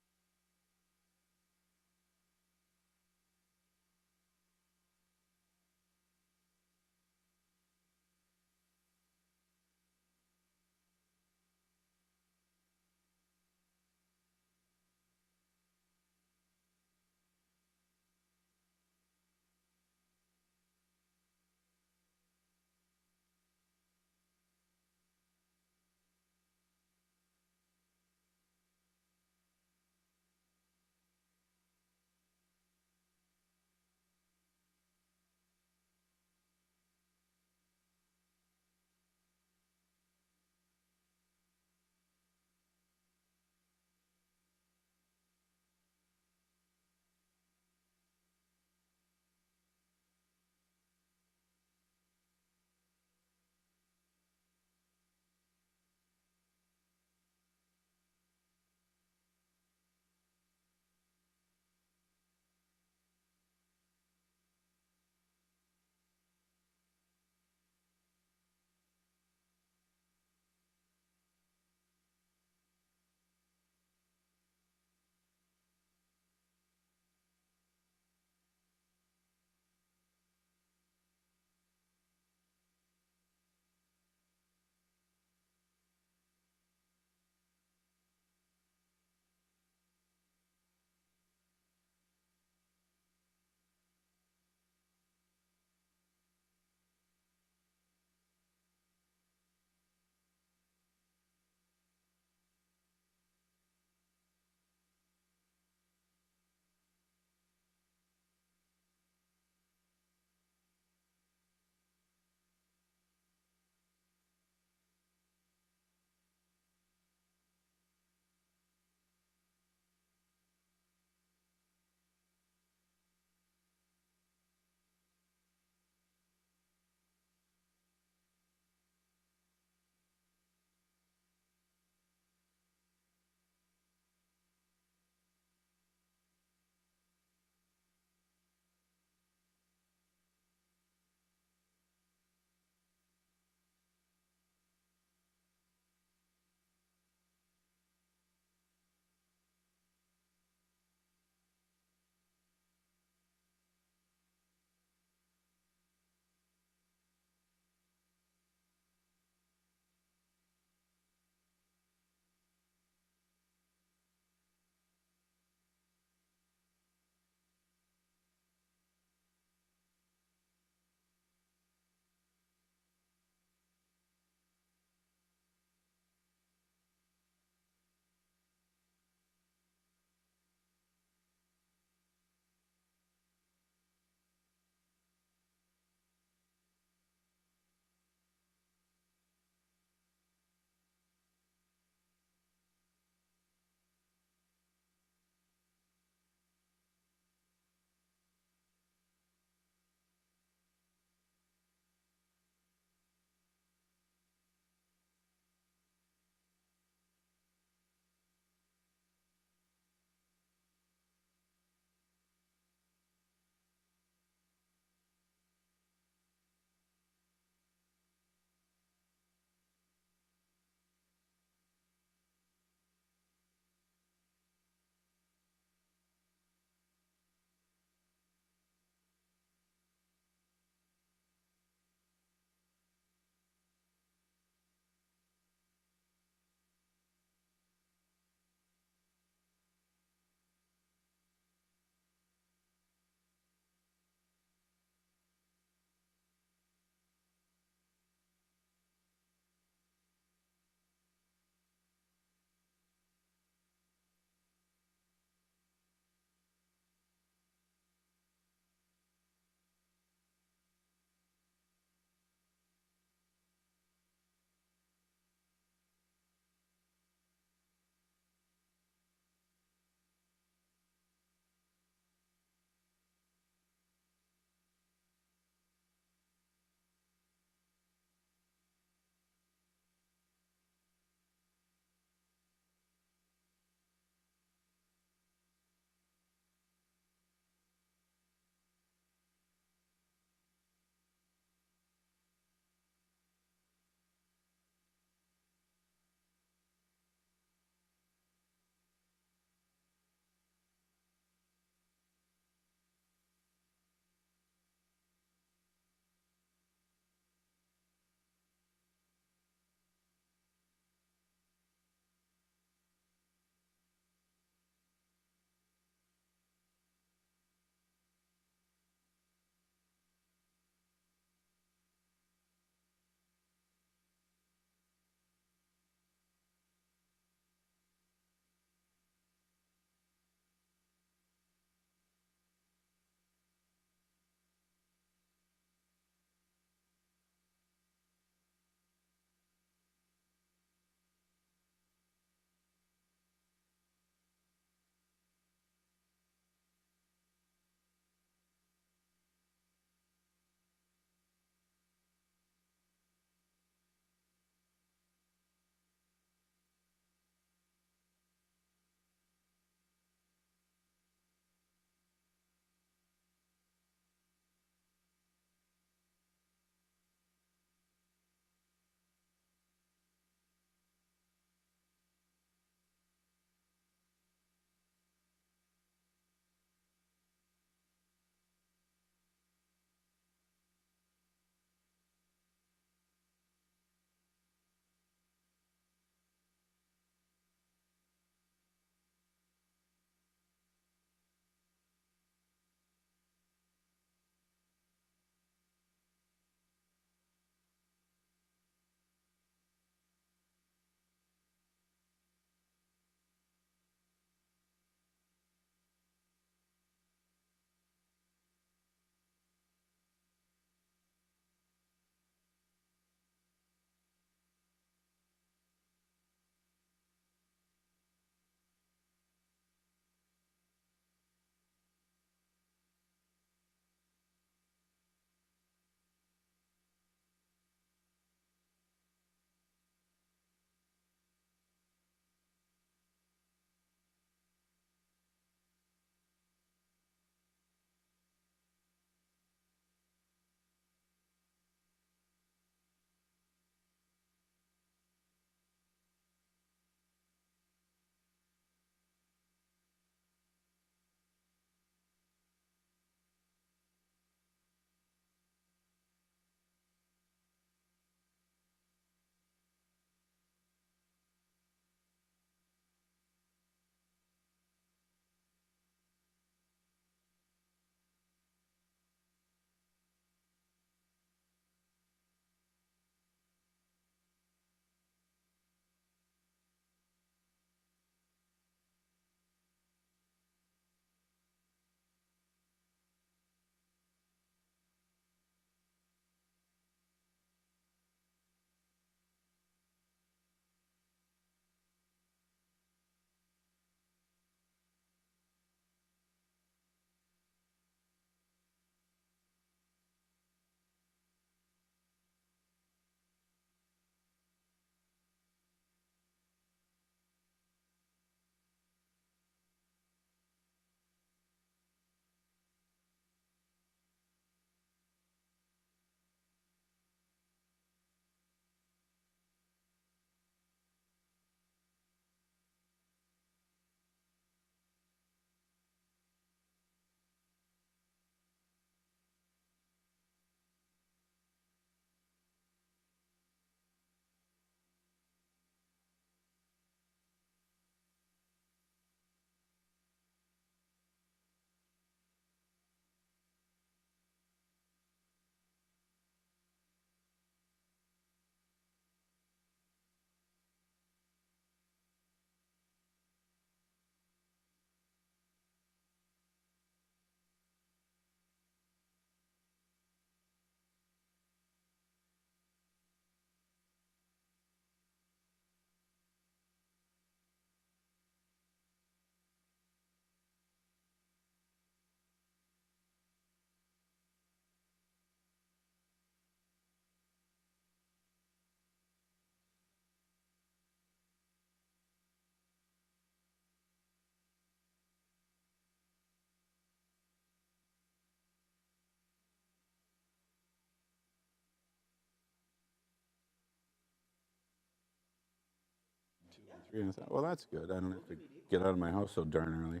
And I thought, well, that's good. I don't have to get out of my house so darn early.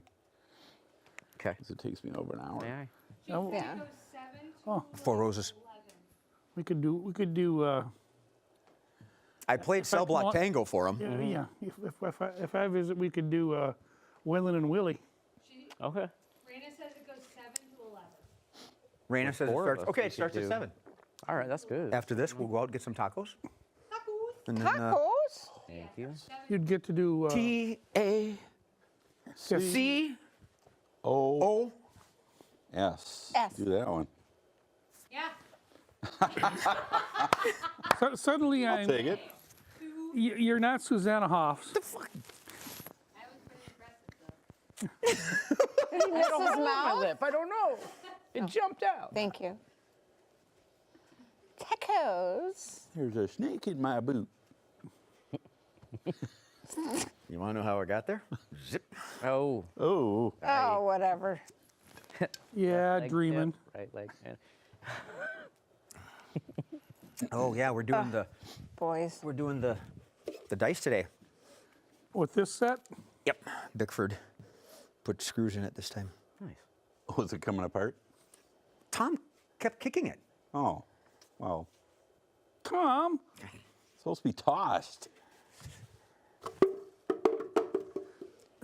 Okay. Because it takes me over an hour. May I? Yeah. Oh, Four Roses. we could do. I played Cell Block want- Tango for him. Yeah. If I visit, we could do Waylon and Willie. Okay. Raina says it goes 7 to 11. Raina says it four of starts. us, Okay, we it starts could at do- 7. All right, that's good. After this, we'll go out and get some tacos. And then, Tacos? Thank you. You'd get to do. T-A-C-O. Yes. S. Do that one. Yeah. Suddenly, I'll take it. You're not Susanna Hoffs. That was pretty impressive, though. He missed his mouth? lip. I don't know. It jumped out. Thank you. Tacos. There's a snake in my boot. You want to know how I got there? Zip. Oh. Oh. Oh, whatever. Yeah, Leg dreaming. tip, right leg. Yeah. Oh yeah, we're doing Boys. the dice today. With this set, Yep. Bickford put screws in it this time. Nice. Oh, is it coming apart? Tom kept kicking it. Oh. Well, Tom. it's supposed to be tossed.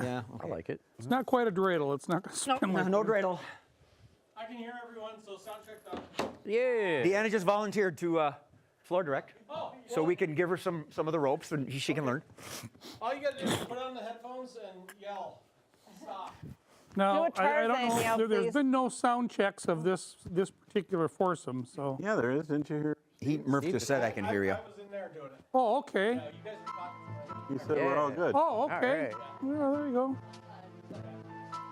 Yeah. I like it. It's not quite a dreidel. It's not going to spin like No dreidel. I can hear everyone, so sound check done. Yeah. Deanna just volunteered to floor direct, Oh, so we can give her some of the ropes and she can learn. all you gotta do is put on the headphones and yell. Stop. Now, Do a I don't Tarzan yell, know. There's please. been no sound checks of this particular foursome. So. Yeah, there is. Didn't you hear? Murph just said I can hear you. I was in there doing it. Oh, okay. You guys were talking to me. You said we're all good. Oh, okay. right. Well, there you go.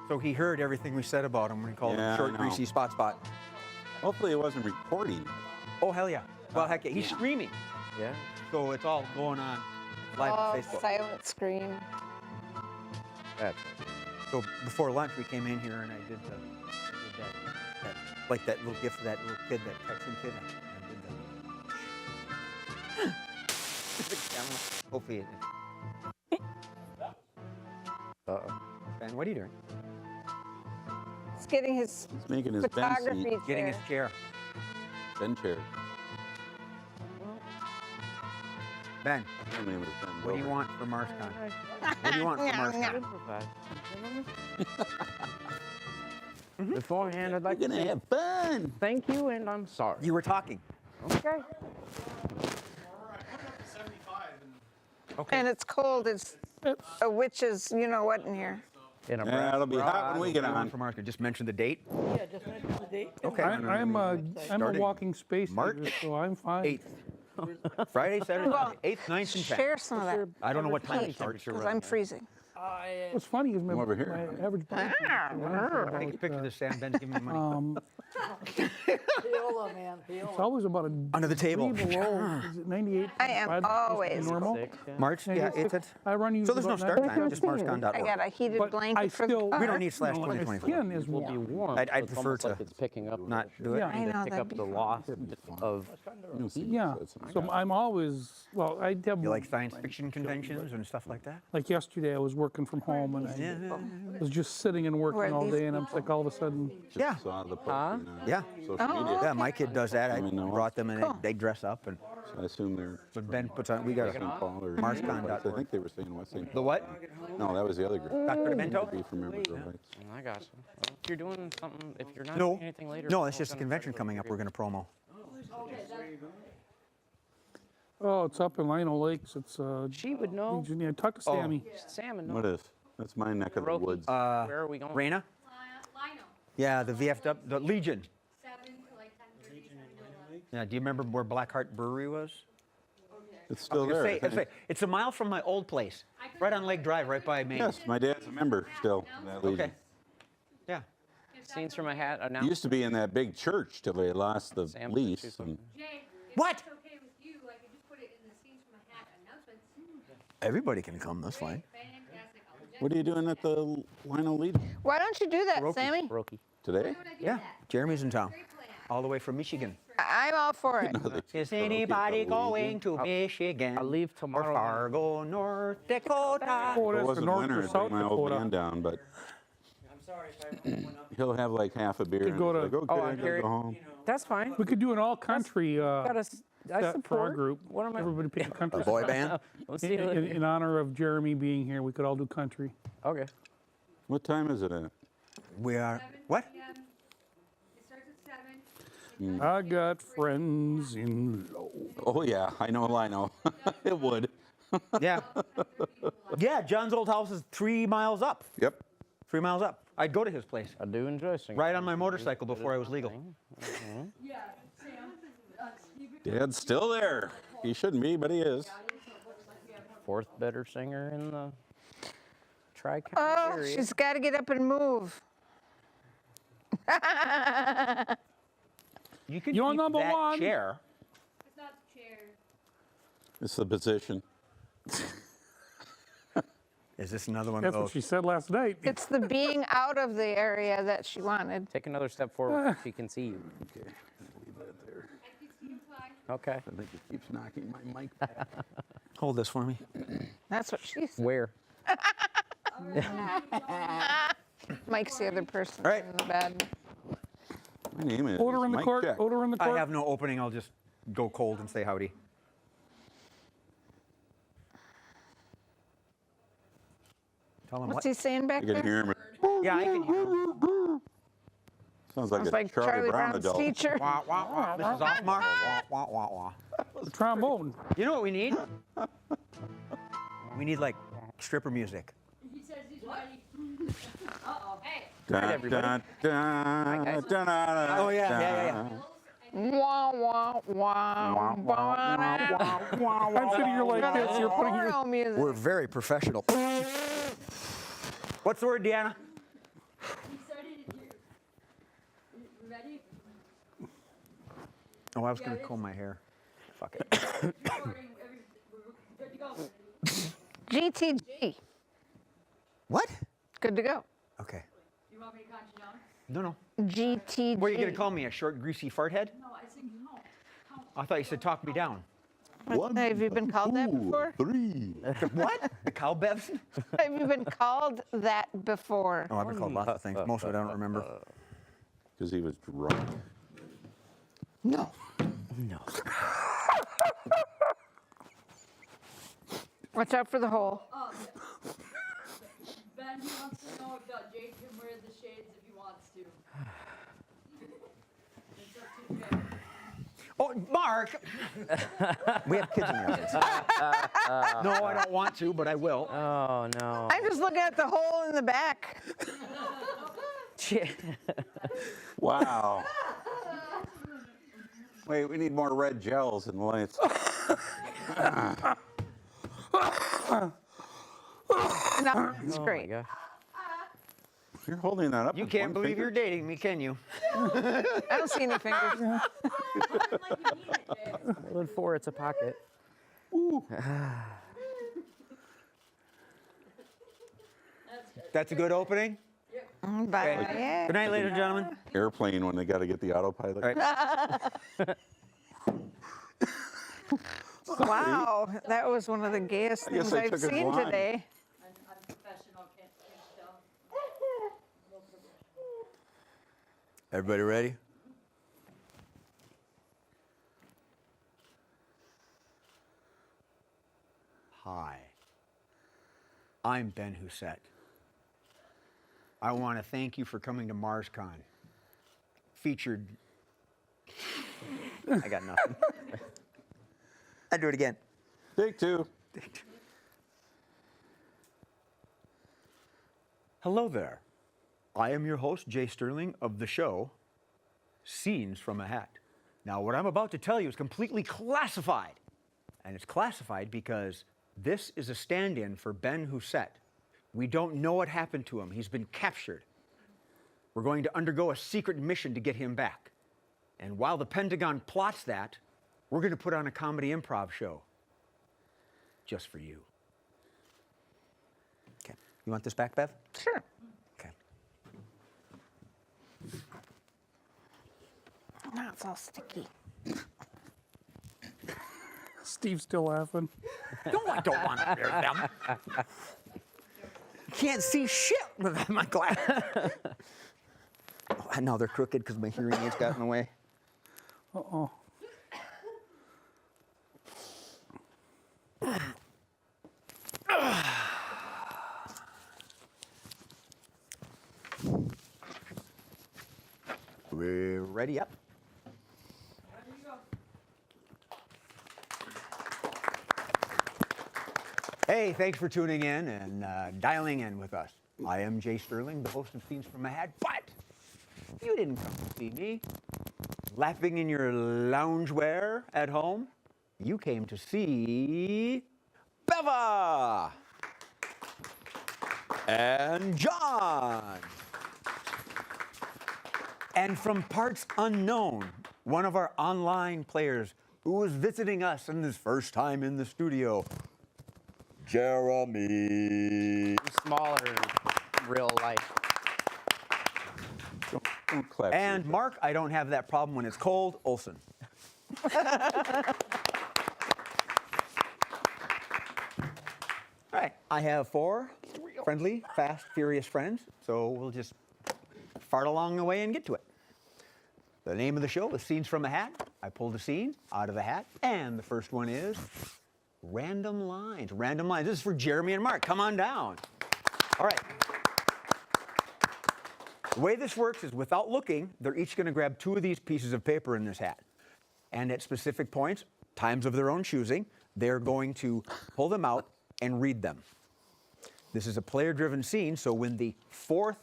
So he heard everything we said about him when he called Yeah, him short, I know. greasy spot. Hopefully it wasn't recording. Oh hell yeah! Well heck yeah, he's streaming, Yeah. so it's all going on live Oh, on Facebook. silent scream. That's So before lunch we came in here and I did that like that little gift of that little kid, that Texan kid. I did the camera. Hopefully it. Uh-oh. Ben, what are you doing? He's getting his He's making his bench photography seat. chair. Getting his chair. Ben chair. Ben, His name is Ben what do you Wilbur. want for MarsCon? What do you want for MarsCon? Beforehand, I'd like We're to gonna say have fun. thank you and I'm sorry. You were talking. Okay. All right, put it up to 75 and Okay. And it's cold. It's a witch's, you know what, in here. In a Yeah, it'll be hot when we get What do you on. want for MarsCon? Just mention the date. Yeah, just mention the date. Okay. I'm a Starting walking space March heater, so I'm fine. 8th. Friday, Saturday, Well, 8th, 9th, and 10th. Share some of that. I don't know what time it starts. Because I'm freezing. What's funny is my, Come over here. my average body Take a picture of this, Sam. Ben's giving me money. Paola, man, it's Paola. always about a Under the table. degree below. Is it 98? I am always normal. March, yeah, it's. I run you. So there's no about start 9. time, just I marscon.org. got a heated But blanket I for still. the We don't car. need slash My 2024. skin is Will be warm. warm. I'd so it's prefer almost to like it's picking up not do it. Yeah. I know, pick that'd up be the loss of You'll see Yeah. it said So I'm always, well, I have, You like science fiction conventions and stuff like that? like yesterday, I was working from home and I was just sitting and working Where all these- day, and I'm like, all of a sudden, Just Yeah. saw the posting on Yeah. social media. Yeah, my kid does that. I Let me know. brought them and Cool. they dress up and So I assume they're but Ben puts on. We got St. Paul or Marscon.org. I think they were saying West St. the Paul. what? No, that was the other group. Dr. Demento? Be from Inver Grove Heights. I got you. Well, if you're doing something, if you're not No, doing anything later. no, it's just a convention coming up. We're going to promo. oh, it's up in Lino Lakes. It's She would know. region. Yeah, talk to Oh. Sammy. Salmon. What is? That's my neck of the Roki. woods. Where are we going? Raina? Lino, Yeah, the VFW, the Legion. 7 to like 10:30, 7 to 11. Yeah, do you remember where Blackheart Brewery was? It's still I'll there. say- I I'll think. say, it's a mile from my old place, right on Lake Drive, right by Maine. Yes, my dad's a member still. of That Legion. Okay. Yeah. Scenes from a hat. He Announced. used to be in that big church till they lost the Sam, lease. choose And Jay, if What? it's okay with you, I could just put it in the scenes from a hat announcements. Everybody can come, that's fine. Fantastic. I'll just what are you doing at the Lino Legion Why don't you do that, Sammy? Roki. today? do Yeah, Jeremy's in town. great plan. all the way from Michigan. I'm all for it. Is anybody going to Michigan? I'll leave Or tomorrow. Fargo, North Dakota? If it Dakota, wasn't North winter, or I'd South bring my old Dakota. man down, but I'm sorry if I went up. he'll have like half a beer and go he's to- like, okay, I I gotta carry- go home. That's fine. We could do an all country I set for our support. group. What am I? Everybody pick a country. A boy band? We'll see you In, later. in honor of Jeremy being here, we could all do country. Okay. What time is it at? We are, what? 7 p.m. It starts at 7. I got friends in low. Oh yeah, I know. It would. Yeah. Yeah, John's old house is 3 miles up. Yep. 3 miles up. I'd go to his place. I do enjoy singing. Ride on my motorcycle before I was legal. Dad's still there. He shouldn't be, but he is. Fourth better singer in the Tri-County Oh, area. she's got to get up and move. You can You're keep number that one. chair. It's not the chair. It's the position. Is this another one of That's what those? she said last night. It's the being out of the area that she wanted. Take another step forward so she can see you. Okay, leave that there. I can see you fly. Okay. I think it keeps knocking my mic back. Hold this for me. That's what she said. Where? Mike's the other person All right. in the bed. My name is Order in the Mike court. Check. Order in the court. I have no opening. I'll just go cold and say howdy. Tell him What's what? he saying back I can there? hear him. Yeah, I can hear him. Sounds like Sounds a like Charlie Brown Brown's adult. teacher. Wah, wah, wah. Mrs. Altmar. Wah, wah, wah, wah. The trombone. You know what we need? We need like stripper music. He says he's ready. Uh-oh. Hey. Dun, everybody. dun, dun, dun, dun, Oh, yeah. dun. Wah, wah, wah, wah. I'm sitting here like this. You're putting your. Porno music. We're very professional. What's the word, Deanna? He started it here. You ready? Oh, I was going to comb my hair. Fuck it. Recording. We're good to go. GTG. What? Good to go. Okay. You want me to count you down? No, no. GTG. What are you going to call me? A short, greasy fart head? No, I think no. I thought you said talk me down. Have you been called that before? 3. What? The cow bevs? Have you been called that before? Oh, I've been called lots of things. Most of it I don't remember. Because he was drunk. No. No. Watch out for the hole. Ben, he wants to know if Jake can wear the shades if he wants to. It's up to Jake. Oh, Mark! We have kids in the audience. No, I don't want to, but I will. Oh, no. I'm just looking at the hole in the back. Wow. Wait, we need more red gels and lights. No, it's Oh, my great. gosh. You're holding that up. You with can't one believe finger? you're dating me, can you? I don't see any fingers. Like you mean it, Jake. Road 4, it's a pocket. That's a good opening. Bye. Good night, ladies and gentlemen. Airplane when they got to get the autopilot. All right. Wow, that was one of the gayest I guess things I I've took his seen line. today. I'm professional, can't tell. Everybody ready? Hi. I'm Ben Husset. I want to thank you for coming to MarsCon. Featured. I got nothing. I'd do it again. Take 2. Hello there. I am your host, Jay Sterling, of the show Scenes from a Hat. Now, what I'm about to tell you is completely classified. And it's classified because this is a stand-in for Ben Husset. We don't know what happened to him. He's been captured. We're going to undergo a secret mission to get him back. And while the Pentagon plots that, we're going to put on a comedy improv show just for you. Okay. You want this back, Bev? Sure. Okay. it's all sticky. Steve's still laughing. No, I don't want to wear them. Can't see shit with my glasses. Oh, now they're crooked because my hearing aids got in the way. Uh-oh. We're ready up. Hey, thanks for tuning in and dialing in with us. I am Jay Sterling, the host of Scenes from a Hat, but you didn't come to see me laughing in your loungewear at home. You came to see Beva and John. And from parts unknown, one of our online players who was visiting us in his first time in the studio, Jeremy. Smaller in real life. Don't clap. And Mark, I don't have that problem when it's cold, Olson. All right, I have 4 friendly, fast, furious friends, so we'll just fart along the way and get to it. The name of the show is Scenes from a Hat. I pulled a scene out of the hat, and the first one is Random Lines. Random Lines. This is for Jeremy and Mark. Come on down. All right. The way this works is without looking, they're each going to grab 2 of these pieces of paper in this hat. And at specific points, times of their own choosing, they're going to pull them out and read them. This is a player-driven scene, so when the 4th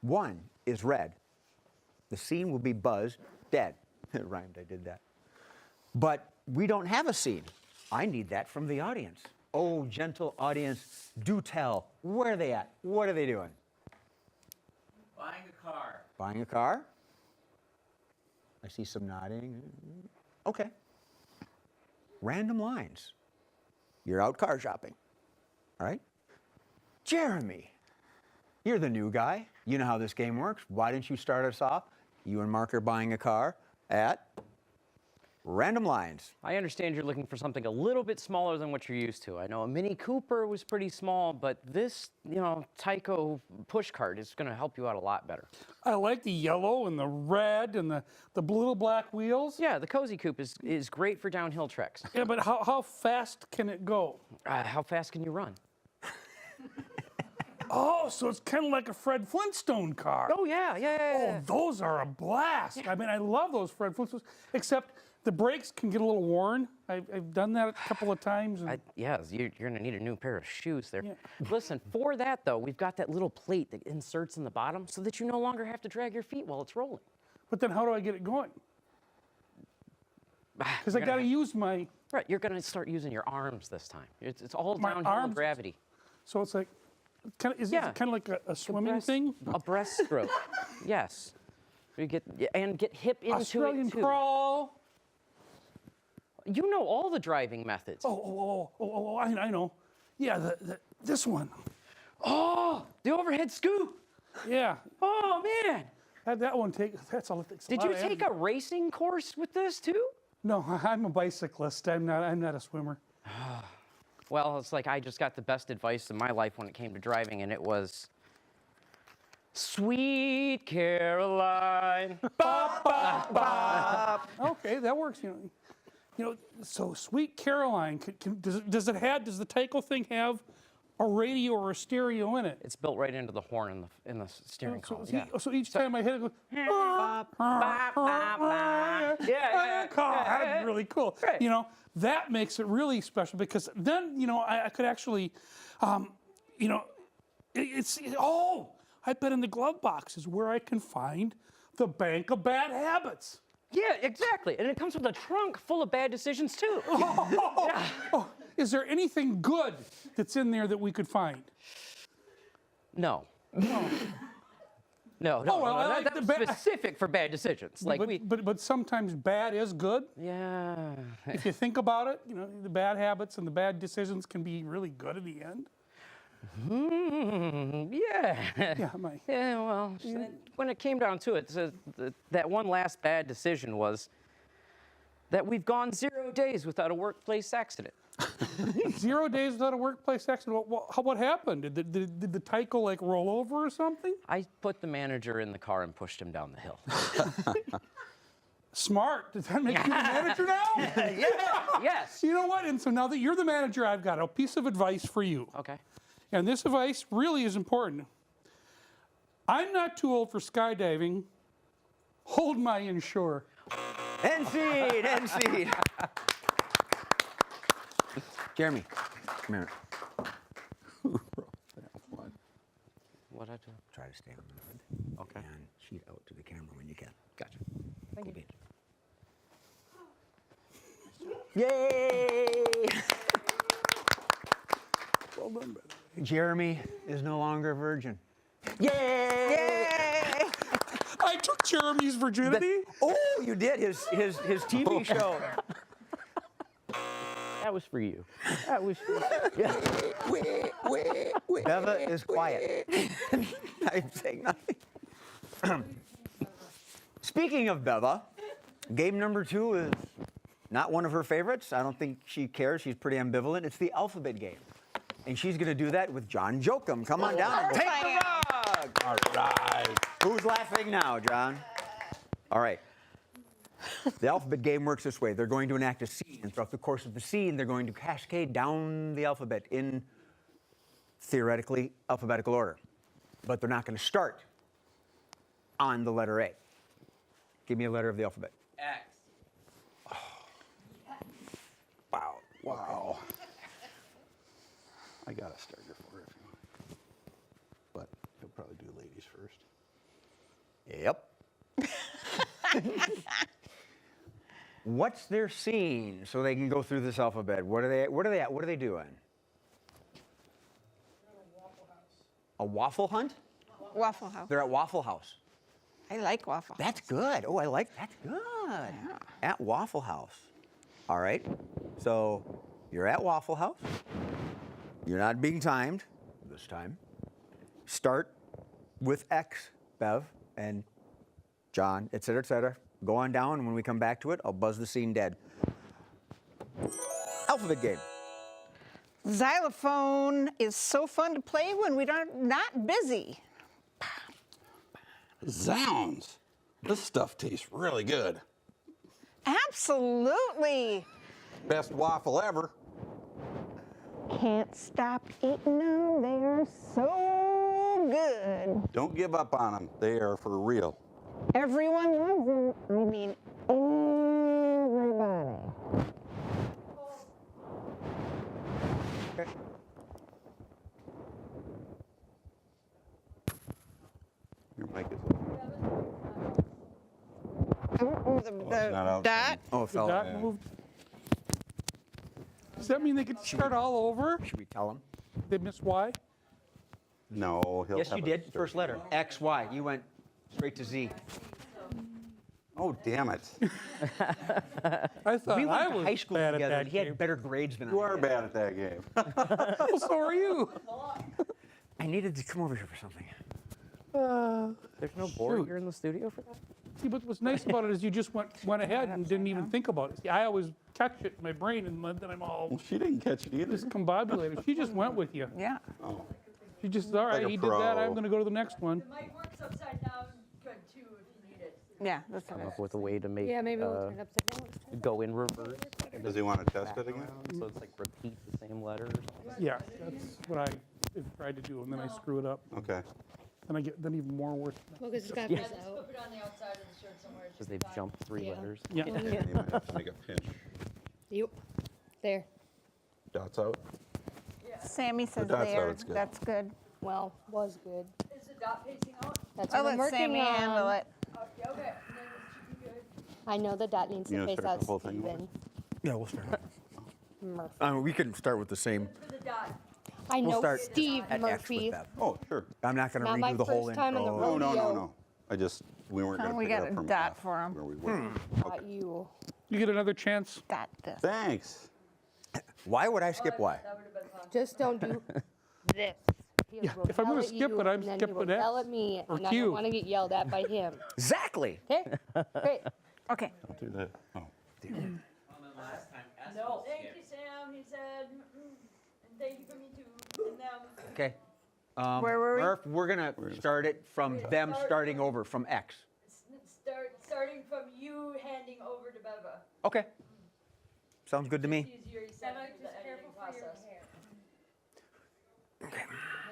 one is read, the scene will be buzzed dead. It rhymed, I did that. But we don't have a scene. I need that from the audience. Oh, gentle audience, do tell. Where are they at? What are they doing? Buying a car. Buying a car? I see some nodding. Okay. Random lines. You're out car shopping. All right? Jeremy, you're the new guy. You know how this game works. Why didn't you start us off? You and Mark are buying a car at Random Lines. I understand you're looking for something a little bit smaller than what you're used to. I know a Mini Cooper was pretty small, but this, Tyco push cart is going to help you out a lot better. I like the yellow and the red and the little black wheels. Yeah, the Cozy Coupe is great for downhill treks. Yeah, but how fast can it go? How fast can you run? Oh, so it's kind of like a Fred Flintstone car. Oh, yeah. Oh, those are a blast. Yeah. I mean, I love those Fred Flintstones, except the brakes can get a little worn. I've done that a couple of times. You're going to need a new pair of shoes there. Yeah. Listen, for that, though, we've got that little plate that inserts in the bottom so that you no longer have to drag your feet while it's rolling. But then how do I get it going? Because I got to use my... Right, you're going to start using your arms this time. It's all My downhill arms? gravity. So it's like... Is it kind of like a swimming thing? A breaststroke, yes. You get hip into Australian it too. crawl. You know all the driving methods. I know. Yeah, this one. Oh, the overhead scoop. Yeah. Oh man. Had that one take. That's all. Did you take a racing course with this too? No, I'm a bicyclist. I'm not a swimmer. Well, it's like I just got the best advice in my life when it came to driving, and it was, Sweet Caroline. Bop, bop, bop. Okay, that works. So Sweet Caroline. Does the Tyco thing have a radio or a stereo in it? It's built right into the horn in the steering column. So each time I hit it, it goes. Bop, bop, bop, bop. Yeah. That'd be really cool. Right. That makes it really special because then, I could actually, I bet in the glove box is where I can find the bank of bad habits. Yeah, exactly. And it comes with a trunk full of bad decisions, too. Is there anything good that's in there that we could find? No. No, well, that's specific for bad decisions. But sometimes bad is good. Yeah. If you think about it, the bad habits and the bad decisions can be really good in the end. Yeah, Mike. Yeah, well, when it came down to it, that one last bad decision was that we've gone 0 days without a workplace accident. 0 days without a workplace accident. What happened? Did the Tyco like roll over or something? I put the manager in the car and pushed him down the hill. Smart. Does that make you the manager now? Yeah, yes. You know what? And so now that you're the manager, I've got a piece of advice for you. Okay. And this advice really is important. I'm not too old for skydiving. Hold my inshore. End seed, end seed. Jeremy, come here. What'd I do? Try to stay on the hood. Okay. And cheat out to the camera when you can. Gotcha. Thank you. Yay! Well done, brother. Jeremy is no longer a virgin. Yay! I took Jeremy's virginity. Oh, you did his TV show. That was for you. That was for you. Yeah. Beva is quiet. I'm saying nothing. Speaking of Beva, game number 2 is not one of her favorites. I don't think she cares. She's pretty ambivalent. It's the alphabet game. And she's going to do that with John Jokum. Come on down and take the rug. All right. Who's laughing now, John? All right. The alphabet game works this way. They're going to enact a scene, and throughout the course of the scene, they're going to cascade down the alphabet in, theoretically, alphabetical order. But they're not going to start on the letter A. Give me a letter of the alphabet. X. Oh. Wow. Wow. I got a starter for it if you want. But he'll probably do ladies first. Yep. What's their scene so they can go through this alphabet? What are they at? What are they doing? A waffle hunt? Waffle House. They're at Waffle House. I like Waffle House. That's good. Oh, I like that's good. Yeah. At Waffle House. All right. So you're at Waffle House. You're not being timed this time. Start with X, Bev, and John, et cetera, et cetera. Go on down, and when we come back to it, I'll buzz the scene dead. Alphabet game. Xylophone is so fun to play when we're not busy. Zounds. This stuff tastes really good. Absolutely. Best waffle ever. Can't stop eating them. They are so good. Don't give up on them. They are for real. Everyone loves them. I mean, everybody. Okay. Your mic is Oh, the not out. dot. Oh, it The fell. dot moved. Does that mean they get to start all over? Should we tell them? They missed Y? No, he'll Yes, have you a did. start. First letter. X, Y. You went straight to Z. Oh, damn it. I thought We I went to was high school bad together. at And that he game. had better grades than You I are did. bad at that game. Well, so are you. I needed to come over here for something. There's no board here in the studio for that? See, but what's nice about it is you just went ahead and didn't even think about it. See, I always catch it in my brain, and then I'm all Well, she didn't catch it either. discombobulated. She just went with you. Yeah. Oh. She just, all right, Like a he did that, pro. I'm going to go to the next one. Mic works upside down good too if you need it. Yeah, that's Come it. up with a way to make Yeah, maybe we'll turn it upside down. go in reverse. Does he want to test it again? So it's like repeat the same letters. Yeah, that's what I tried to do, and then I screw it up. Okay. Then I get then even more worse. Well, because it's got to Yeah. press out. Flip it on the outside of the shirt somewhere. Because they've jumped 3 Yeah. letters. Yeah. You might have to make a pinch. Yep. There. Dots out. Sammy says dot's out, there. it's good. That's good. Well, was good. Is the dot facing out? That's I'll what I'm let working Sammy on. handle it. Okay, and then it should be good. I know the dot needs You to gonna face start out the whole thing over? Steven. Yeah, we'll start. Murphy. We can start with the same. For the dot. I We'll know start Steve at X Murphy. with that. Oh, sure. I'm not going to Not my redo the whole first time in the intro. No, no, no, Rodeo. no. We weren't going to We pick it got up a from dot F, for him. where we were. Not you. You get another chance. Dot this. Thanks. Why would I skip Y? Just don't do this. He Yeah, will if I'm yell gonna at skip you, it, I'm and then he skipping will X yell at me, or and I Q. don't want to get yelled at by him. Exactly. Okay? Great. Okay. Don't do that. Oh. No. Thank you, Sam, he said. And thank you for me too. And them. Okay. Where were we? Murph, we're gonna start it from them starting over from X. Starting from you handing over to Beva. Okay. Sounds good to me. Easier, he said, with the editing process.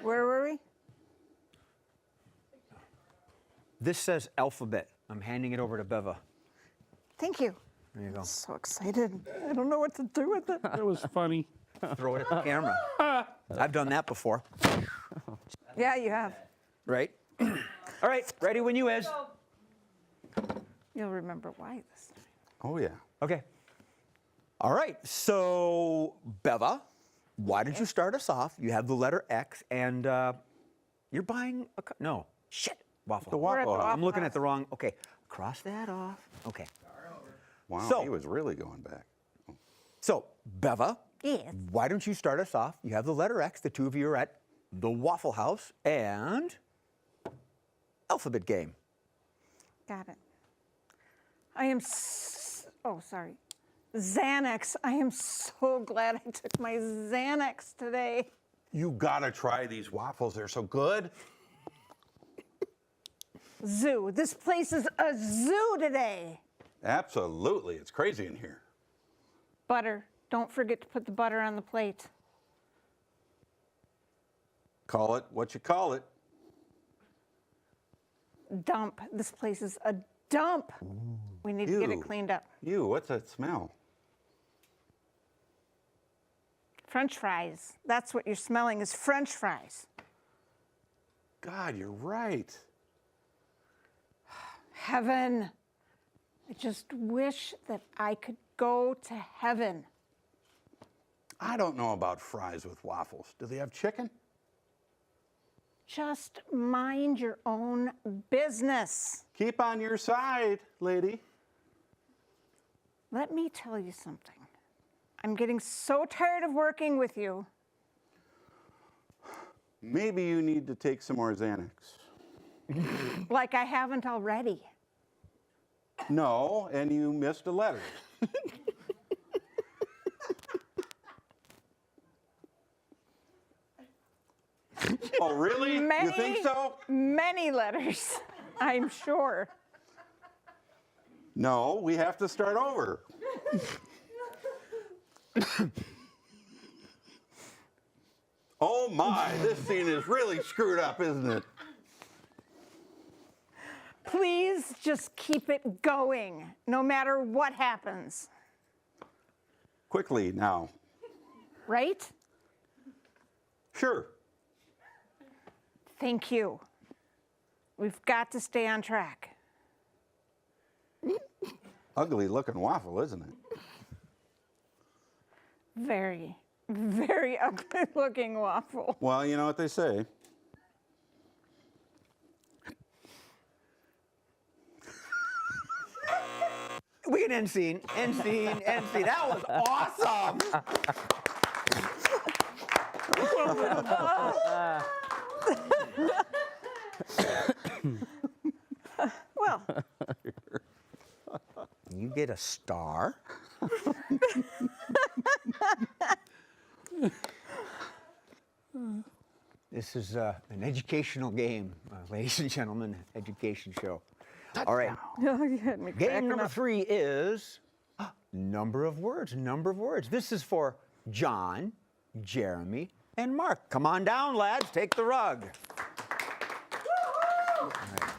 Where were we? This says alphabet. I'm handing it over to Beva. Thank you. There you go. So excited. I don't know what to do with it. That was funny. Throw it at the camera. I've done that before. Yeah, you have. Right? All right, ready when you is. You'll remember why this time. Oh, yeah. Okay. All right, so Beva, why don't you start us off? You have the letter X, and you're buying a no, shit, waffle. The We're at the waffle. I'm looking at the wrong. Okay, cross that off. Okay. Wow, So- he was really going back. So Beva, Yes. why don't you start us off? You have the letter X. The two of you are at the Waffle House and alphabet game. Got it. I am, oh, sorry. Xanax. I am so glad I took my Xanax today. You gotta try these waffles. They're so good. Zoo. This place is a zoo today. Absolutely. It's crazy in here. Butter. Don't forget to put the butter on the plate. Call it what you call it. Dump. This place is a dump. We need to get it Ew. cleaned up. Ew, what's that smell? French fries. That's what you're smelling is French fries. God, you're right. Heaven. I just wish that I could go to heaven. I don't know about fries with waffles. Do they have chicken? Just mind your own business. Keep on your side, lady. Let me tell you something. I'm getting so tired of working with you. Maybe you need to take some more Xanax. Like I haven't already. No, and you missed a letter. Oh, really? You think so? Many letters, I'm sure. No, we have to start over. Oh my, this scene is really screwed up, isn't it? Please just keep it going, no matter what happens. Quickly now. Right? Sure. Thank you. We've got to stay on track. Ugly looking waffle, isn't it? Very, very ugly looking waffle. Well, you know what they say. We can end scene, end scene, end scene. That was awesome. Well, You get a star. This is an educational game, ladies and gentlemen, education show. All right. you had me Game cracking number up. 3 is number of words, number of words. This is for John, Jeremy, and Mark. Come on down, lads. Take the rug. All right.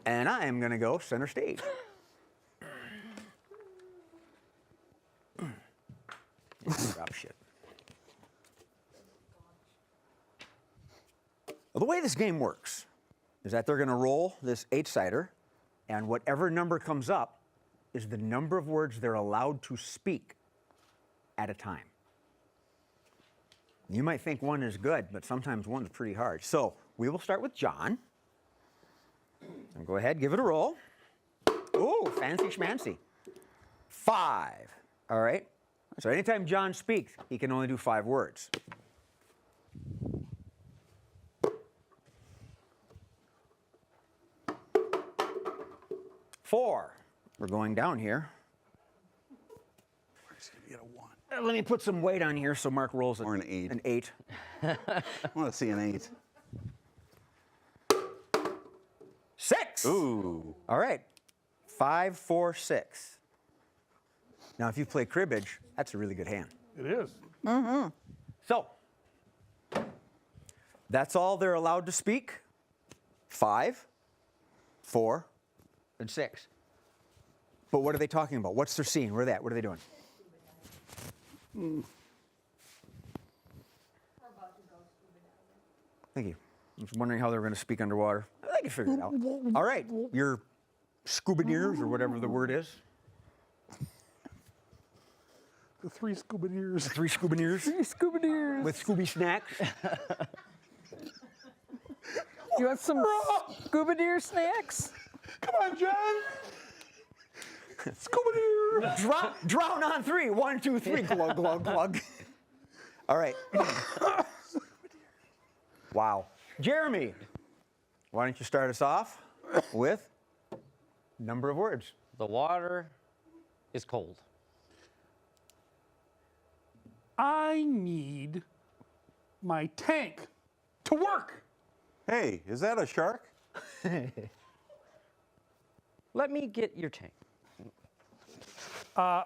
And I am going to go center stage. Drop shit. Well, the way this game works is that they're going to roll this 8-sider, and whatever number comes up is the number of words they're allowed to speak at a time. You might think 1 is good, but sometimes 1 is pretty hard. So we will start with John. And go ahead, give it a roll. Ooh, fancy schmancy. 5. All right. So anytime John speaks, he can only do 5 words. 4. We're going down here. We're just gonna get a 1. Let me put some weight on here so Mark rolls Or an 8. An 8. I want to see an 8. 6. Ooh. All right. 5, 4, 6. Now, if you play cribbage, that's a really good hand. It is. So, that's all they're allowed to speak. 5, 4, and 6. But what are they talking about? What's their scene? Where are they at? What are they doing? Thank you. I was wondering how they were going to speak underwater. I can figure it out. All right. You're scubaneers or whatever the word is. The 3 scuba deers. 3 scubaneers. 3 scuba deers. With Scooby snacks. You want some scuba deer snacks? Come on, John. Scuba deer. Drown on 3. 1, 2, 3. Glug, glug, glug. All right. Wow. Jeremy, why don't you start us off with number of words? The water is cold. I need my tank to work. Hey, is that a shark? Let me get your tank. I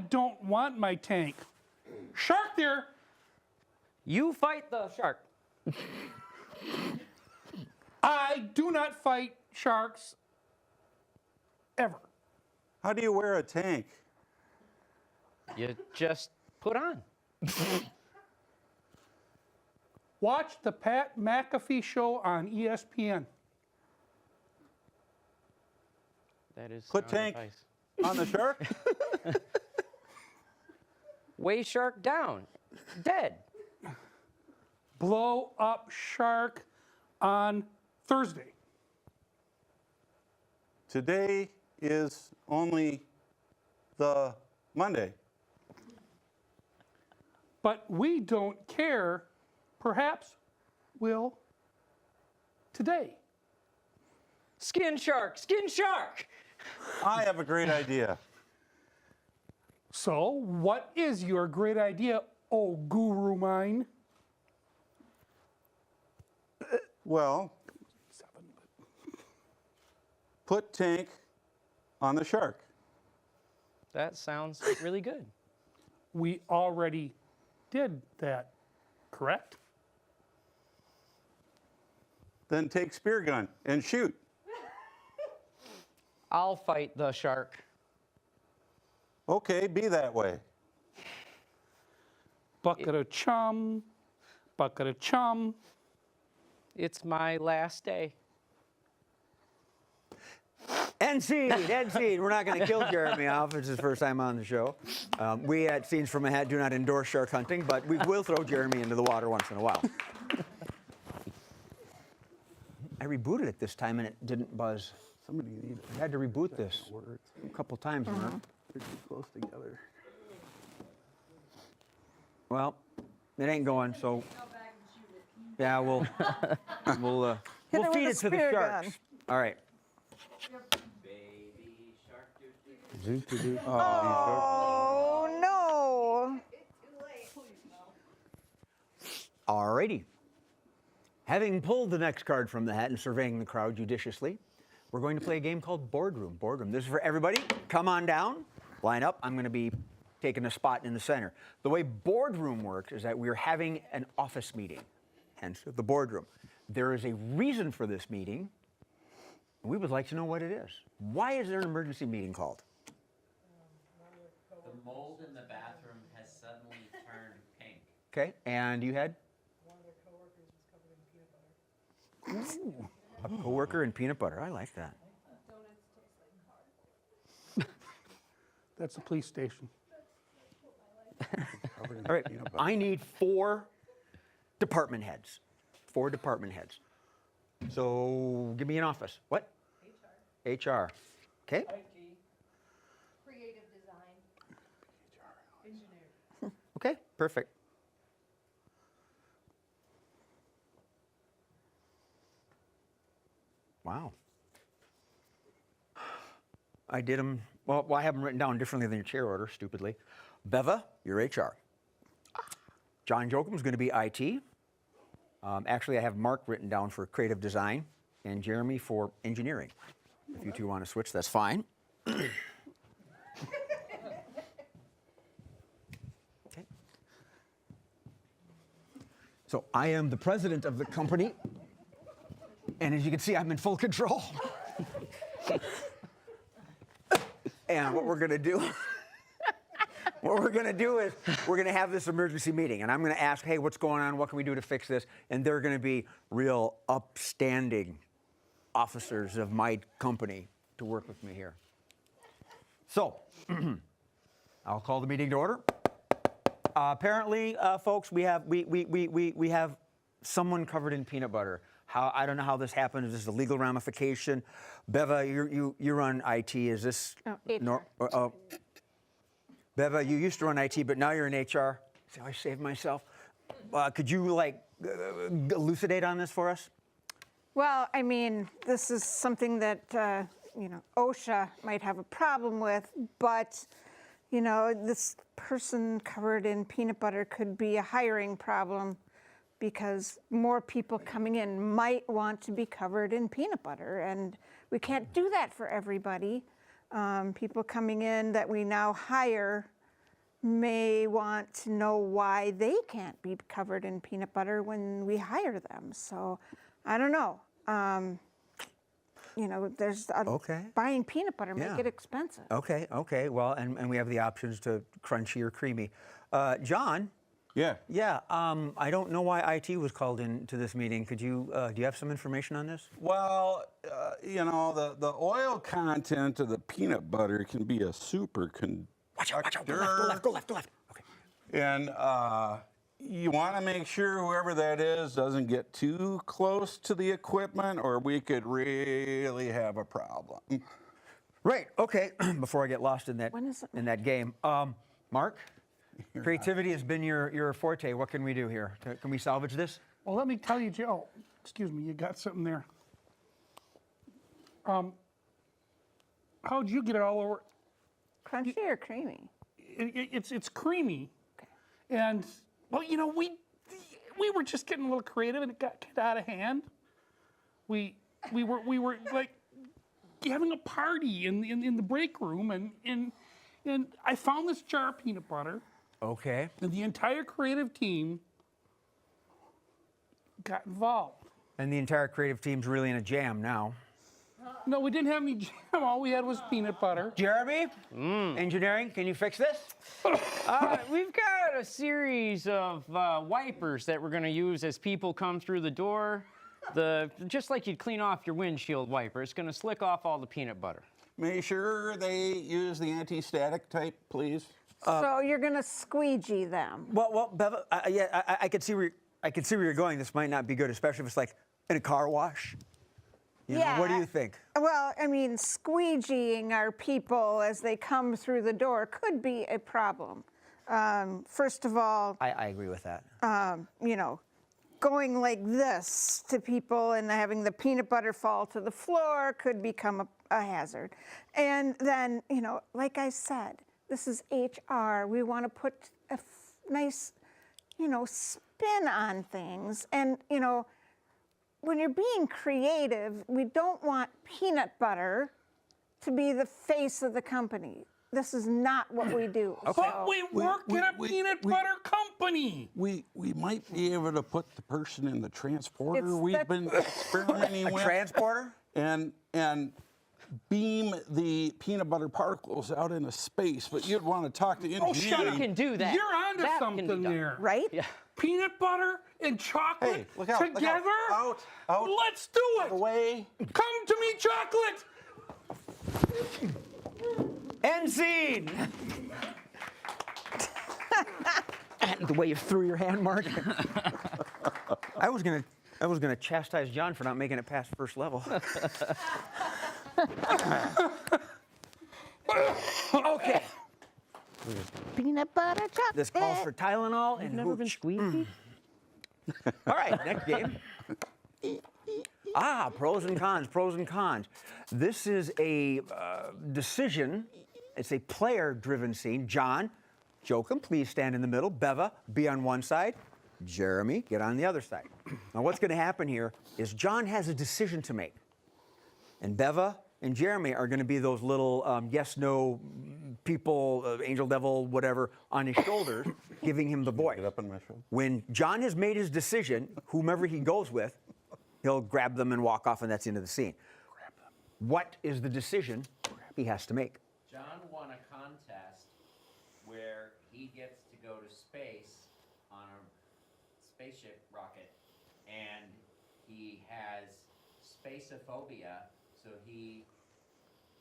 don't want my tank. Shark there. You fight the shark. I do not fight sharks ever. How do you wear a tank? You just put on. Watch the Pat McAfee show on ESPN. That is Put sound tank advice. on the shark? Weigh shark down. Dead. Blow up shark on Thursday. Today is only the Monday. But we don't care. Perhaps we'll today. Skin shark. Skin shark. I have a great idea. So, what is your great idea, oh guru mine? Well, put tank on the shark. That sounds really good. We already did that, correct? Then take spear gun and shoot. I'll fight the shark. Okay, be that way. Bucket of chum, bucket of chum. It's my last day. End scene. We're not going to kill Jeremy off. It's his first time on the show. We at Scenes from a Hat do not endorse shark hunting, but we will throw Jeremy into the water once in a while. I rebooted it this time and it didn't buzz. Somebody needs I had to reboot this words. a couple times, Mark. They're too close together. Well, it ain't going, so yeah, we'll Hit we'll it feed with it a to the spear sharks. gun. All right. Oh, no. All righty. Having pulled the next card from the hat and surveying the crowd judiciously, we're going to play a game called Boardroom. Boardroom. This is for everybody. Come on down. Line up. I'm going to be taking a spot in the center. The way Boardroom works is that we're having an office meeting, hence the boardroom. There is a reason for this meeting. We would like to know what it is. Why is there an emergency meeting called? The mold in the bathroom has suddenly turned pink. Okay, and you had? One of their coworkers was covered in peanut butter. A coworker in peanut butter. I like that. Donuts taste like cars. That's the police station. All right, I need 4 department heads. 4 department heads. So give me an office. What? HR. Okay. Creative design. Engineering. Okay, perfect. Wow. I did them, well, I have them written down differently than your chair order, stupidly. Beva, you're HR. John Jocum's going to be IT. Actually, I have Mark written down for creative design and Jeremy for engineering. If you two want to switch, that's fine. Okay. So I am the president of the company, and as you can see, I'm in full control. And what we're going to do, is we're going to have this emergency meeting, and I'm going to ask, hey, what's going on? What can we do to fix this? And they're going to be real upstanding officers of my company to work with me here. So, I'll call the meeting to order. Apparently, folks, we have someone covered in peanut butter. I don't know how this happened. Is this a legal ramification? Beva, you run IT. Is this? HR. Beva, you used to run IT, but now you're in HR. See how I saved myself? Could you elucidate on this for us? Well, I mean, this is something that, OSHA might have a problem with, but, this person covered in peanut butter could be a hiring problem because more people coming in might want to be covered in peanut butter, and we can't do that for everybody. People coming in that we now hire may want to know why they can't be covered in peanut butter when we hire them. So I don't know. There's buying peanut butter make it expensive. Okay. Well, and we have the options to crunchy or creamy. John? Yeah. Yeah, I don't know why IT was called into this meeting. Could you, do you have some information on this? Well, the oil content of the peanut butter can be a superconductor. Watch out, go left. Okay. And you want to make sure whoever that is doesn't get too close to the equipment, or we could really have a problem. Right, okay, before I get lost in that game. Mark? Creativity has been your forte. What can we do here? Can we salvage this? Well, let me tell you, Joe. Excuse me, you got something there. How'd you get it all over? Crunchy or creamy? It's creamy. Okay. And well, we were just getting a little creative, and it got out of hand. We were like having a party in the break room, and I found this jar of peanut butter. Okay. And the entire creative team got involved. And the entire creative team's really in a jam now. No, we didn't have any jam. All we had was peanut butter. Jeremy, engineering, can you fix this? We've got a series of wipers that we're going to use as people come through the door. Just like you'd clean off your windshield wiper, it's going to slick off all the peanut butter. Make sure they use the anti-static type, please. So you're going to squeegee them. Well, Beva, I could see where you're going. This might not be good, especially if it's like in a car wash. What do you think? Well, I mean, squeegeeing our people as they come through the door could be a problem. First of all, I agree with that. Going like this to people and having the peanut butter fall to the floor could become a hazard. And then, like I said, this is HR. We want to put a nice, spin on things. And, when you're being creative, we don't want peanut butter to be the face of the company. This is not what we do. Okay. But we work in a peanut butter company. We might be able to put the person in the transporter we've been experimenting with. A transporter? And beam the peanut butter particles out into space, but you'd want to talk to engineering. Oh, shut up. You can do that. You're onto That can be something done. there. Right? Yeah. Peanut butter and chocolate Hey, look out, together? look out. Let's do it. Away. Come to me, chocolate. End scene. The way you threw your hand, Mark. I was gonna chastise John for not making it past first level. Okay. Peanut butter chocolate. This calls for Tylenol and Never been hooch. squeaky? All right, next game. Pros and cons, pros and cons. This is a decision. It's a player-driven scene. John, Joachim, please stand in the middle. Beva, be on one side. Jeremy, get on the other side. Now, what's going to happen here is John has a decision to make. And Beva and Jeremy are going to be those little yes-no people, angel, devil, whatever, on his shoulders, giving him the voice. Get up on my shoulder. When John has made his decision, whomever he goes with, he'll grab them and walk off, and that's the end of the scene. Grab them. What is the decision he has to make? John won a contest where he gets to go to space on a spaceship rocket, and he has spaceophobia, so he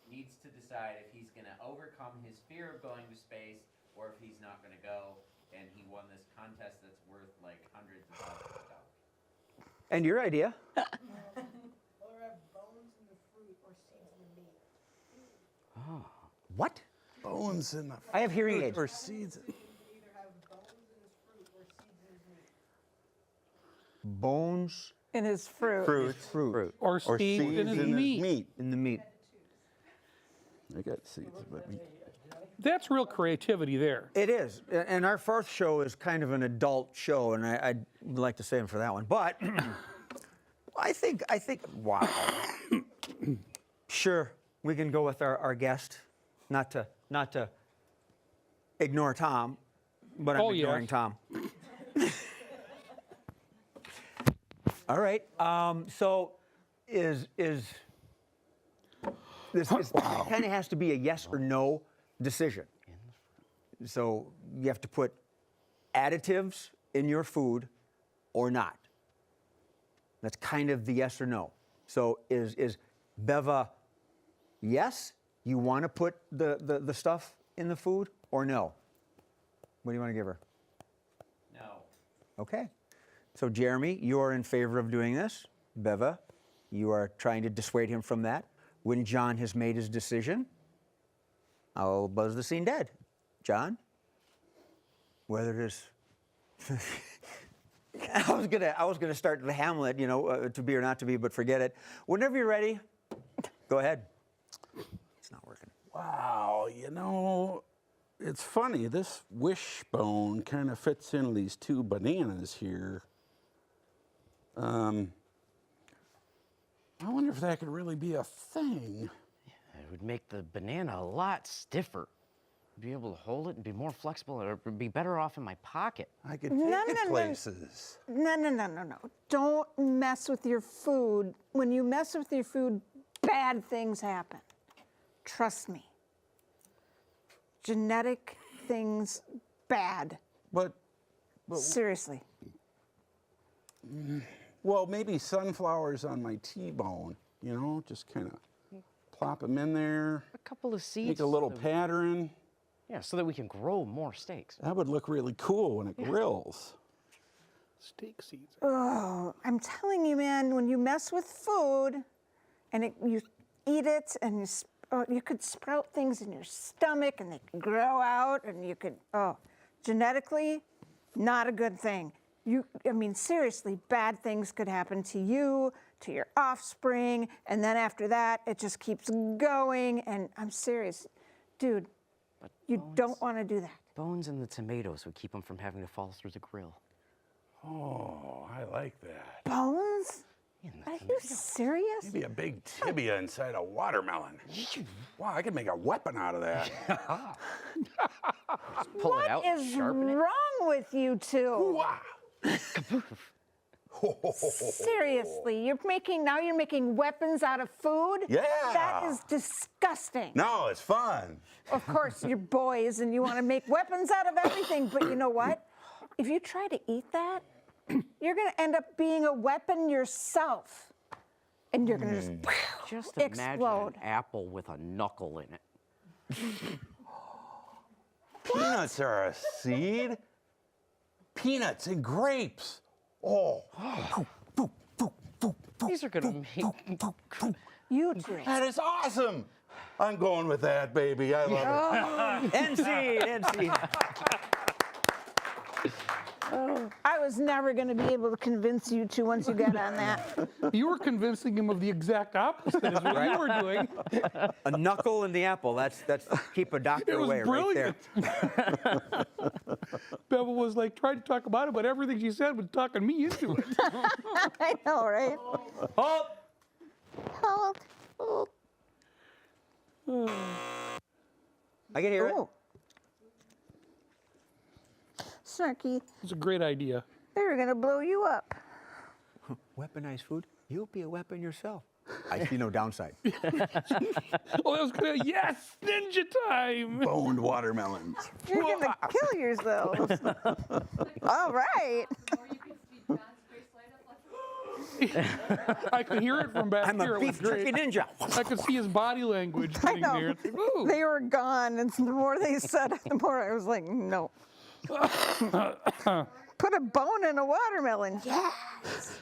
needs to decide if he's going to overcome his fear of going to space or if he's not going to go, and he won this contest that's worth like hundreds of thousands of dollars. And your idea? Will there have bones in the fruit or seeds in the meat? What? Bones in the I have hearing aids. or seeds. You can either have bones in his fruit or seeds in his meat. Bones, In his fruit. fruit. Or seeds in his meat. In the meat. I got seeds, but meat. That's real creativity there. It is. And our fourth show is kind of an adult show, and I'd like to say him for that one. But I think, wow. Sure, we can go with our guest, not to ignore Tom, but I'm ignoring Tom. All right. So is this kind of has to be a yes or no decision. So you have to put additives in your food or not. That's kind of the yes or no. So is Beva yes? You want to put the stuff in the food or no? What do you want to give her? No. Okay. So Jeremy, you're in favor of doing this. Beva, you are trying to dissuade him from that. When John has made his decision, I'll buzz the scene dead. John, whether it is, I was gonna start the Hamlet, to be or not to be, but forget it. Whenever you're ready, go ahead. It's not working. Wow, it's funny. This wishbone kind of fits in these two bananas here. I wonder if that could really be a thing. It would make the banana a lot stiffer. Be able to hold it and be more flexible, or be better off in my pocket. I could take it places. No. Don't mess with your food. When you mess with your food, bad things happen. Trust me. Genetic things, bad. But Seriously. well, maybe sunflowers on my T-bone, just kind of plop them in there. A couple of seeds. Make a little pattern. Yeah, so that we can grow more steaks. That would look really cool when it grills. Steak seeds. Oh, I'm telling you, man, when you mess with food and you eat it and you could sprout things in your stomach and they could grow out and you could, genetically, not a good thing. Seriously, bad things could happen to you, to your offspring, and then after that, it just keeps going, and I'm serious. Dude, you don't want to do that. Bones in the tomatoes would keep them from having to fall through the grill. Oh, I like that. Bones? Are you serious? Maybe a big tibia inside a watermelon. Wow, I could make a weapon out of that. Pull it out, What is sharpen it. wrong with you two? Wow. Seriously, you're making weapons out of food? Yeah. That is disgusting. No, it's fun. Of course, you're boys and you want to make weapons out of everything, but you know what? If you try to eat that, you're going to end up being a weapon yourself. And you're going to Just explode. imagine an apple with a knuckle in it. Peanuts are a seed. Peanuts and grapes. Oh. These are going to make... You two. That is awesome. I'm going with that, baby. I love it. End scene. I I was never going to be able to convince you to once you got on that. You were convincing him of the exact opposite is what you were doing. A knuckle in the apple. That's keep a doctor It was away brilliant. right there. Bevel was like trying to talk about it, but everything she said was talking me into it. I know, right? Halt! Halt. Oh. I can hear it. Snarky, It's a great idea. they were going to blow you up. Weaponized food? You'll be a weapon yourself. I see no downside. Oh, that was good. Yes, ninja time. Boned watermelons. You're going to kill yourselves. All right. I could hear it from back I'm here. a It beef was great. jerky ninja. I could see his body language I sitting know. there. It's like, ooh. They were gone, and the more they said it, the more I was like, no. Put a bone in a watermelon. Yes.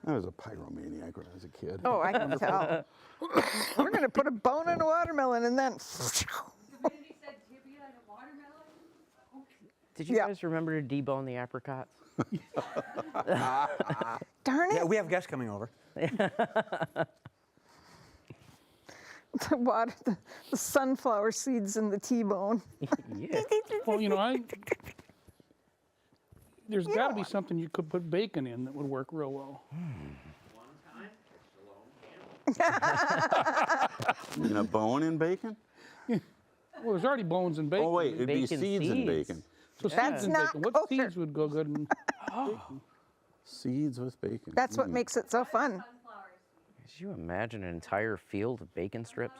I was a pyromaniac when I was a kid. Oh, I can tell. We're going to put a bone in a watermelon and then. Did you guys remember to debone the apricots? Darn it. Yeah, we have guests coming over. The sunflower seeds in the T-bone. Yeah. Well, you know, there's got to be something you could put bacon in that would work real well. You know, bone in bacon? Well, there's already bones in bacon. Oh, wait, it'd be Bacon seeds in seeds. bacon. So That's seeds in not bacon. What culture. seeds would go good in bacon? Seeds with bacon. That's what makes it so fun. Could you imagine an entire field of bacon strips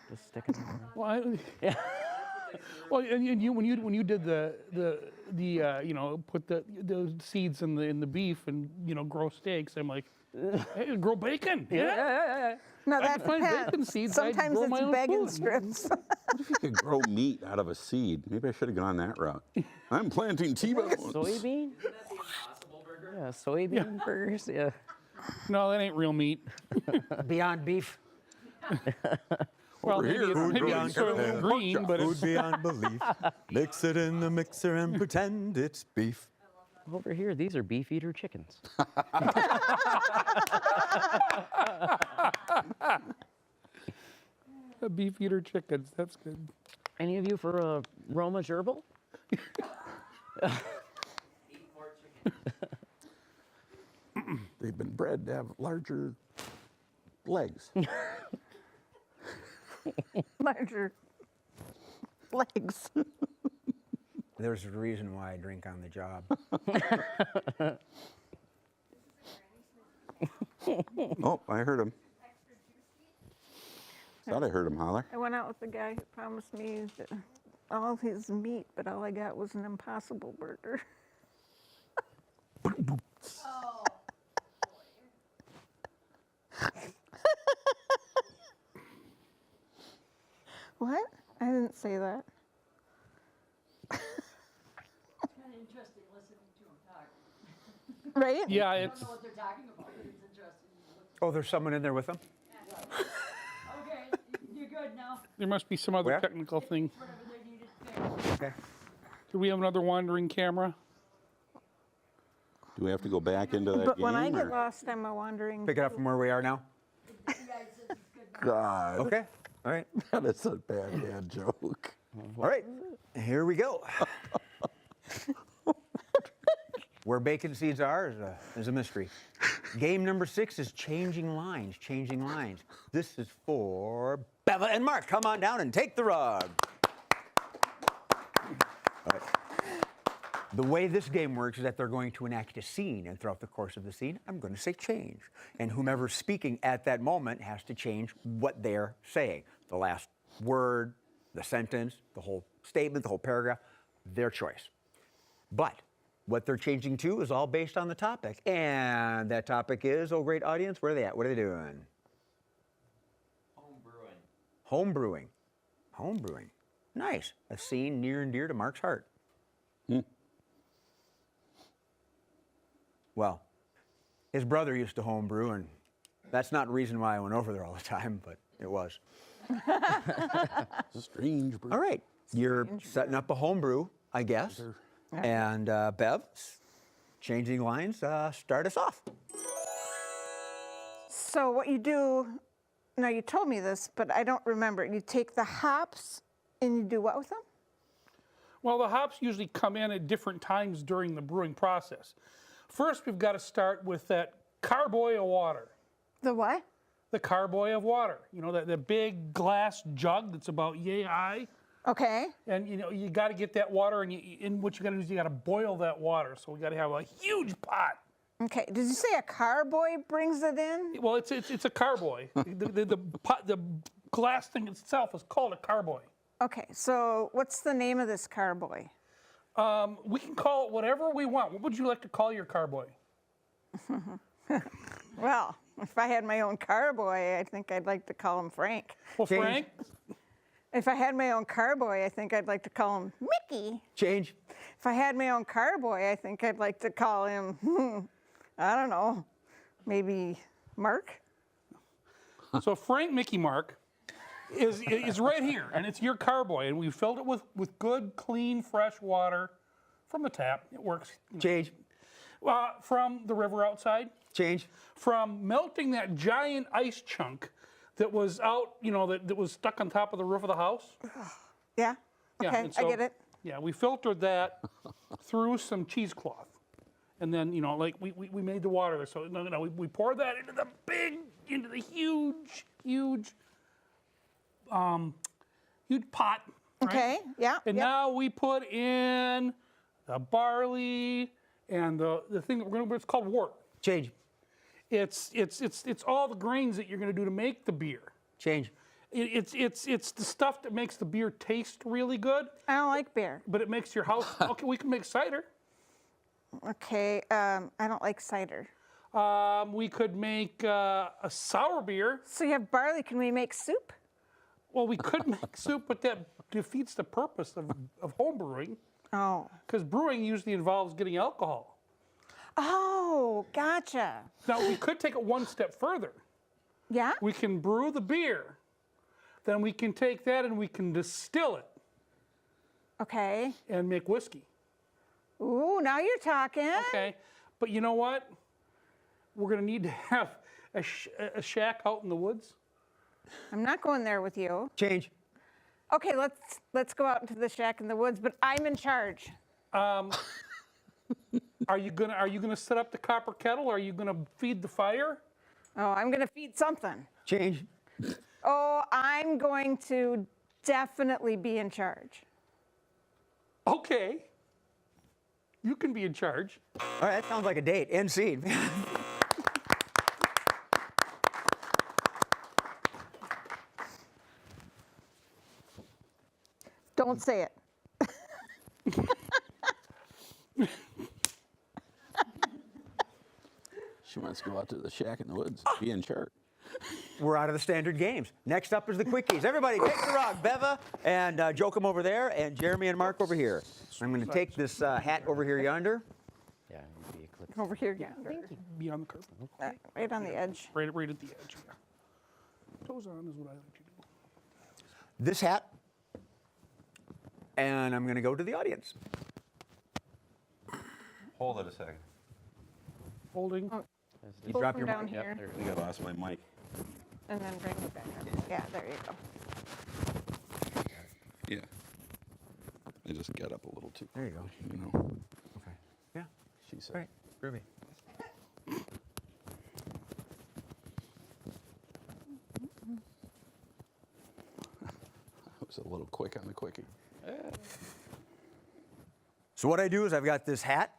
just sticking there? Well, well, and you when you did the you know, put the seeds in the beef and, you know, grow steaks, I'm like, hey, grow bacon. Yeah. No, I that could find bacon depends. seeds, I'd Sometimes grow my it's own bacon food. strips. What if you could grow meat out of a seed? Maybe I should have gone that route. I'm planting T-bones. Soybean? Yeah, soybean burgers. Yeah. No, that ain't real meat. Beyond beef. Well, Over maybe here, it's, food maybe growing it's sort of compare. green, but Food it's beyond belief. Mix it in the mixer and pretend it's beef. Over here, these are beef eater chickens. beef eater chickens. That's good. Any of you for a Roma gerbil? They've been bred to have larger legs. Larger legs. There's a reason why I drink on the job. Oh, I heard him. Thought I heard him holler. I went out with the guy who promised me all his meat, but all I got was an Impossible Burger. What? I didn't say that. Right? Yeah, it's. Oh, there's someone in there with them? Okay, you're good now. There must be some other Where? technical thing. Whatever they needed fixed. Okay. Do we have another wandering camera? Do we have to go back into that But game? when I get or- lost, I'm a wandering. Pick it up from where we are now? The guy says it's good. God, Okay. All right. that is a bad dad joke. All right. Here we go. Where bacon seeds are is a mystery. Game number 6 is changing lines, changing lines. This is for Beva and Mark. Come on down and take the rug. All right. The way this game works is that they're going to enact a scene, and throughout the course of the scene, I'm going to say change. And whomever's speaking at that moment has to change what they're saying. The last word, the sentence, the whole statement, the whole paragraph, their choice. But what they're changing to is all based on the topic. And that topic is, oh, great audience, where are they at? What are they doing? Home brewing. Home brewing. Home brewing. Nice. A scene near and dear to Mark's heart. Well, his brother used to home brew, and that's not the reason why I went over there all the time, but it was. It's a strange brew. All right. You're setting up a home brew, I guess. And Bev, changing lines, start us off. So what you do, now you told me this, but I don't remember. You take the hops and you do what with them? Well, the hops usually come in at different times during the brewing process. First, we've got to start with that carboy of water. The what? The carboy of water. You know, that big glass jug that's about yay high. Okay. And you know, you got to get that water, and what you got to do is you got to boil that water. So we got to have a huge pot. Okay. Did you say a carboy brings it in? Well, it's a carboy. the glass thing itself is called a carboy. Okay. So what's the name of this carboy? We can call it whatever we want. What would you like to call your carboy? Well, if I had my own carboy, I think I'd like to call him Frank. Well, Frank? If I had my own carboy, I think I'd like to call him Mickey. Change. If I had my own carboy, I think I'd like to call him, I don't know, maybe Mark? So Frank Mickey Mark is right here, and it's your carboy, and we filled it with good, clean, fresh water from the tap. It works. Change. From the river outside. Change. From melting that giant ice chunk that was out, you know, that was stuck on top of the roof of the house. Yeah? Okay, and so, I get it. Yeah, we filtered that through some cheesecloth. And then, you know, like we made the water there. So we poured that into the huge pot. Right? Okay, yeah. And now we put in the barley and the thing that we're going to, it's called wort. Change. It's all the grains that you're going to do to make the beer. Change. It's the stuff that makes the beer taste really good. I don't like beer. But it makes your house, okay, we can make cider. Okay, I don't like cider. We could make a sour beer. So you have barley, can we make soup? Well, we could make soup, but that defeats the purpose of home brewing. Oh. Because brewing usually involves getting alcohol. Oh, gotcha. Now, we could take it one step further. Yeah? We can brew the beer. Then we can take that and we can distill it. Okay. And make whiskey. Ooh, now you're talking. Okay, but you know what? We're going to need to have a shack out in the woods. I'm not going there with you. Change. Okay, let's go out into the shack in the woods, but I'm in charge. Are you gonna set up the copper kettle? Are you gonna feed the fire? Oh, I'm gonna feed something. Change. Oh, I'm going to definitely be in charge. Okay. You can be in charge. All right, that sounds like a date. End scene. Don't say it. She wants to go out to the shack in the woods, be in charge. We're out of the standard games. Next up is the quickies. Everybody, take the rock. Beva and Joachim over there, and Jeremy and Mark over here. I'm going to take this hat over here yonder. Yeah, be eclipsed. Over here, yeah. Be on the curb. Right on the edge. Right at the edge. Yeah. Toes on is what I like to do. This hat, and I'm going to go to the audience. Hold it a second. Holding. Oh, You pull drop from your down mic. here, I think I lost my mic. and then bring it back up. Yeah, there you go. Yeah. I just got up a little too. There you go. You know. Okay. Yeah. She said. All right. Groovy. I was a little quick on the quickie. So what I do is I've got this hat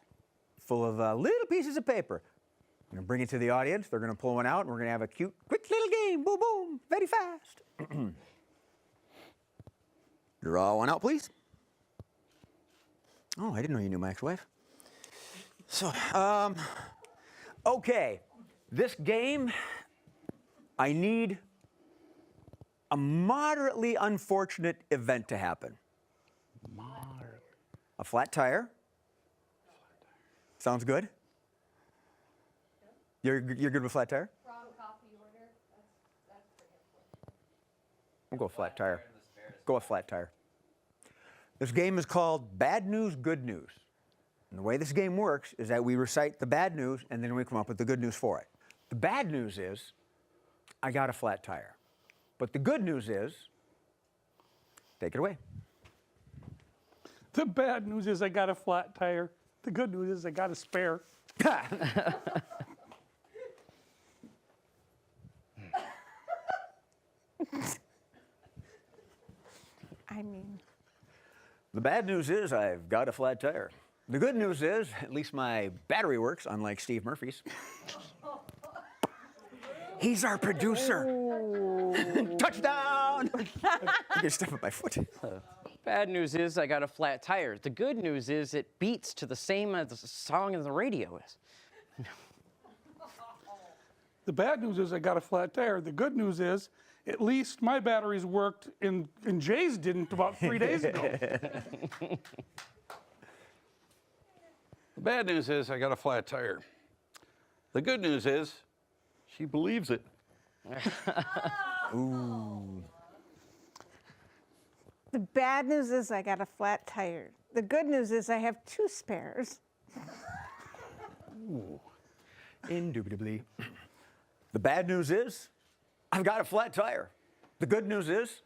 full of little pieces of paper. I'm going to bring it to the audience. They're going to pull one out, and we're going to have a cute, quick little game. Boom, boom, very fast. Draw one out, please. Oh, I didn't know you knew my ex-wife. So, okay. This game, I need a moderately unfortunate event to happen. A flat tire. Sounds good? You're good with flat tire? We'll go flat tire. Go with flat tire. This game is called Bad News, Good News. And the way this game works is that we recite the bad news and then we come up with the good news for it. The bad news is, I got a flat tire. But the good news is, take it away. The bad news is I got a flat tire. The good news is I got a spare. I mean, The bad news is I've got a flat tire. The good news is, at least my battery works, unlike Steve Murphy's. He's our producer. Touchdown! You can step on my foot. Bad news is I got a flat tire. The good news is it beats to the same as the song on the radio is. The bad news is I got a flat tire. The good news is at least my batteries worked and Jay's didn't about 3 days ago. The bad news is I got a flat tire. The good news is she believes it. Ooh. the bad news is I got a flat tire. The good news is I have 2 spares. Ooh. Indubitably. The bad news is I've got a flat tire. The good news is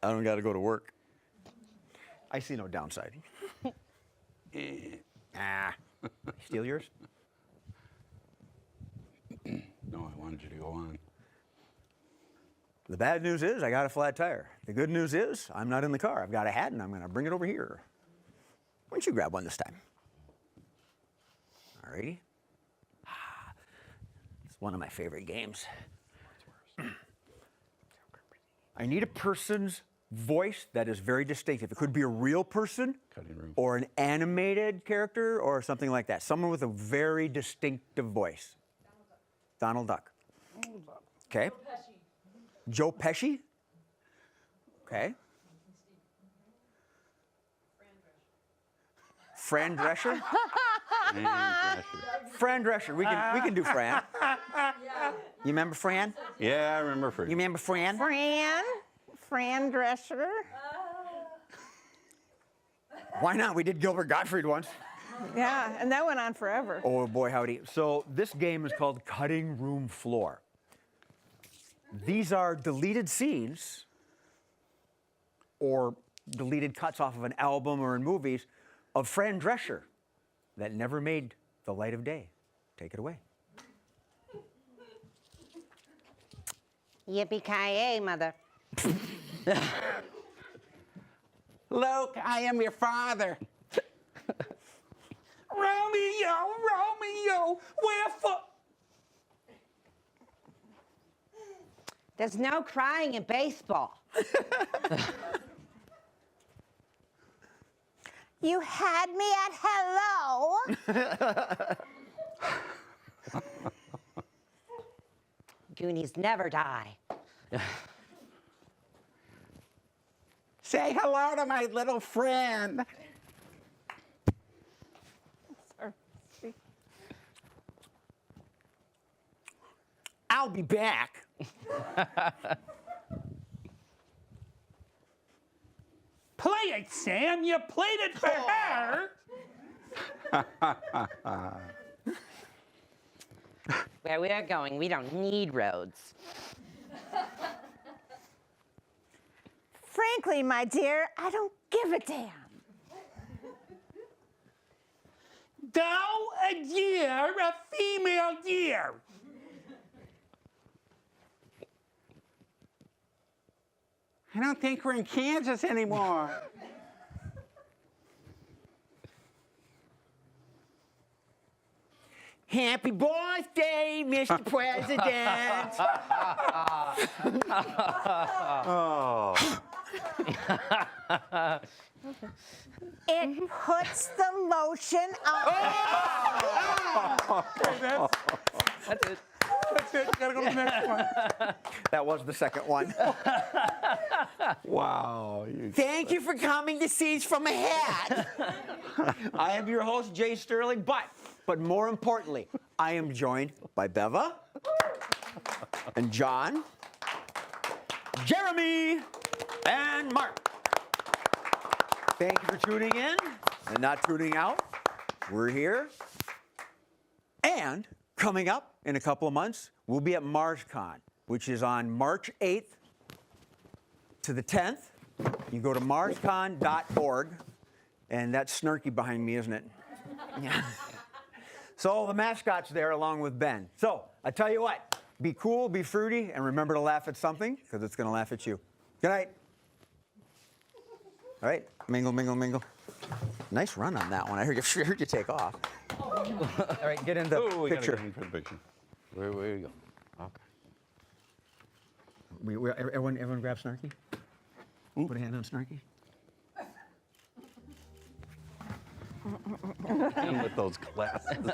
I don't got to go to work. I see no downside. Steal yours? No, I wanted you to go on. The bad news is I got a flat tire. The good news is I'm not in the car. I've got a hat and I'm going to bring it over here. Why don't you grab one this time? All righty. It's one of my favorite games. I need a person's voice that is very distinctive. It could be a real person or an animated character or something like that. Someone with a very distinctive voice. Donald Duck. Okay. Joe Pesci. Okay. Fran Drescher. Fran Drescher. We can do Fran. You remember Fran? Yeah, I remember Fran. You remember Fran? Fran Drescher. Why not? We did Gilbert Gottfried once. Yeah, and that went on forever. Oh boy, howdy. So this game is called Cutting Room Floor. These are deleted scenes or deleted cuts off of an album or in movies of Fran Drescher that never made the light of day. Take it away. Yippee-ki-yay, mother. Luke, I am your father. Romeo, Romeo, wherefore? There's no crying in baseball. You had me at hello. Goonies never die. Say hello to my little friend. I'll be back. Play it, Sam. You played it for her. Where we are going, we don't need roads. Frankly, my dear, I don't give a damn. Thou a deer, a female deer. I don't think we're in Kansas anymore. Happy birthday, Mr. President. Oh. It puts the lotion on. That's it. That's it. Gotta go to the next one. That was the second one. Wow. Thank you for coming to Scenes from a Hat. I am your host, Jay Sterling, but more importantly, I am joined by Beva and John, Jeremy, and Mark. Thank you for tuning in and not tuning out. we're here. And coming up in a couple of months, we'll be at MarsCon, which is on March 8th to the 10th. You go to marscon.org, and that's Snarky behind me, isn't it? Yeah. So the mascot's there along with Ben. So I tell you what, be cool, be fruity, and remember to laugh at something, because it's going to laugh at you. Good night. All right, mingle, mingle, mingle. Nice run on that one. I heard you take off. All right, get in the Oh, we gotta picture. get in for the picture. Where you go? Okay. Everyone grab Snarky. Put a hand on Snarky. And with those glasses.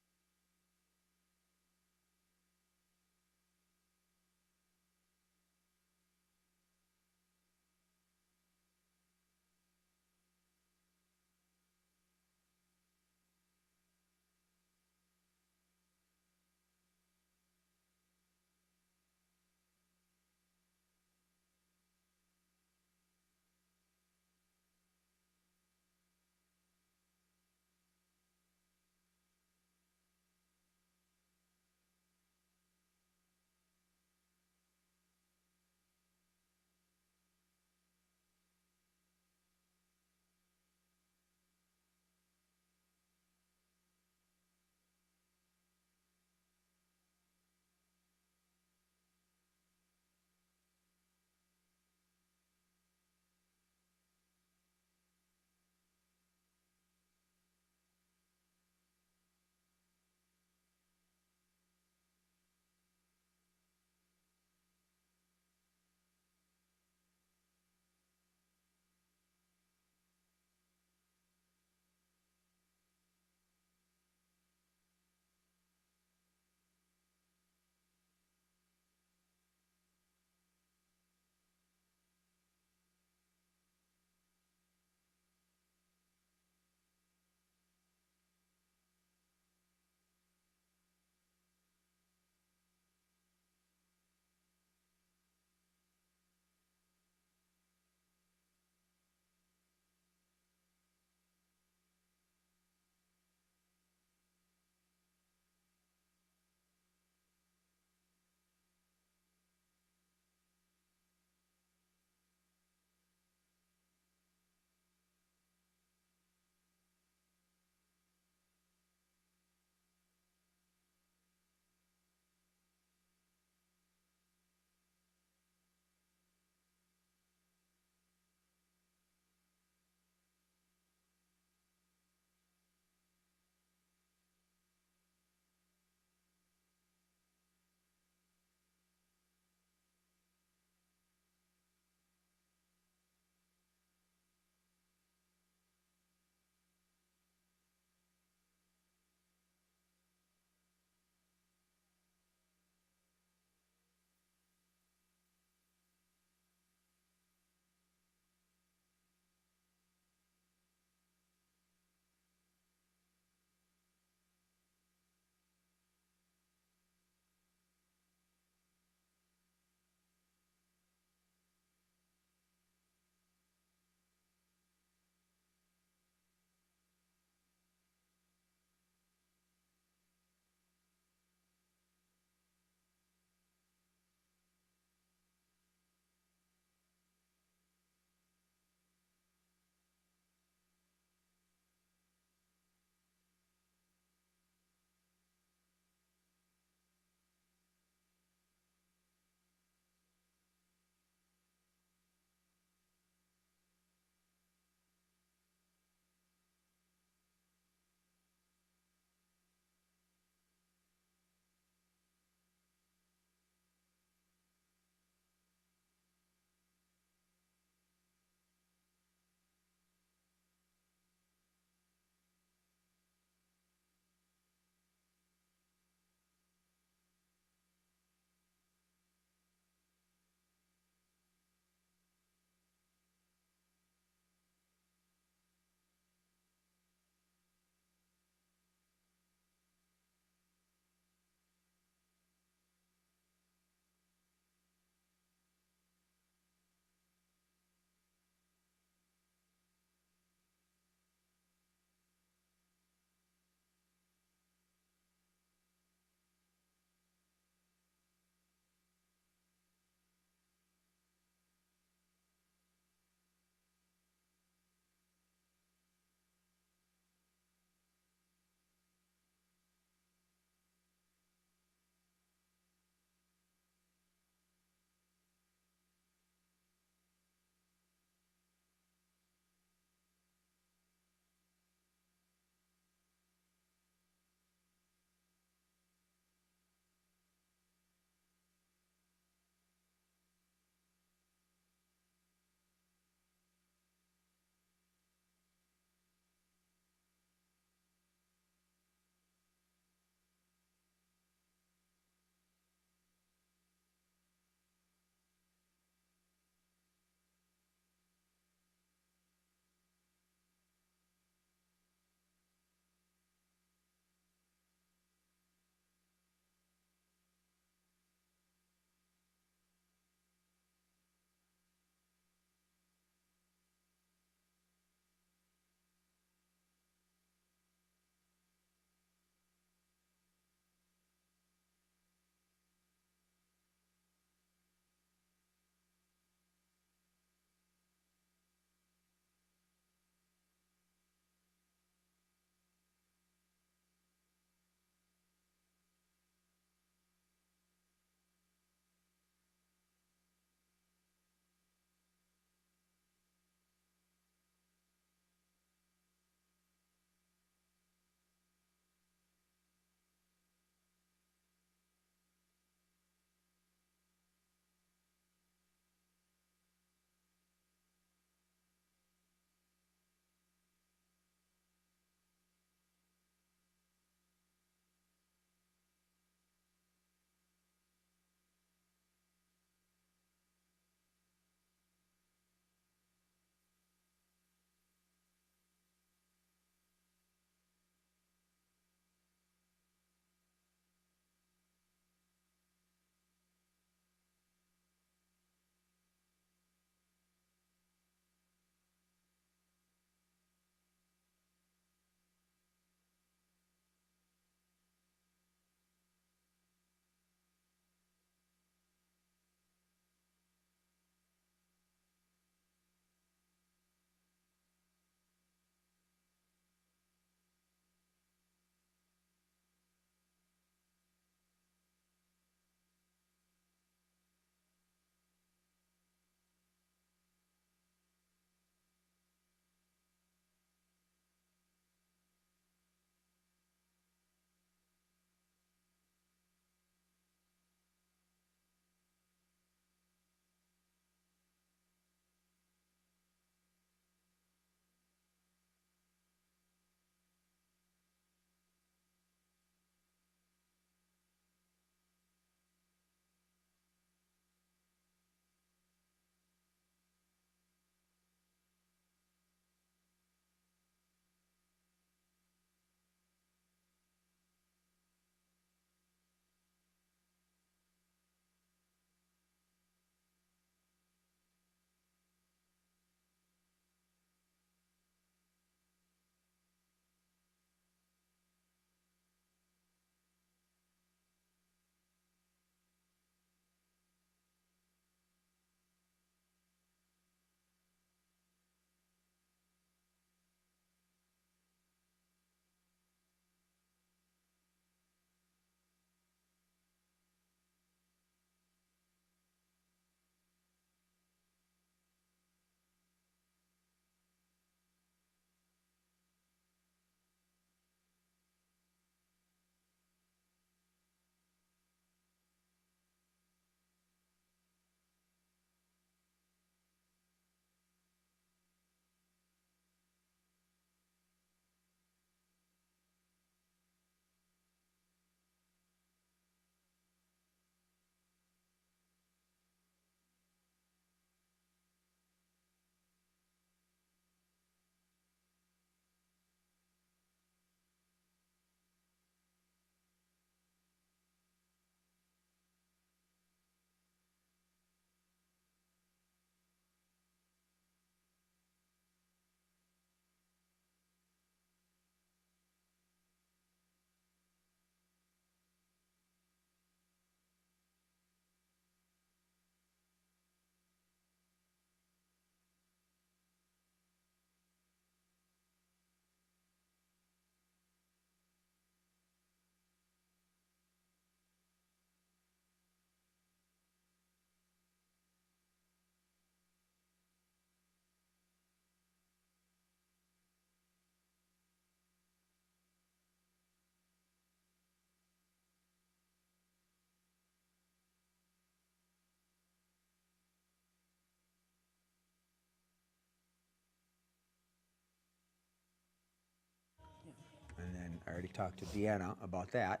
I already talked to Deanna about that,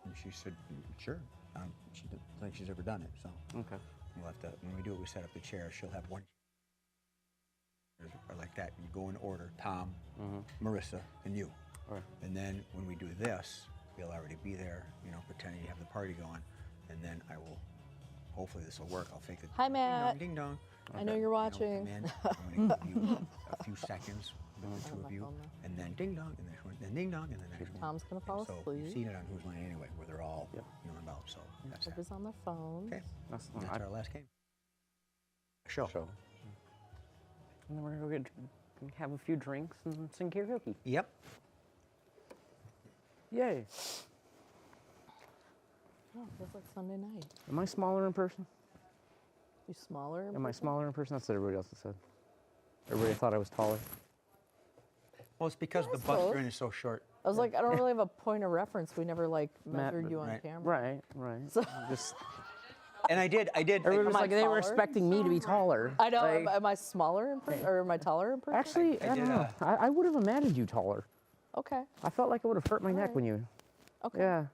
and she said, sure. She doesn't think she's ever done it, so. Okay. We'll have to, when we do it, we set up the chair. She'll have one or like that. You go in order, Tom, Marissa, and you. Right. And then when we do this, you'll already be there, you know, pretending you have the party going. And then I will, hopefully this will work. I'll fake it. Hi, Matt. Ding dong. I know you're watching. I'm gonna give you a few seconds with the two of you, and then ding dong, and then ding dong, and the next one. Tom's gonna fall So asleep. you've seen it on Who's Line anyway, where they're all milling about. So that's that. Everybody's on their phones. Okay. That's our last game. Show. And then we're gonna go have a few drinks and sing karaoke. Yep. Yay. Oh, it feels like Sunday night. Am I smaller in person? You smaller? in Am I person? smaller in person? That's what everybody else has said. Everybody thought I was taller. Well, it's because the bus suppose. train is so short. I was like, I don't really have a point of reference. We never like measured you on right. camera. Right. So Just And I did. everybody was Am I like, they were taller? expecting me to be taller. I know. Like, Am I smaller in person, or am I taller in person? actually, I don't know. I would have imagined you taller. Okay. I felt like it would have hurt my neck when you. Okay. Yeah.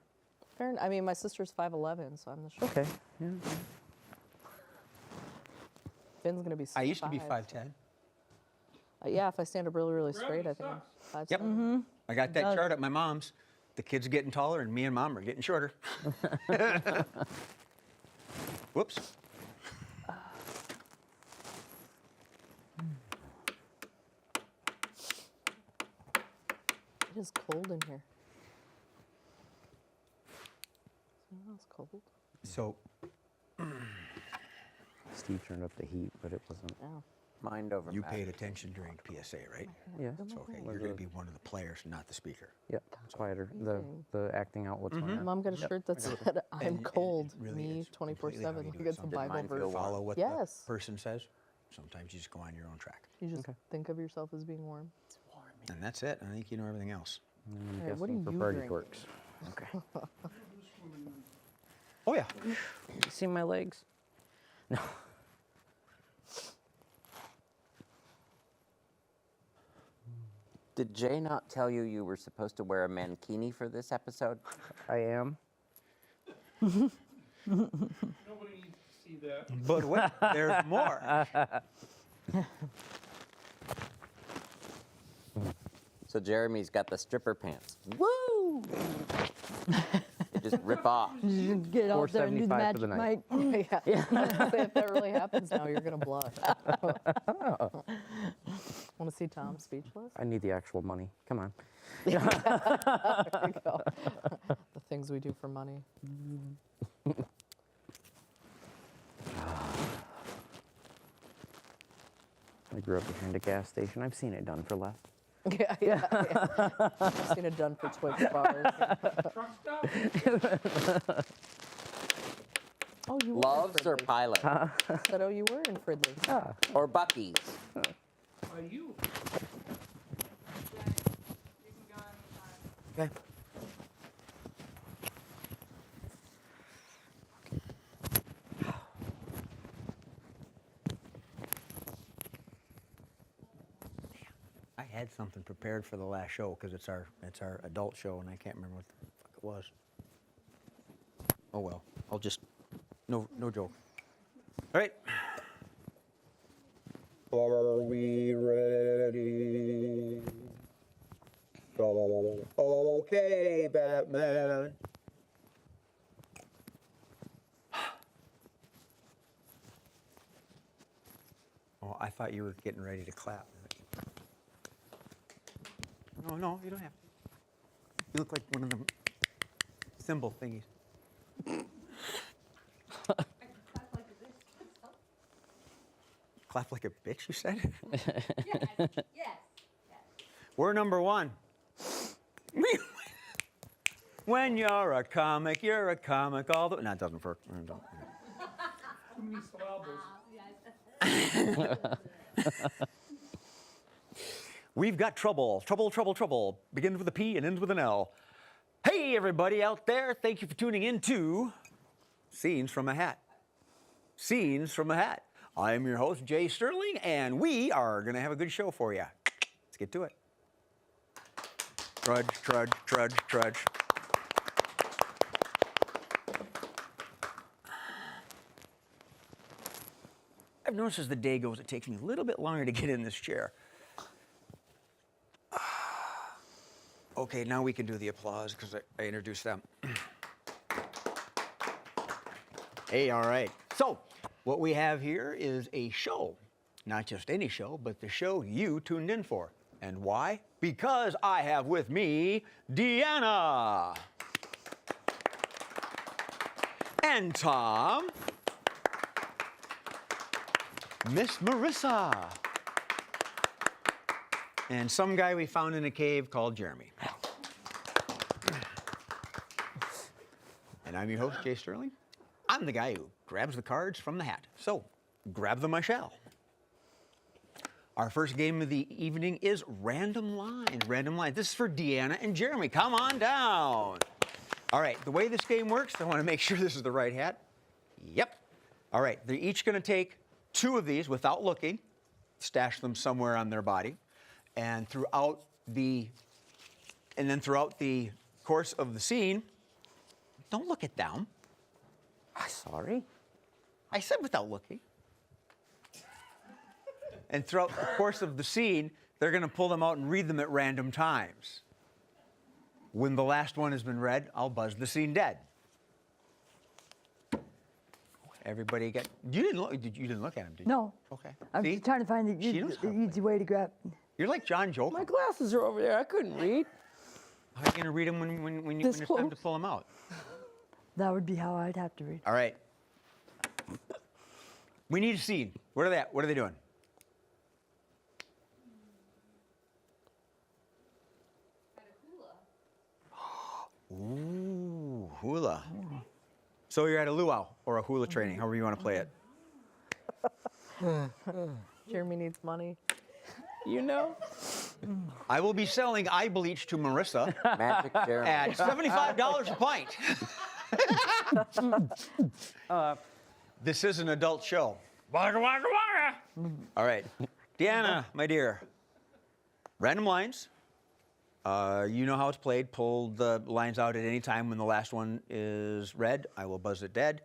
Fair. I mean, my sister's 5'11", so I'm the short. Okay. Yeah. Finn's gonna be. I used to be 5'5". 5'10". Yeah, if I stand up really, really straight, I think I'm 5'7". Yep. I got that chart at my mom's. The kids are getting taller, and me and mom are getting shorter. Whoops. It is cold in here. It's cold. So. Steve turned up the heat, but it wasn't. Oh. Mind over You matter. paid attention during PSA, right? Yeah. So, okay, you're going to be one of the players, not the speaker. Yeah, quieter. The acting out what's going on. Mom got a shirt that said, "I'm And cold." it really Me, is 24/7. completely how you do Look it. at some Bible Sometimes you verse. follow what Yes. the person says. Sometimes you just go on your own track. You just think of yourself as being warm. And that's it. I think you know everything else. Hey, what are you for party drinking? works. Okay. Oh, yeah. You see my legs? No. Did Jay not tell you you were supposed to wear a mankini for this episode? I am. Nobody needs to see that. But wait, there's more. So Jeremy's got the stripper pants. Woo! They just rip off. You get out there and do the $4.75 for the magic, night. Mike. Yeah. If that really happens now, you're gonna blush. Want to see Tom speechless? I need the actual money. Come on. There you go. The things we do for money. I grew up behind a gas station. I've seen it done for less. Yeah. I've seen it done for Twix bars. Oh, you were in Loves or Fridley's. Pilot? Said, oh, you were in Fridley's. Or Bucky's? Are you? Okay. I had something prepared for the last show because it's our adult show and I can't remember what the fuck it was. Oh well, I'll just no joke. All right. Are we ready? Okay, Batman. Oh, I thought you were getting ready to clap. No, you don't have to. You look like one of them cymbal thingies. Clap like a bitch, you said? Yes. We're number one. When you're a comic all the... No, it doesn't work. Don't. Too many syllables. We've got trouble. Begins with a P and ends with an L. Hey, everybody out there. Thank you for tuning in to Scenes from a Hat. Scenes from a Hat. I'm your host, Jay Sterling, and we are going to have a good show for you. Let's get to it. Trudge, trudge, trudge, trudge. I've noticed as the day goes, it takes me a little bit longer to get in this chair. Okay, now we can do the applause because I introduced them. Hey, all right. So, what we have here is a show. Not just any show, but the show you tuned in for. And why? Because I have with me Deanna. And Tom. Miss Marissa. And some guy we found in a cave called Jeremy. And I'm your host, Jay Sterling. I'm the guy who grabs the cards from the hat. So, grab them I shall. Our first game of the evening is Random Lines. Random Lines. This is for Deanna and Jeremy. Come on down. All right, the way this game works, I want to make sure this is the right hat. Yep. All right, they're each going to take 2 of these without looking, stash them somewhere on their body, and throughout the course of the scene, don't look at them. Sorry. I said without looking. And throughout the course of the scene, they're going to pull them out and read them at random times. When the last one has been read, I'll buzz the scene dead. Everybody get? You didn't look at him, did you? No. Okay. I'm See? just trying to find the easy way to grab. You're like John Joker. My glasses are over there. I couldn't read. How are you going to read them when it's time to pull them out? That would be how I'd have to read. All right. We need a scene. What are they at? What are they doing? Ooh, hula. So you're at a luau or a hula training, however you want to play it. Jeremy needs money. You know? I will be selling eye bleach to Marissa Magic Jeremy. at $75 a pint. This is an adult show. Waka waka waka. All right. Deanna, my dear. Random lines. You know how it's played. Pull the lines out at any time when the last one is read. I will buzz it dead.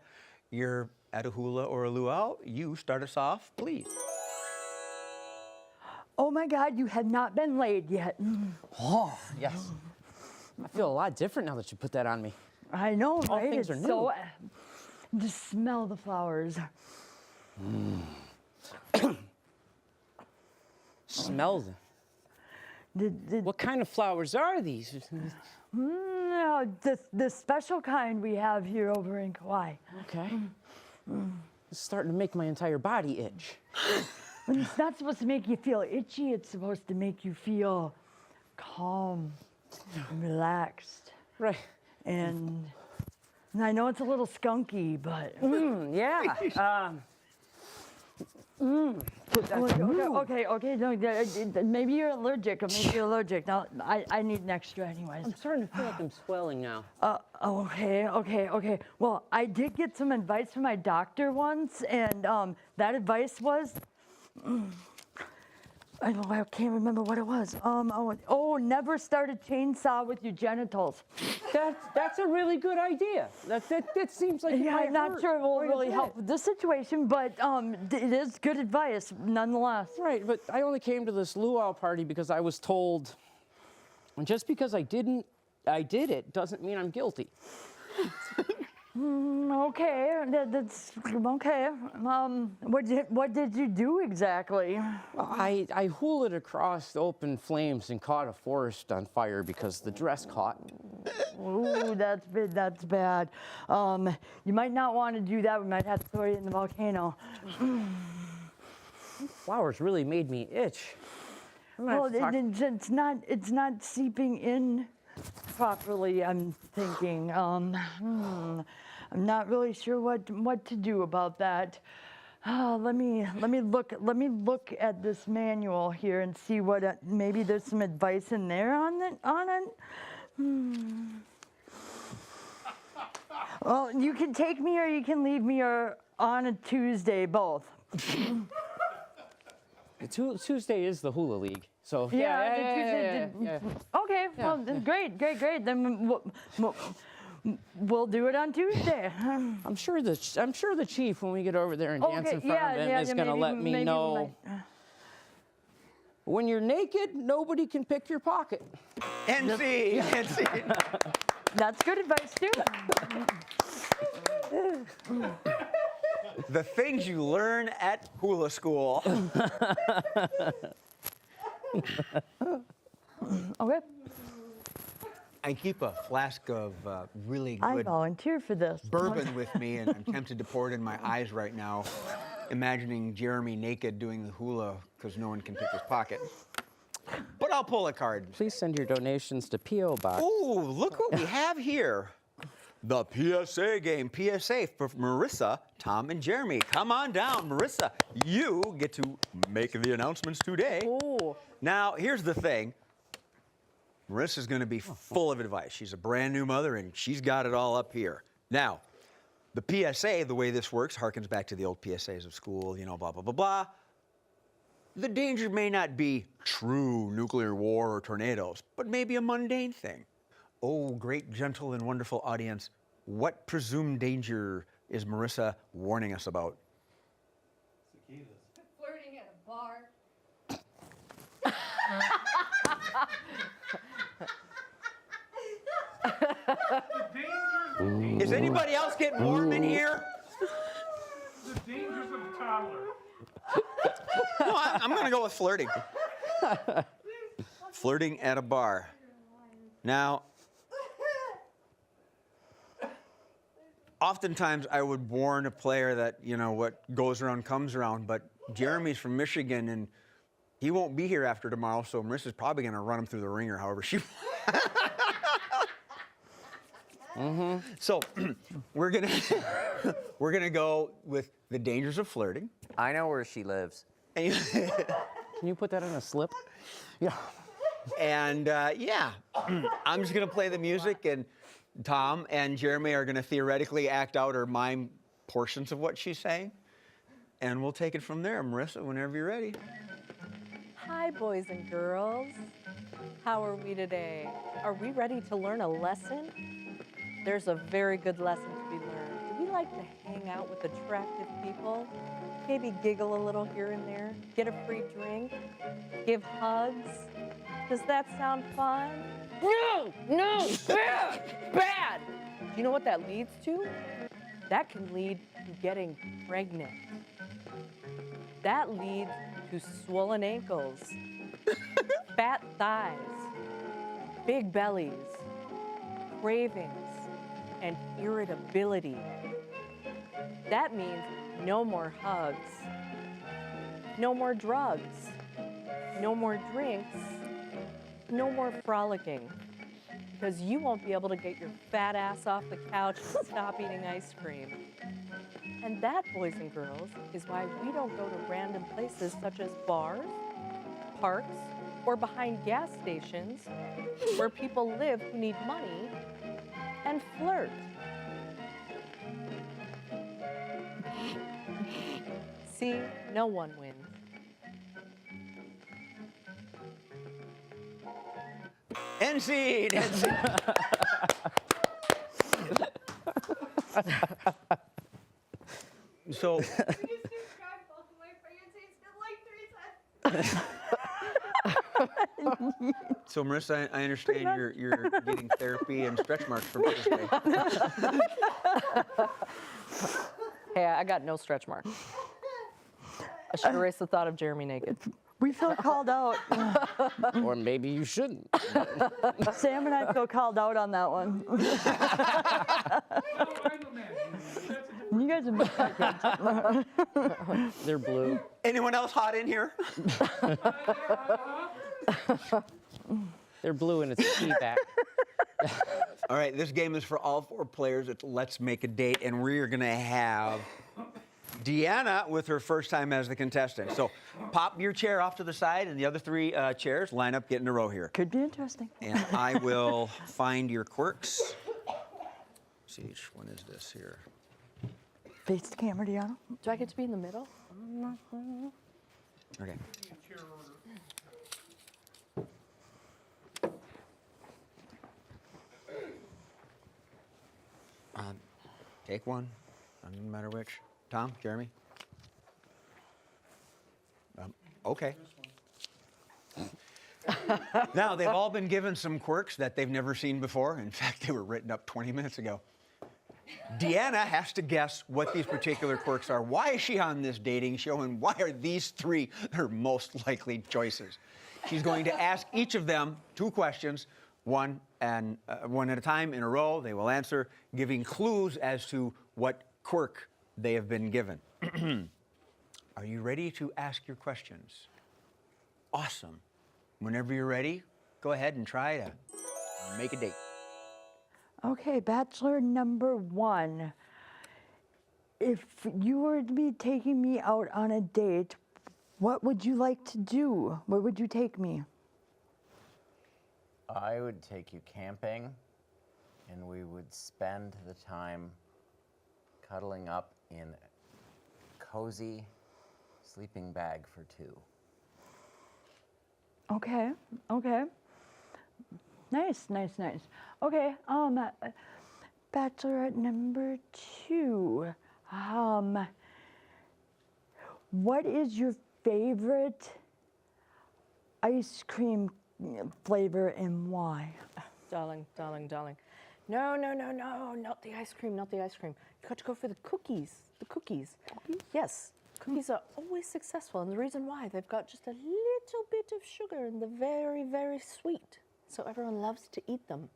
You're at a hula or a luau. You start us off, please. Oh my God, you had not been laid yet. Oh, yes. I feel a lot different now that you put that on me. I know, All right? things are It's new. so, just smell the flowers. Smell them. What kind of flowers are these? No, the special kind we have here over in Kauai. Okay. It's starting to make my entire body itch. It's not supposed to make you feel itchy. It's supposed to make you feel calm, and relaxed. Right. And I know it's a little skunky, but Yeah. Okay. No, maybe you're allergic, or maybe you're allergic. Now, I need an extra, anyways. I'm starting to feel like I'm swelling now. Okay. Well, I did get some advice from my doctor once, and that advice was, I can't remember what it was. Never start a chainsaw with your genitals. That's a really good idea. That seems like it Yeah, might I'm not hurt sure it will quite a really bit. help with this situation, but it is good advice nonetheless. Right, but I only came to this luau party because I was told, and just because I did it doesn't mean I'm guilty. Okay, that's okay. What did you do exactly? I hulaed across open flames and caught a forest on fire because the dress caught. Ooh, that's bad. You might not want to do that. We might have to throw you in the volcano. Flowers really made me itch. Well, it's not seeping in properly, I'm thinking. I'm not really sure what to do about that. Let me look at this manual here and see what maybe there's some advice in there on it. Well, you can take me or you can leave me, or on a Tuesday, both. Tuesday is the hula league, so Yeah. Okay, well, then great. Then we'll do it on Tuesday. I'm sure the chief, when we get over there and dance in front of him, is going to let me know. When you're naked, nobody can pick your pocket. NC. That's good advice too. The things you learn at hula school. Okay. I keep a flask of really I good volunteer for this. bourbon with me, and I'm tempted to pour it in my eyes right now, imagining Jeremy naked doing the hula because no one can pick his pocket. But I'll pull a card. Please send your donations to P.O. Box. Ooh, look what we have here. The PSA game. PSA for Marissa, Tom, and Jeremy. Come on down, Marissa. You get to make the announcements today. Ooh. Now, here's the thing. Marissa's going to be full of advice. She's a brand new mother, and she's got it all up here. Now, the PSA, the way this works, harkens back to the old PSAs of school, you know, blah, blah, blah, blah. The danger may not be true nuclear war or tornadoes, but maybe a mundane thing. Oh, great, gentle, and wonderful audience, what presumed danger is Marissa warning us about? Flirting at a bar. Is anybody else getting warm in here? The dangers of a toddler. No, I'm going to go with flirting. Flirting at a bar. Now, oftentimes I would warn a player that, you know, what goes around comes around, but Jeremy's from Michigan and he won't be here after tomorrow, so Marissa's probably going to run him through the ringer however she So we're gonna go with the dangers of flirting. I know where she lives. Can you put that on a slip? Yeah. And yeah, I'm just gonna play the music, and Tom and Jeremy are gonna theoretically act out or mime portions of what she's saying, and we'll take it from there. Marissa, whenever you're ready. Hi, boys and girls. How are we today? Are we ready to learn a lesson? There's a very good lesson to be learned. Do we like to hang out with attractive people? Maybe giggle a little here and there? Get a free drink? Give hugs? Does that sound fun? No, bad. Do you know what that leads to? That can lead to getting pregnant. That leads to swollen ankles, fat thighs, big bellies, cravings, and irritability. That means no more hugs, no more drugs, no more drinks, no more frolicking, because you won't be able to get your fat ass off the couch and stop eating ice cream. And that, boys and girls, is why we don't go to random places such as bars, parks, or behind gas stations where people live who need money and flirt. See, no one wins. NC. So. I just described both of my pregnancies in like 3 seconds. So Marissa, I understand you're getting therapy and stretch marks for Mother's Day. Hey, I got no stretch marks. I should erase the thought of Jeremy naked. We feel called out. Or maybe you shouldn't. Sam and I feel called out on that one. You guys are They're blue. Anyone else hot in here? They're blue and it's feedback. All right, this game is for all 4 players. It's Let's Make a Date, and we're going to have Deanna with her first time as the contestant. So pop your chair off to the side, and the other 3 chairs line up, get in a row here. Could be interesting. And I will find your quirks. Let's see, which one is this here? Face the camera, Deanna. Do I get to be in the middle? Okay. Take one, doesn't matter which. Tom, Jeremy? Okay. Now, they've all been given some quirks that they've never seen before. In fact, they were written up 20 minutes ago. Deanna has to guess what these particular quirks are. Why is she on this dating show, and why are these three her most likely choices? She's going to ask each of them 2 questions, one at a time in a row. They will answer, giving clues as to what quirk they have been given. Are you ready to ask your questions? Awesome. Whenever you're ready, go ahead and try to make a date. Okay, bachelor number 1. If you were to be taking me out on a date, what would you like to do? Where would you take me? I would take you camping, and we would spend the time cuddling up in a cozy sleeping bag for 2. Okay, okay. Nice, nice, nice. Okay, bachelorette number 2. What is your favorite ice cream flavor and why? Darling, darling, darling. No, no, no, no, not the ice cream, not the ice cream. You got to go for the cookies, the cookies. Cookies? Yes, cookies are always successful, and the reason why, they've got just a little bit of sugar and they're very, very sweet. So everyone loves to eat them.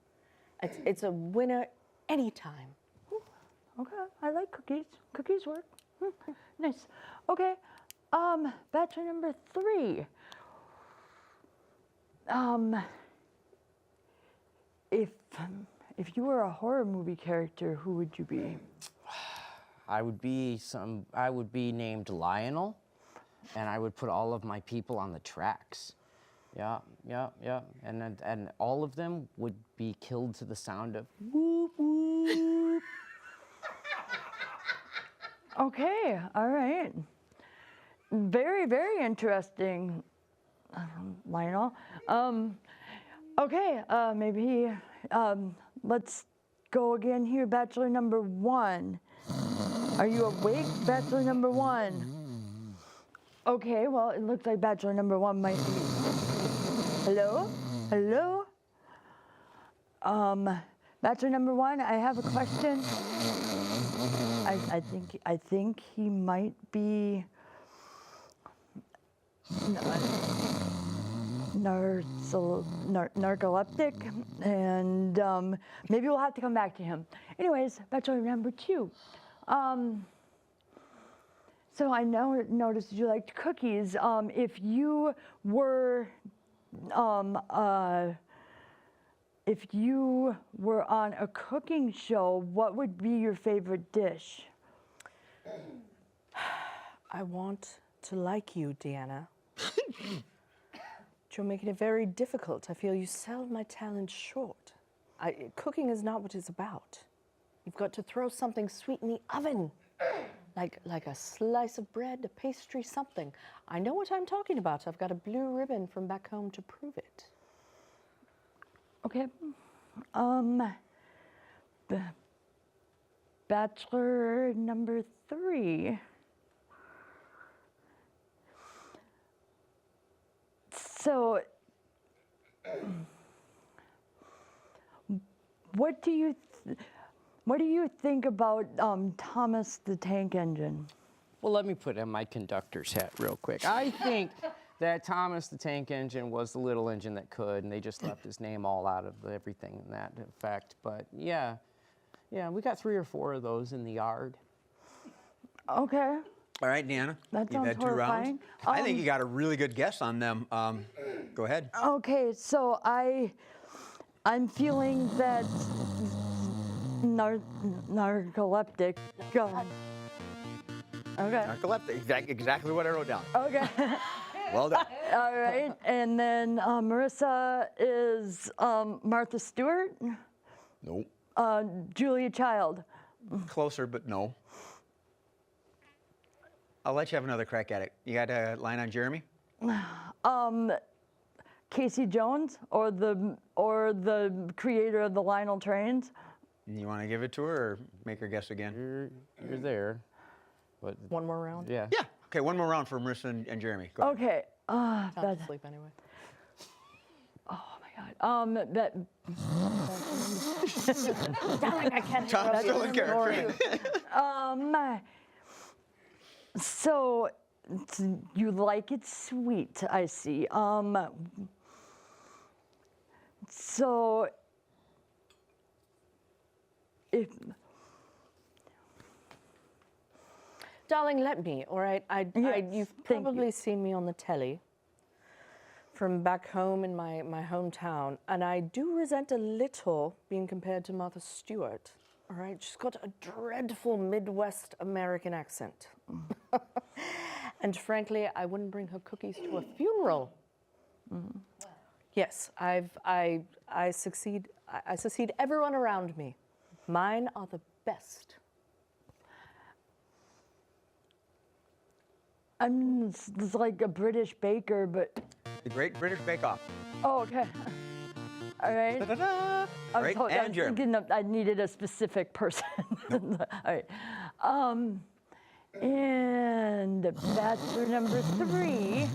It's a winner anytime. Okay, I like cookies. Cookies work. Nice. Okay, bachelor number 3. If you were a horror movie character, who would you be? I would be named Lionel, and I would put all of my people on the tracks. Yeah, yeah, yeah. And all of them would be killed to the sound of whoop, whoop. Okay, all right. Very, very interesting, Lionel. Okay, maybe let's go again here. Bachelor number 1. Are you awake, bachelor number 1? Okay, well, it looks like bachelor number 1 might be. Hello? Hello? Bachelor number 1, I have a question. I think he might be narcoleptic, and maybe we'll have to come back to him. Anyways, bachelor number 2. So I noticed you liked cookies. If you were on a cooking show, what would be your favorite dish? I want to like you, Deanna. You're making it very difficult. I feel you sell my talent short. Cooking is not what it's about. You've got to throw something sweet in the oven, like a slice of bread, a pastry, something. I know what I'm talking about. I've got a blue ribbon from back home to prove it. Okay. Bachelor number 3. So, what do you think about Thomas the Tank Engine? Well, let me put on my conductor's hat real quick. I think that Thomas the Tank Engine was the little engine that could, and they just left his name all out of everything in that effect. But yeah, we got 3 or 4 of those in the yard. Okay. All right, Deanna. That You've sounds had 2 rounds. horrifying. I think you got a really good guess on them. Go ahead. Okay, so I'm feeling that narcoleptic. Go ahead. Okay. Narcoleptic, exactly what I wrote down. Okay. Well done. All right, and then Marissa is Martha Stewart. Nope. Julia Child. Closer, but no. I'll let you have another crack at it. You got a line on Jeremy? Casey Jones, or the creator of the Lionel Trains. You want to give it to her or make her guess again? You're there. But one more round? Yeah. Yeah. Okay, one more round for Marissa and Jeremy. Go ahead. Okay. Not That's, to sleep anyway. oh my God. That. Darling, I can't. Tom's still in character. So you like it sweet, I see. So if. Darling, let me, all right? You've probably seen me on the telly from back home in my hometown, and I do resent a little being compared to Martha Stewart, all right? She's got a dreadful Midwest American accent. And frankly, I wouldn't bring her cookies to a funeral. Mm-hmm. Yes, I succeed everyone around me. Mine are the best. I'm it's like a British baker, but. The Great British Bake Off. Oh, okay. All right. Da-da-da. Right, and Jeremy. Thinking I needed a specific person. All right. And bachelor number 3.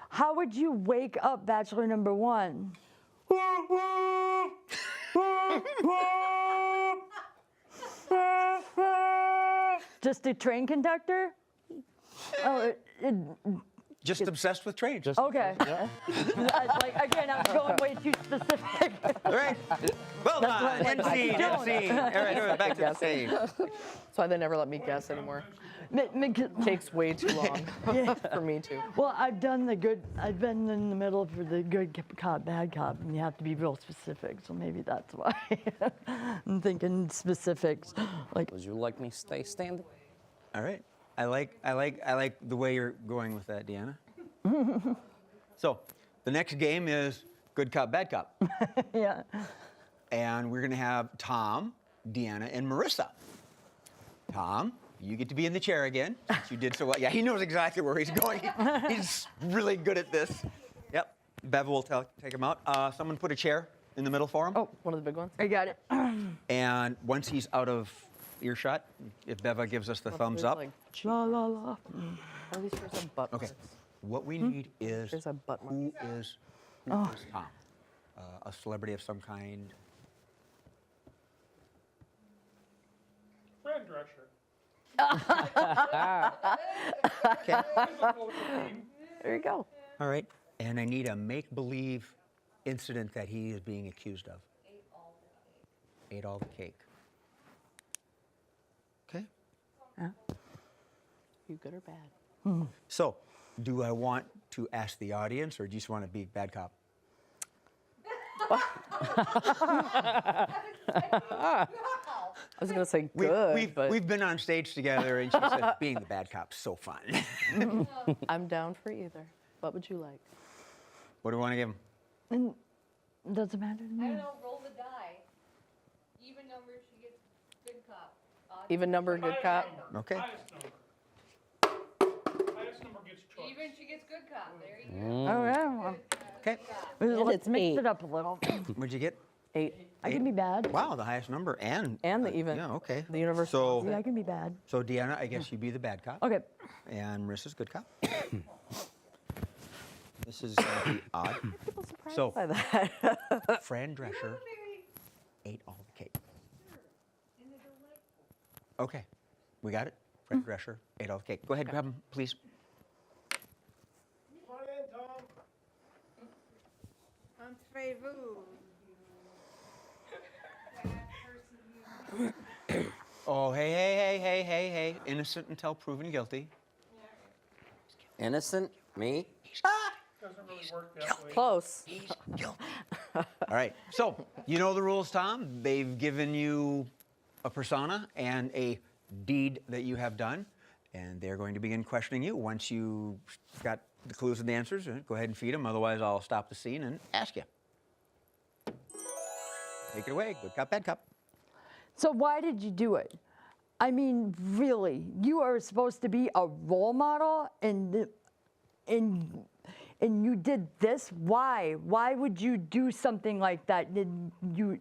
How would you wake up bachelor number 1? Just a train conductor? Oh, Just obsessed with trains. Okay. Like again, I'm going way too specific. All right. Well done. End scene. All right, back to the stage. So they never let me guess anymore. Takes way too long for me to. Well, I've been in the middle for the good cop, bad cop, and you have to be real specific. So maybe that's why I'm thinking specifics. Like, would you like me to stay standing? All right. I like the way you're going with that, Deanna. So, the next game is good cop, bad cop. Yeah. And we're gonna have Tom, Deanna, and Marissa. Tom, you get to be in the chair again, since you did so well. Yeah, he knows exactly where he's going. He's really good at this. Yep. Bev will take him out. Someone put a chair in the middle for him. Oh, one of the big ones? I got it. And once he's out of earshot, if Beva gives us the thumbs up. Like, la la la. At least there's a butt. Okay. What we need is There's a butt who is Tom? A celebrity of some kind. Fran Drescher. Okay. There you go. All right. And I need a make-believe incident that he is being accused of. Ate all the cake. Okay. You good or bad? So, do I want to ask the audience, or do you just want to be bad cop? I was going to say good, but... We've been on stage together, and she said being the bad cop's so fun. I'm down for either. What would you like? What do we want to give him? Doesn't matter to me. I don't know, roll the die. Even number, she gets good cop. Even number, good cop? Okay. Highest number. Highest number gets choice. Even she gets good cop. There you go. Oh, yeah. Okay. Let's mix 8. it up a little. What'd you get? 8. I can be bad. Wow, the highest number and the even. Yeah, okay. The universal. Yeah, I can be bad. So Deanna, I guess you be the bad cop. Okay. And Marissa's good cop. This is going to be odd. People surprised So, by that. Fran Drescher ate all the cake. Okay, we got it. Fran Drescher ate all the cake. Go ahead, grab him, please. Come on in, Tom. Entrez-vous. Oh, hey. Innocent until proven guilty. Innocent? Me? Doesn't really work that way. Close. All right, so you know the rules, Tom. They've given you a persona and a deed that you have done, and they're going to begin questioning you. Once you got the clues and the answers, go ahead and feed them. Otherwise, I'll stop the scene and ask you. Take it away. Good cop, bad cop. So why did you do it? I mean, really, you are supposed to be a role model, and you did this. Why? Why would you do something like that? Did you?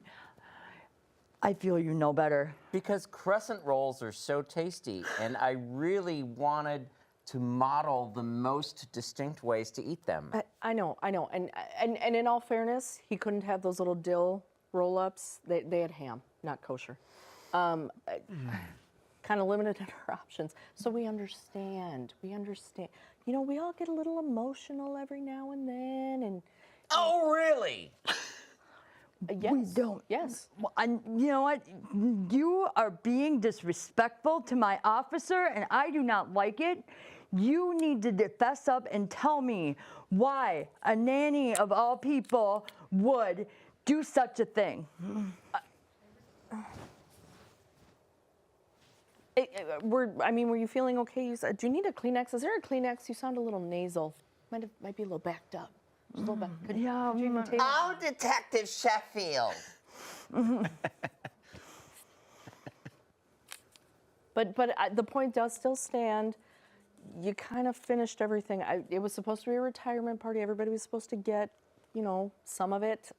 I feel you know better. Because crescent rolls are so tasty, and I really wanted to model the most distinct ways to eat them. I know. And in all fairness, he couldn't have those little dill roll-ups. They had ham, not kosher. Kind of limited in our options. So we understand. We all get a little emotional every now and then. And oh, really? Yes. We don't. Yes. Well, you know what? You are being disrespectful to my officer, and I do not like it. You need to fess up and tell me why a nanny of all people would do such a thing. Were you feeling okay? You said, do you need a Kleenex? Is there a Kleenex? You sound a little nasal. Might be a little backed up. Just a little back. Could you even take Oh, Detective Sheffield. But the point does still stand. You kind of finished everything. It was supposed to be a retirement party. Everybody was supposed to get, some of it.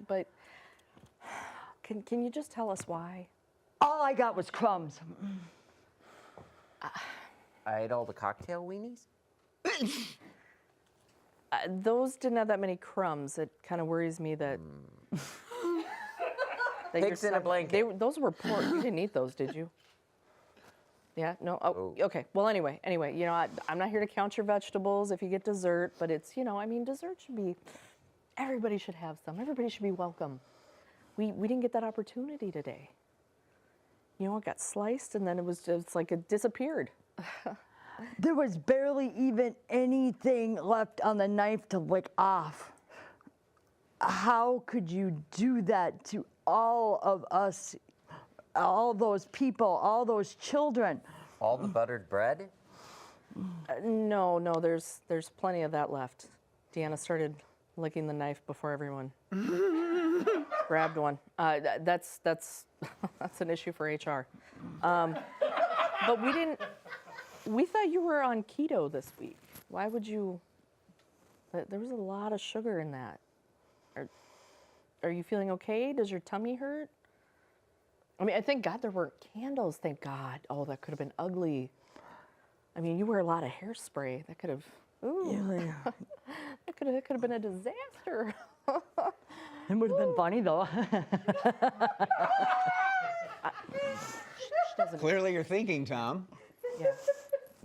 But can you just tell us why? All I got was crumbs. I ate all the cocktail weenies? Those didn't have that many crumbs. It kind of worries me that. Pigs in a blanket. Those were pork. You didn't eat those, did you? Yeah, no. Oh, okay. Well, anyway, I'm not here to count your vegetables if you get dessert, but it's, dessert should be, everybody should have some. Everybody should be welcome. We didn't get that opportunity today. It got sliced and then it was just like it disappeared. There was barely even anything left on the knife to lick off. How could you do that to all of us, all those people, all those children? All the buttered bread? No, there's plenty of that left. Deanna started licking the knife before everyone grabbed one. That's an issue for HR. But we thought you were on keto this week. Why would you? There was a lot of sugar in that. Are you feeling okay? Does your tummy hurt? I thank God there weren't candles, thank God. Oh, that could have been ugly. You wear a lot of hairspray. That could have, that could have been a disaster. It would have been funny, though. Clearly you're thinking, Tom. Yeah.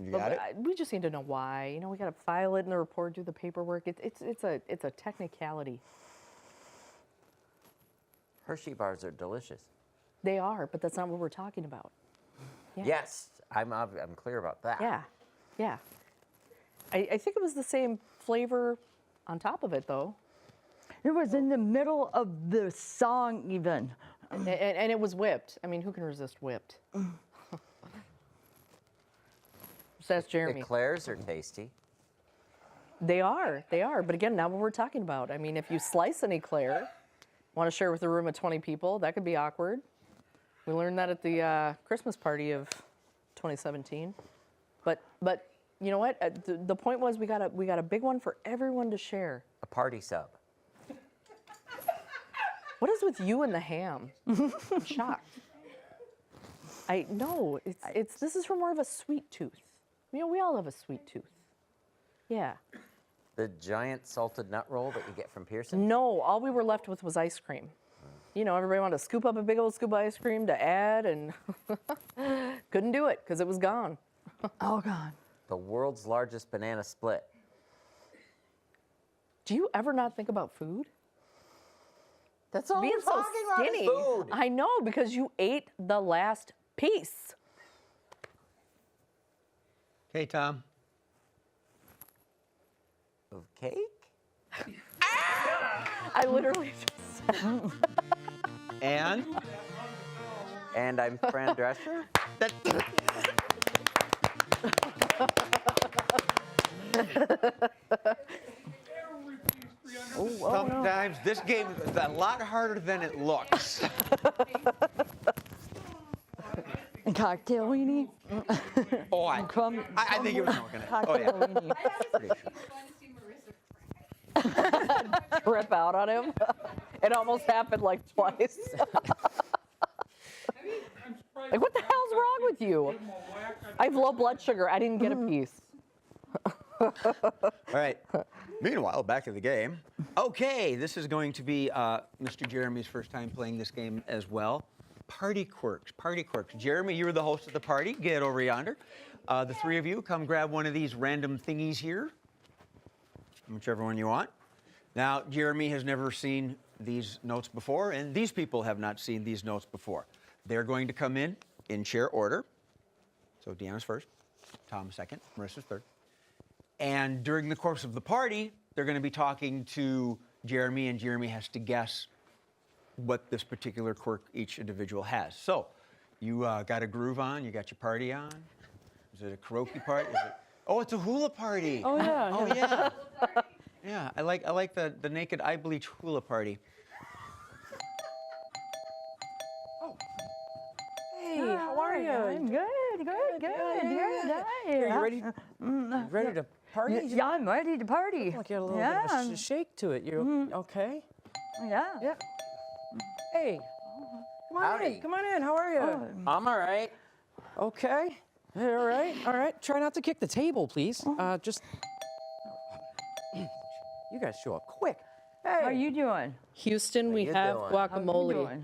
You got it? We just need to know why. We got to file it in the report, do the paperwork. It's a technicality. Hershey bars are delicious. They are, but that's not what we're talking about. Yeah. Yes, I'm clear about that. Yeah. I think it was the same flavor on top of it, though. It was in the middle of the song, even. And it was whipped. Who can resist whipped? So that's Jeremy. Eclairs are tasty. They are. But again, not what we're talking about. If you slice an eclair, want to share with a room of 20 people, that could be awkward. We learned that at the Christmas party of 2017. But you know what? The point was we got a big one for everyone to share. A party sub. What is with you and the ham? I'm shocked. No, this is for more of a sweet tooth. We all have a sweet tooth. Yeah. The giant salted nut roll that you get from Pearson? No, all we were left with was ice cream. Everybody wanted to scoop up a big old scoop of ice cream to add, and couldn't do it because it was gone. All gone. The world's largest banana split. Do you ever not think about food? That's all Being we're so talking about is skinny. food. I know, because you ate the last piece. Okay, Tom. Of cake? I literally just And? And I'm Fran Drescher. Sometimes this game is a lot harder than it looks. Cocktail weenie? Oh, I think it was working. Oh, yeah. Pretty sure. rip out on him. It almost happened like twice. you. I have low blood sugar. I didn't get a piece. All right. Meanwhile, back to the game. Okay, this is going to be Mr. Jeremy's first time playing this game as well. Party quirks, party quirks. Jeremy, you're the host of the party. Get over yonder. The three of you, come grab one of these random thingies here. Whichever one you want. Now, Jeremy has never seen these notes before, and these people have not seen these notes before. They're going to come in chair order. So Deanna's first, Tom's second, Marissa's third. And during the course of the party, they're going to be talking to Jeremy, and Jeremy has to guess what this particular quirk each individual has. So, you got a groove on? You got your party on? Is it a karaoke party? Oh, it's a hula party. Oh, yeah. Oh, yeah. Yeah, I like the naked eye bleach hula party. Hey, how are you? I'm good. You ready to party? Yeah, I'm ready to party. Like you had a little bit of a shake to it. You okay? Yeah. Yeah. Hey, come on in. Come on in. How are you? I'm all right. Okay. All right. All right. Try not to kick the table, please. Just. You guys show up quick. Hey. How are you doing? Houston, we have guacamole.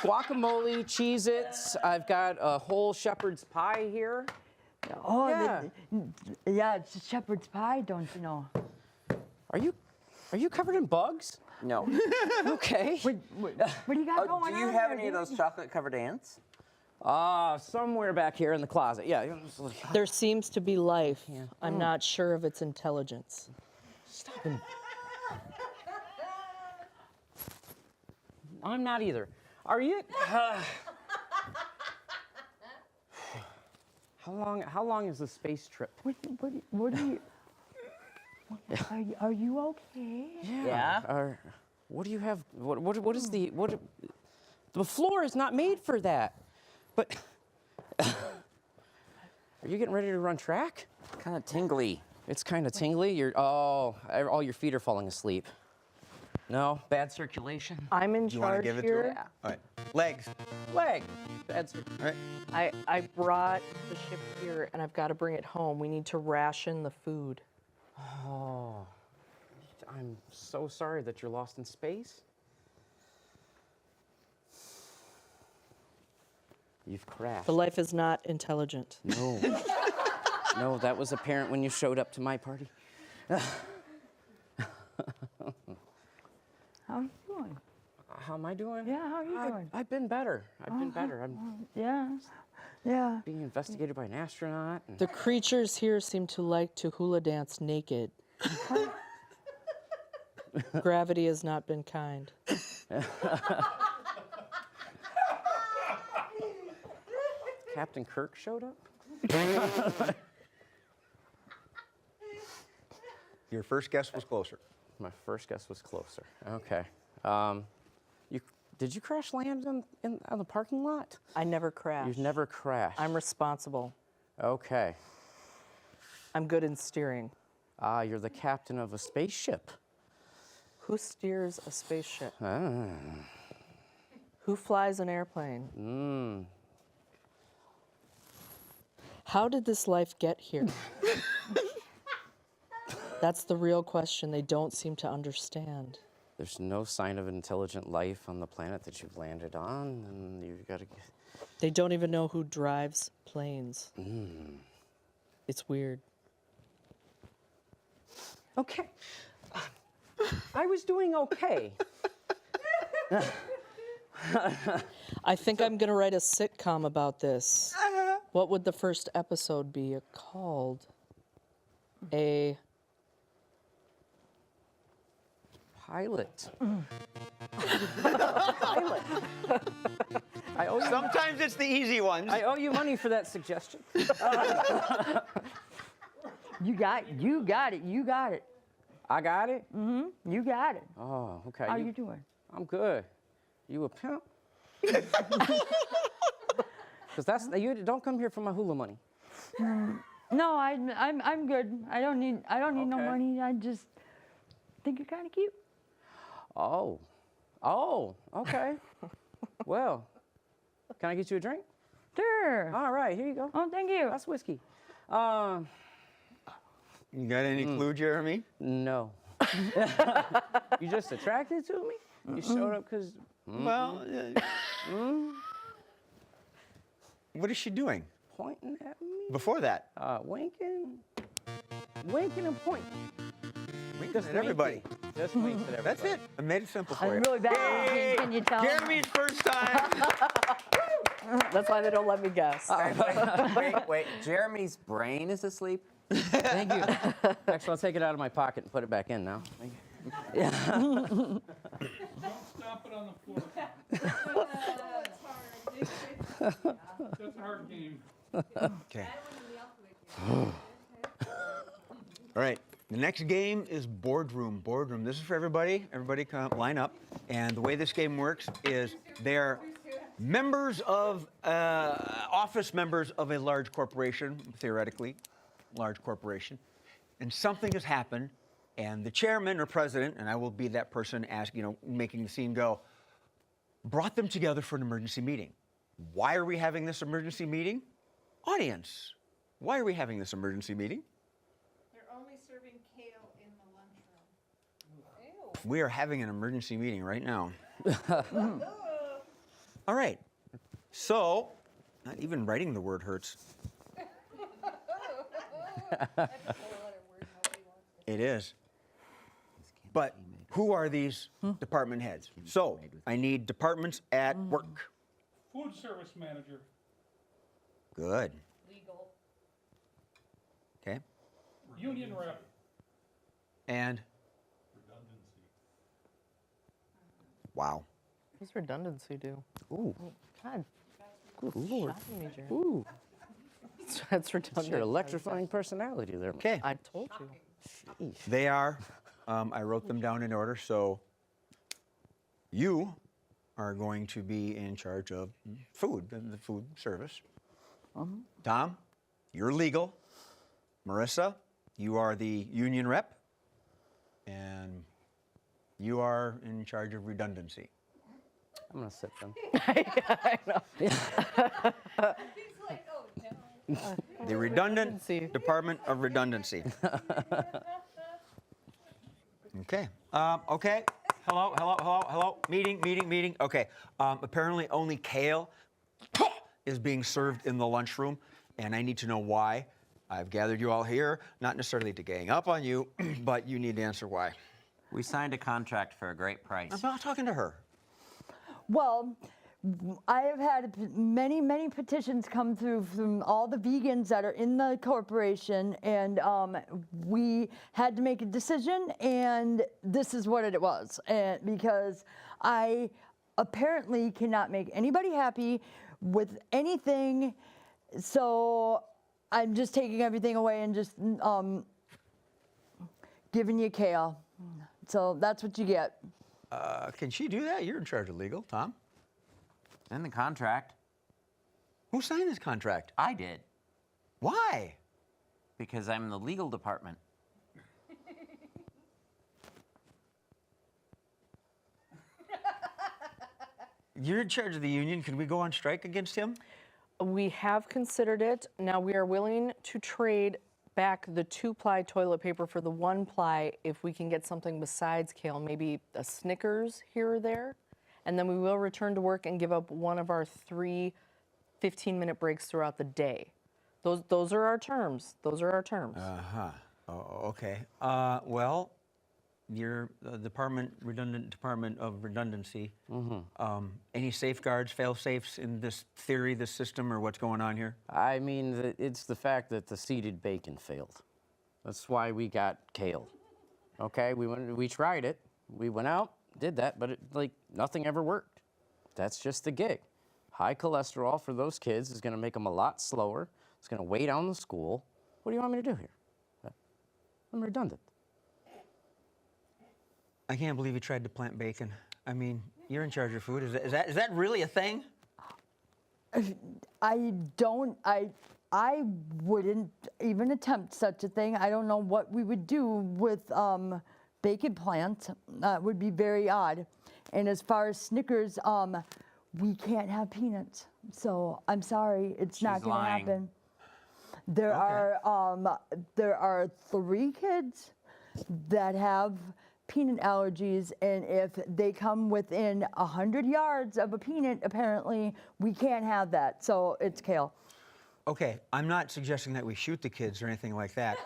Guacamole, Cheez-Its. I've got a whole shepherd's pie here. Oh, yeah. Yeah, it's a shepherd's pie, don't you know? Are you covered in bugs? No. Okay. What do you got going on? Do you have any of those chocolate-covered ants? Somewhere back here in the closet. Yeah. There seems to be life. I'm not sure of its intelligence. Stop him. I'm not either. Are you? How long is the space trip? What are you? Are you okay? Yeah. What do you have? What is the what? The floor is not made for that. But are you getting ready to run track? Kind of tingly. It's kind of tingly. All your feet are falling asleep. No, bad circulation. I'm in You want to charge give it to here. him? All right. Legs. Leg. Bad circulation. All right. I brought the ship here, and I've got to bring it home. We need to ration the food. Oh, I'm so sorry that you're lost in space. You've crashed. The life is not intelligent. No. No, that was apparent when you showed up to my party. How are you doing? How am I doing? Yeah, how are you doing? I've been better. I've been better. I'm Yeah. being investigated by an astronaut. The creatures here seem to like to hula dance naked. Gravity has not been kind. Captain Kirk showed up? Your first guess was closer. My first guess was closer. Okay. Did you crash land on the parking lot? I never crashed. You've never crashed. I'm responsible. Okay. I'm good in steering. You're the captain of a spaceship. Who steers a spaceship? Ah. Who flies an airplane? How did this life get here? That's the real question they don't seem to understand. There's no sign of intelligent life on the planet that you've landed on, and you've got to. They don't even know who drives planes. It's weird. Okay. I was doing okay. I think I'm going to write a sitcom about this. What would the first episode be called? A pilot. Sometimes it's the easy ones. I owe you money for that suggestion. You got it. I got it? Mm-hmm. You got it. Oh, okay. How you doing? I'm good. You a pimp? Because you don't come here for my hula money. No, I'm good. I don't need no money. I just think you're kind of cute. Oh, okay. Well, Can I get you a drink? Sure. All right, here you go. Oh, thank you. That's whiskey. You got any clue, Jeremy? No. You just attracted to me? You showed up because. Well, what is she doing? Pointing at me? Before that? Winking. Winking and pointing. Winking at everybody. Just winking at everybody. That's it. I made it simple for I'm you. really bad at winking, can you tell? Jeremy's first time. That's why they don't let me guess. Wait, Jeremy's brain is asleep? Thank you. Actually, I'll take it out of my pocket and put it back in now. Thank you. Yeah. Don't stop it on the floor. That's a hard game. Okay. All right. The next game is boardroom. Boardroom. This is for everybody. Everybody come line up. And the way this game works is they're members of office members of a large corporation, theoretically, large corporation, and something has happened, and the chairman or president, and I will be that person making the scene go, brought them together for an emergency meeting. Why are we having this emergency meeting? Audience, why are we having this emergency meeting? They're only serving kale in the lunchroom. We are having an emergency meeting right now. All right. So, not even writing the word hurts. It is. But who are these department heads? So, I need departments at work. Food service manager. Good. Legal. Okay. Union rep. And? Wow. What does redundancy do? Ooh. God. Good Lord. Shocking me, Jeremy. Ooh. That's redundant. That's your electrifying personality there. Okay. I told you. Sheesh. They are, I wrote them down in order, so you are going to be in charge of food, the food service. Tom, you're legal. Marissa, you are the union rep. And you are in charge of redundancy. I'm going to sit them. I know. The redundant Department of Redundancy. Okay. Okay. Hello. Meeting. Okay. Apparently only kale is being served in the lunchroom, and I need to know why. I've gathered you all here, not necessarily to gang up on you, but you need to answer why. We signed a contract for a great price. I'm not talking to her. Well, I have had many petitions come through from all the vegans that are in the corporation, and we had to make a decision, and this is what it was. And because I apparently cannot make anybody happy with anything, so I'm just taking everything away and just giving you kale. So that's what you get. Can she do that? You're in charge of legal, Tom. In the contract. Who signed this contract? I did. Why? Because I'm in the legal department. You're in charge of the union. Can we go on strike against him? We have considered it. Now we are willing to trade back the 2-ply toilet paper for the 1-ply if we can get something besides kale, maybe a Snickers here or there. And then we will return to work and give up one of our 3 15-minute breaks throughout the day. Those are our terms. Those are our terms. Uh-huh. Oh, okay. Well, you're the redundant Department of Redundancy. Any safeguards, fail-safes in this theory, this system, or what's going on here? I mean, it's the fact that the seeded bacon failed. That's why we got kale. Okay, we tried it. We went out, did that, but nothing ever worked. That's just the gig. High cholesterol for those kids is going to make them a lot slower. It's going to weigh down the school. What do you want me to do here? I'm redundant. I can't believe you tried to plant bacon. I mean, you're in charge of food. Is that really a thing? I wouldn't even attempt such a thing. I don't know what we would do with bacon plants. That would be very odd. And as far as Snickers, we can't have peanuts. So I'm sorry, it's not She's going to lying. happen. There are 3 kids that have peanut allergies, and if they come within 100 yards of a peanut, apparently we can't have that. So it's kale. Okay, I'm not suggesting that we shoot the kids or anything like that,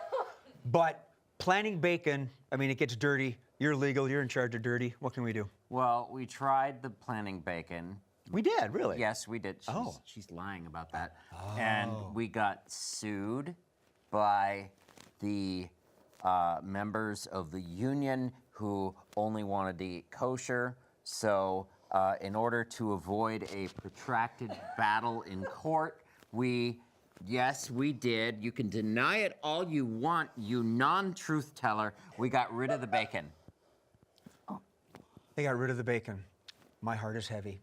but planting bacon, I mean, it gets dirty. You're legal, you're in charge of dirty. What can we do? Well, we tried the planting bacon. We did, really? Yes, we did. Oh. She's lying about that. And we got sued by the members of the union who only wanted to eat kosher. So in order to avoid a protracted battle in court, yes, we did. You can deny it all you want, you non-truth teller. We got rid of the bacon. They got rid of the bacon. My heart is heavy.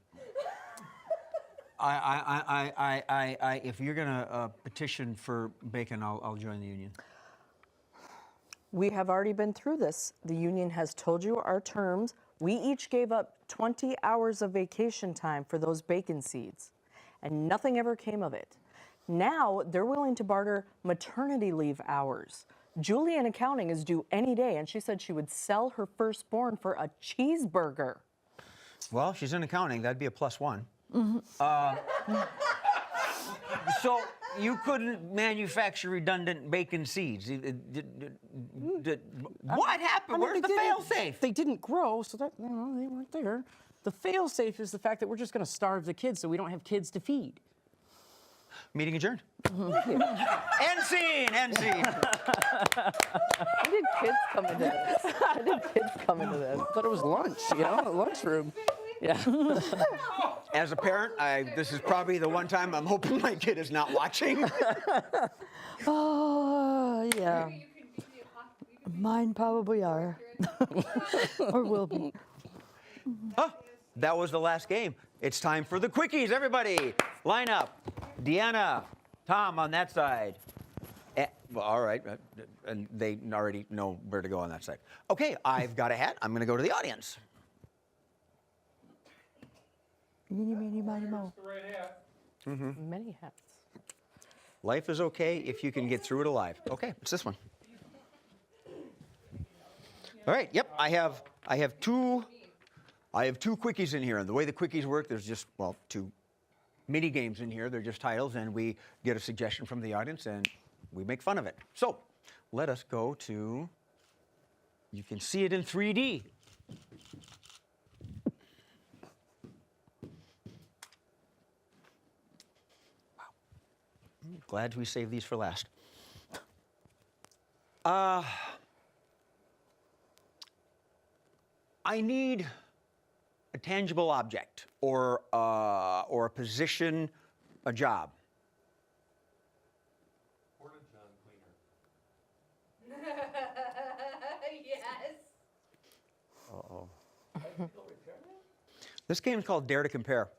If you're gonna petition for bacon, I'll join the union. We have already been through this. The union has told you our terms. We each gave up 20 hours of vacation time for those bacon seeds, and nothing ever came of it. Now they're willing to barter maternity leave hours. Julie in accounting is due any day, and she said she would sell her firstborn for a cheeseburger. Well, she's in accounting. That'd be a +1. Mm-hmm. So you couldn't manufacture redundant bacon seeds. What happened? Where's the fail-safe? They didn't grow, so that they weren't there. The fail-safe is the fact that we're just going to starve the kids so we don't have kids to feed. Meeting adjourned. End scene, end scene. When did kids come into this? When did kids come into this? I thought it was lunch, a lunchroom. Yeah. As a parent, this is probably the one time I'm hoping my kid is not watching. Oh, yeah. Mine probably are. Or will be. Oh, that was the last game. It's time for the quickies, everybody. Line up. Deanna, Tom on that side. Well, all right, and they already know where to go on that side. Okay, I've got a hat. I'm going to go to the audience. Eeny, meeny, miny, mo. Many hats. Life is okay if you can get through it alive. Okay, it's this one. All right, yep, I have two quickies in here, and the way the quickies work, there's just, well, 2 mini games in here. They're just titles, and we get a suggestion from the audience, and we make fun of it. So let us go to, you can see it in 3D. Wow. Glad we saved these for last. I need a tangible object or a position, a job. Yes. Uh-oh. This game is called Dare to Compare.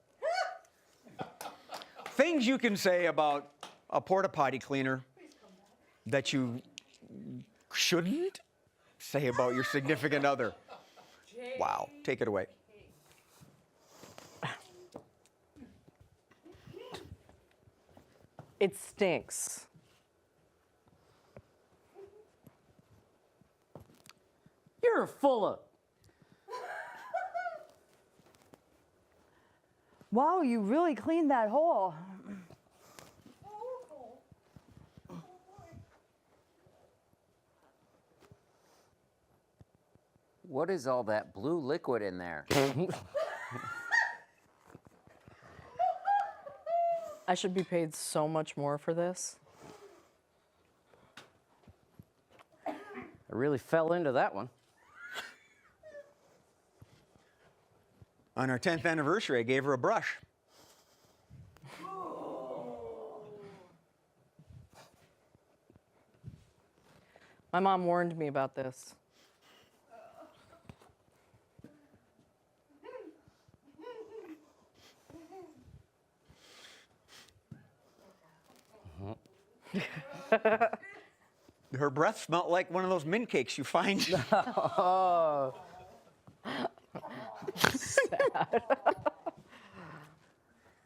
Things you can say about a porta potty cleaner that you shouldn't say about your significant other. Wow, take it away. It stinks. You're full of. Wow, you really cleaned that hole. What is all that blue liquid in there? I should be paid so much more for this. I really fell into that one. On our 10th anniversary, I gave her a brush. My mom warned me about this. Her breath smelled like one of those mint cakes you find. Oh. Sad.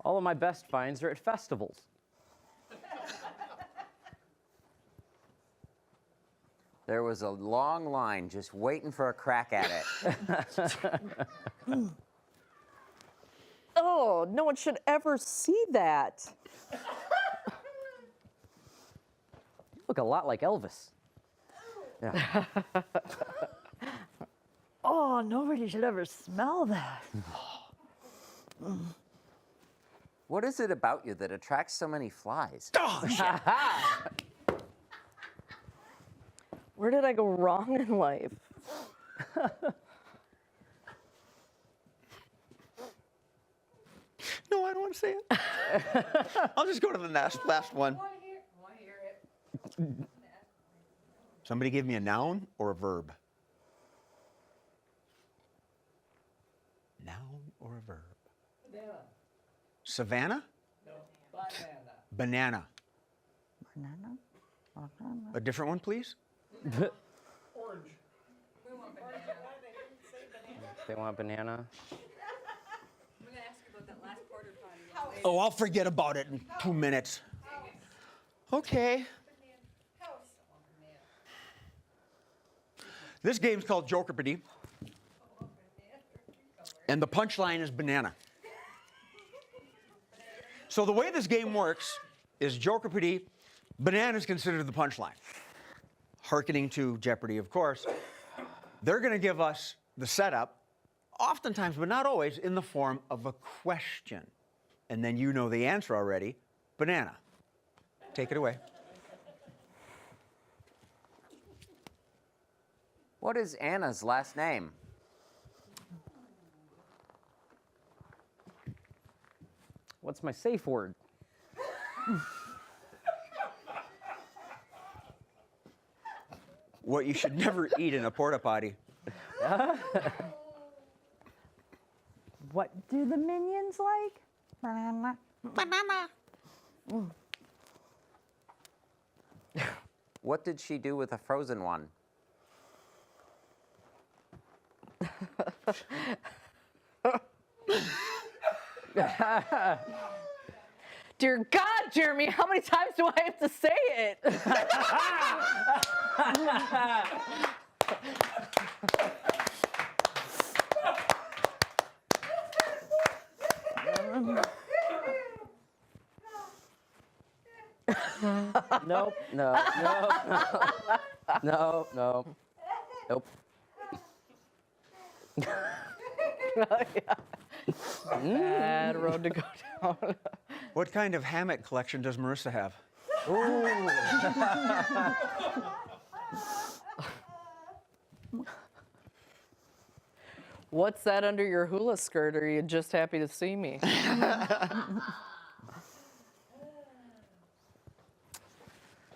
All of my best finds are at festivals. There was a long line just waiting for a crack at it. Oh, no one should ever see that. You look a lot like Elvis. Yeah. Oh, nobody should ever smell that. What is it about you that attracts so many flies? Oh, shit. Where did I go wrong in life? No, I don't want to say it. I'll just go to the last one. Somebody give me a noun or a verb. Noun or a verb? Banana. Savannah? No, banana. Banana. Banana? Banana. A different one, please? Orange. We want banana. They didn't say banana. They want banana. I'm going to ask you about that last porter potty. Oh, I'll forget about it in 2 minutes. Okay. This game's called Jokerpedy. And the punchline is banana. So the way this game works is Jokerpedy, banana is considered the punchline. Hearkening to Jeopardy, of course. They're going to give us the setup, oftentimes, but not always, in the form of a question. And then you know the answer already, banana. Take it away. What is Anna's last name? What's my safe word? What you should never eat in a porta potty. What do the minions like? Banana. Banana. What did she do with a frozen one? Dear God, Jeremy, how many times do I have to say it? Nope, no, no, no, nope. Bad road to go down. What kind of hammock collection does Marissa have? What's that under your hula skirt? Or are you just happy to see me?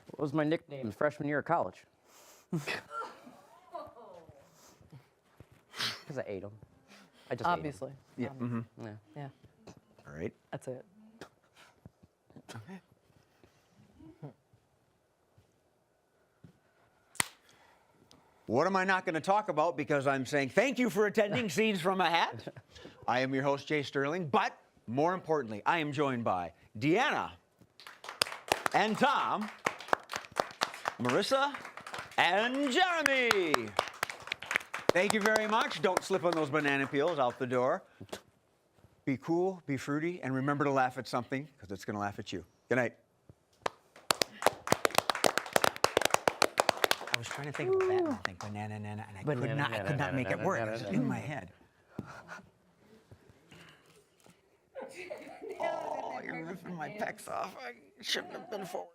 What was my nickname freshman year of college? Because I ate them. I just Obviously. Yeah. Mm-hmm. Yeah. Yeah. All right. That's it. Okay. What am I not going to talk about because I'm saying thank you for attending Scenes from a Hat. I am your host, Jay Sterling, but more importantly, I am joined by Deanna and Tom, Marissa, and Jeremy. Thank you very much. Don't slip on those banana peels out the door. Be cool, be fruity, and remember to laugh at something because it's going to laugh at you. Good night. I was trying to think of a Batman thing, banana, and I could not make it work. It was in my head. Oh, you're ripping my pecs off. I shouldn't have been forward.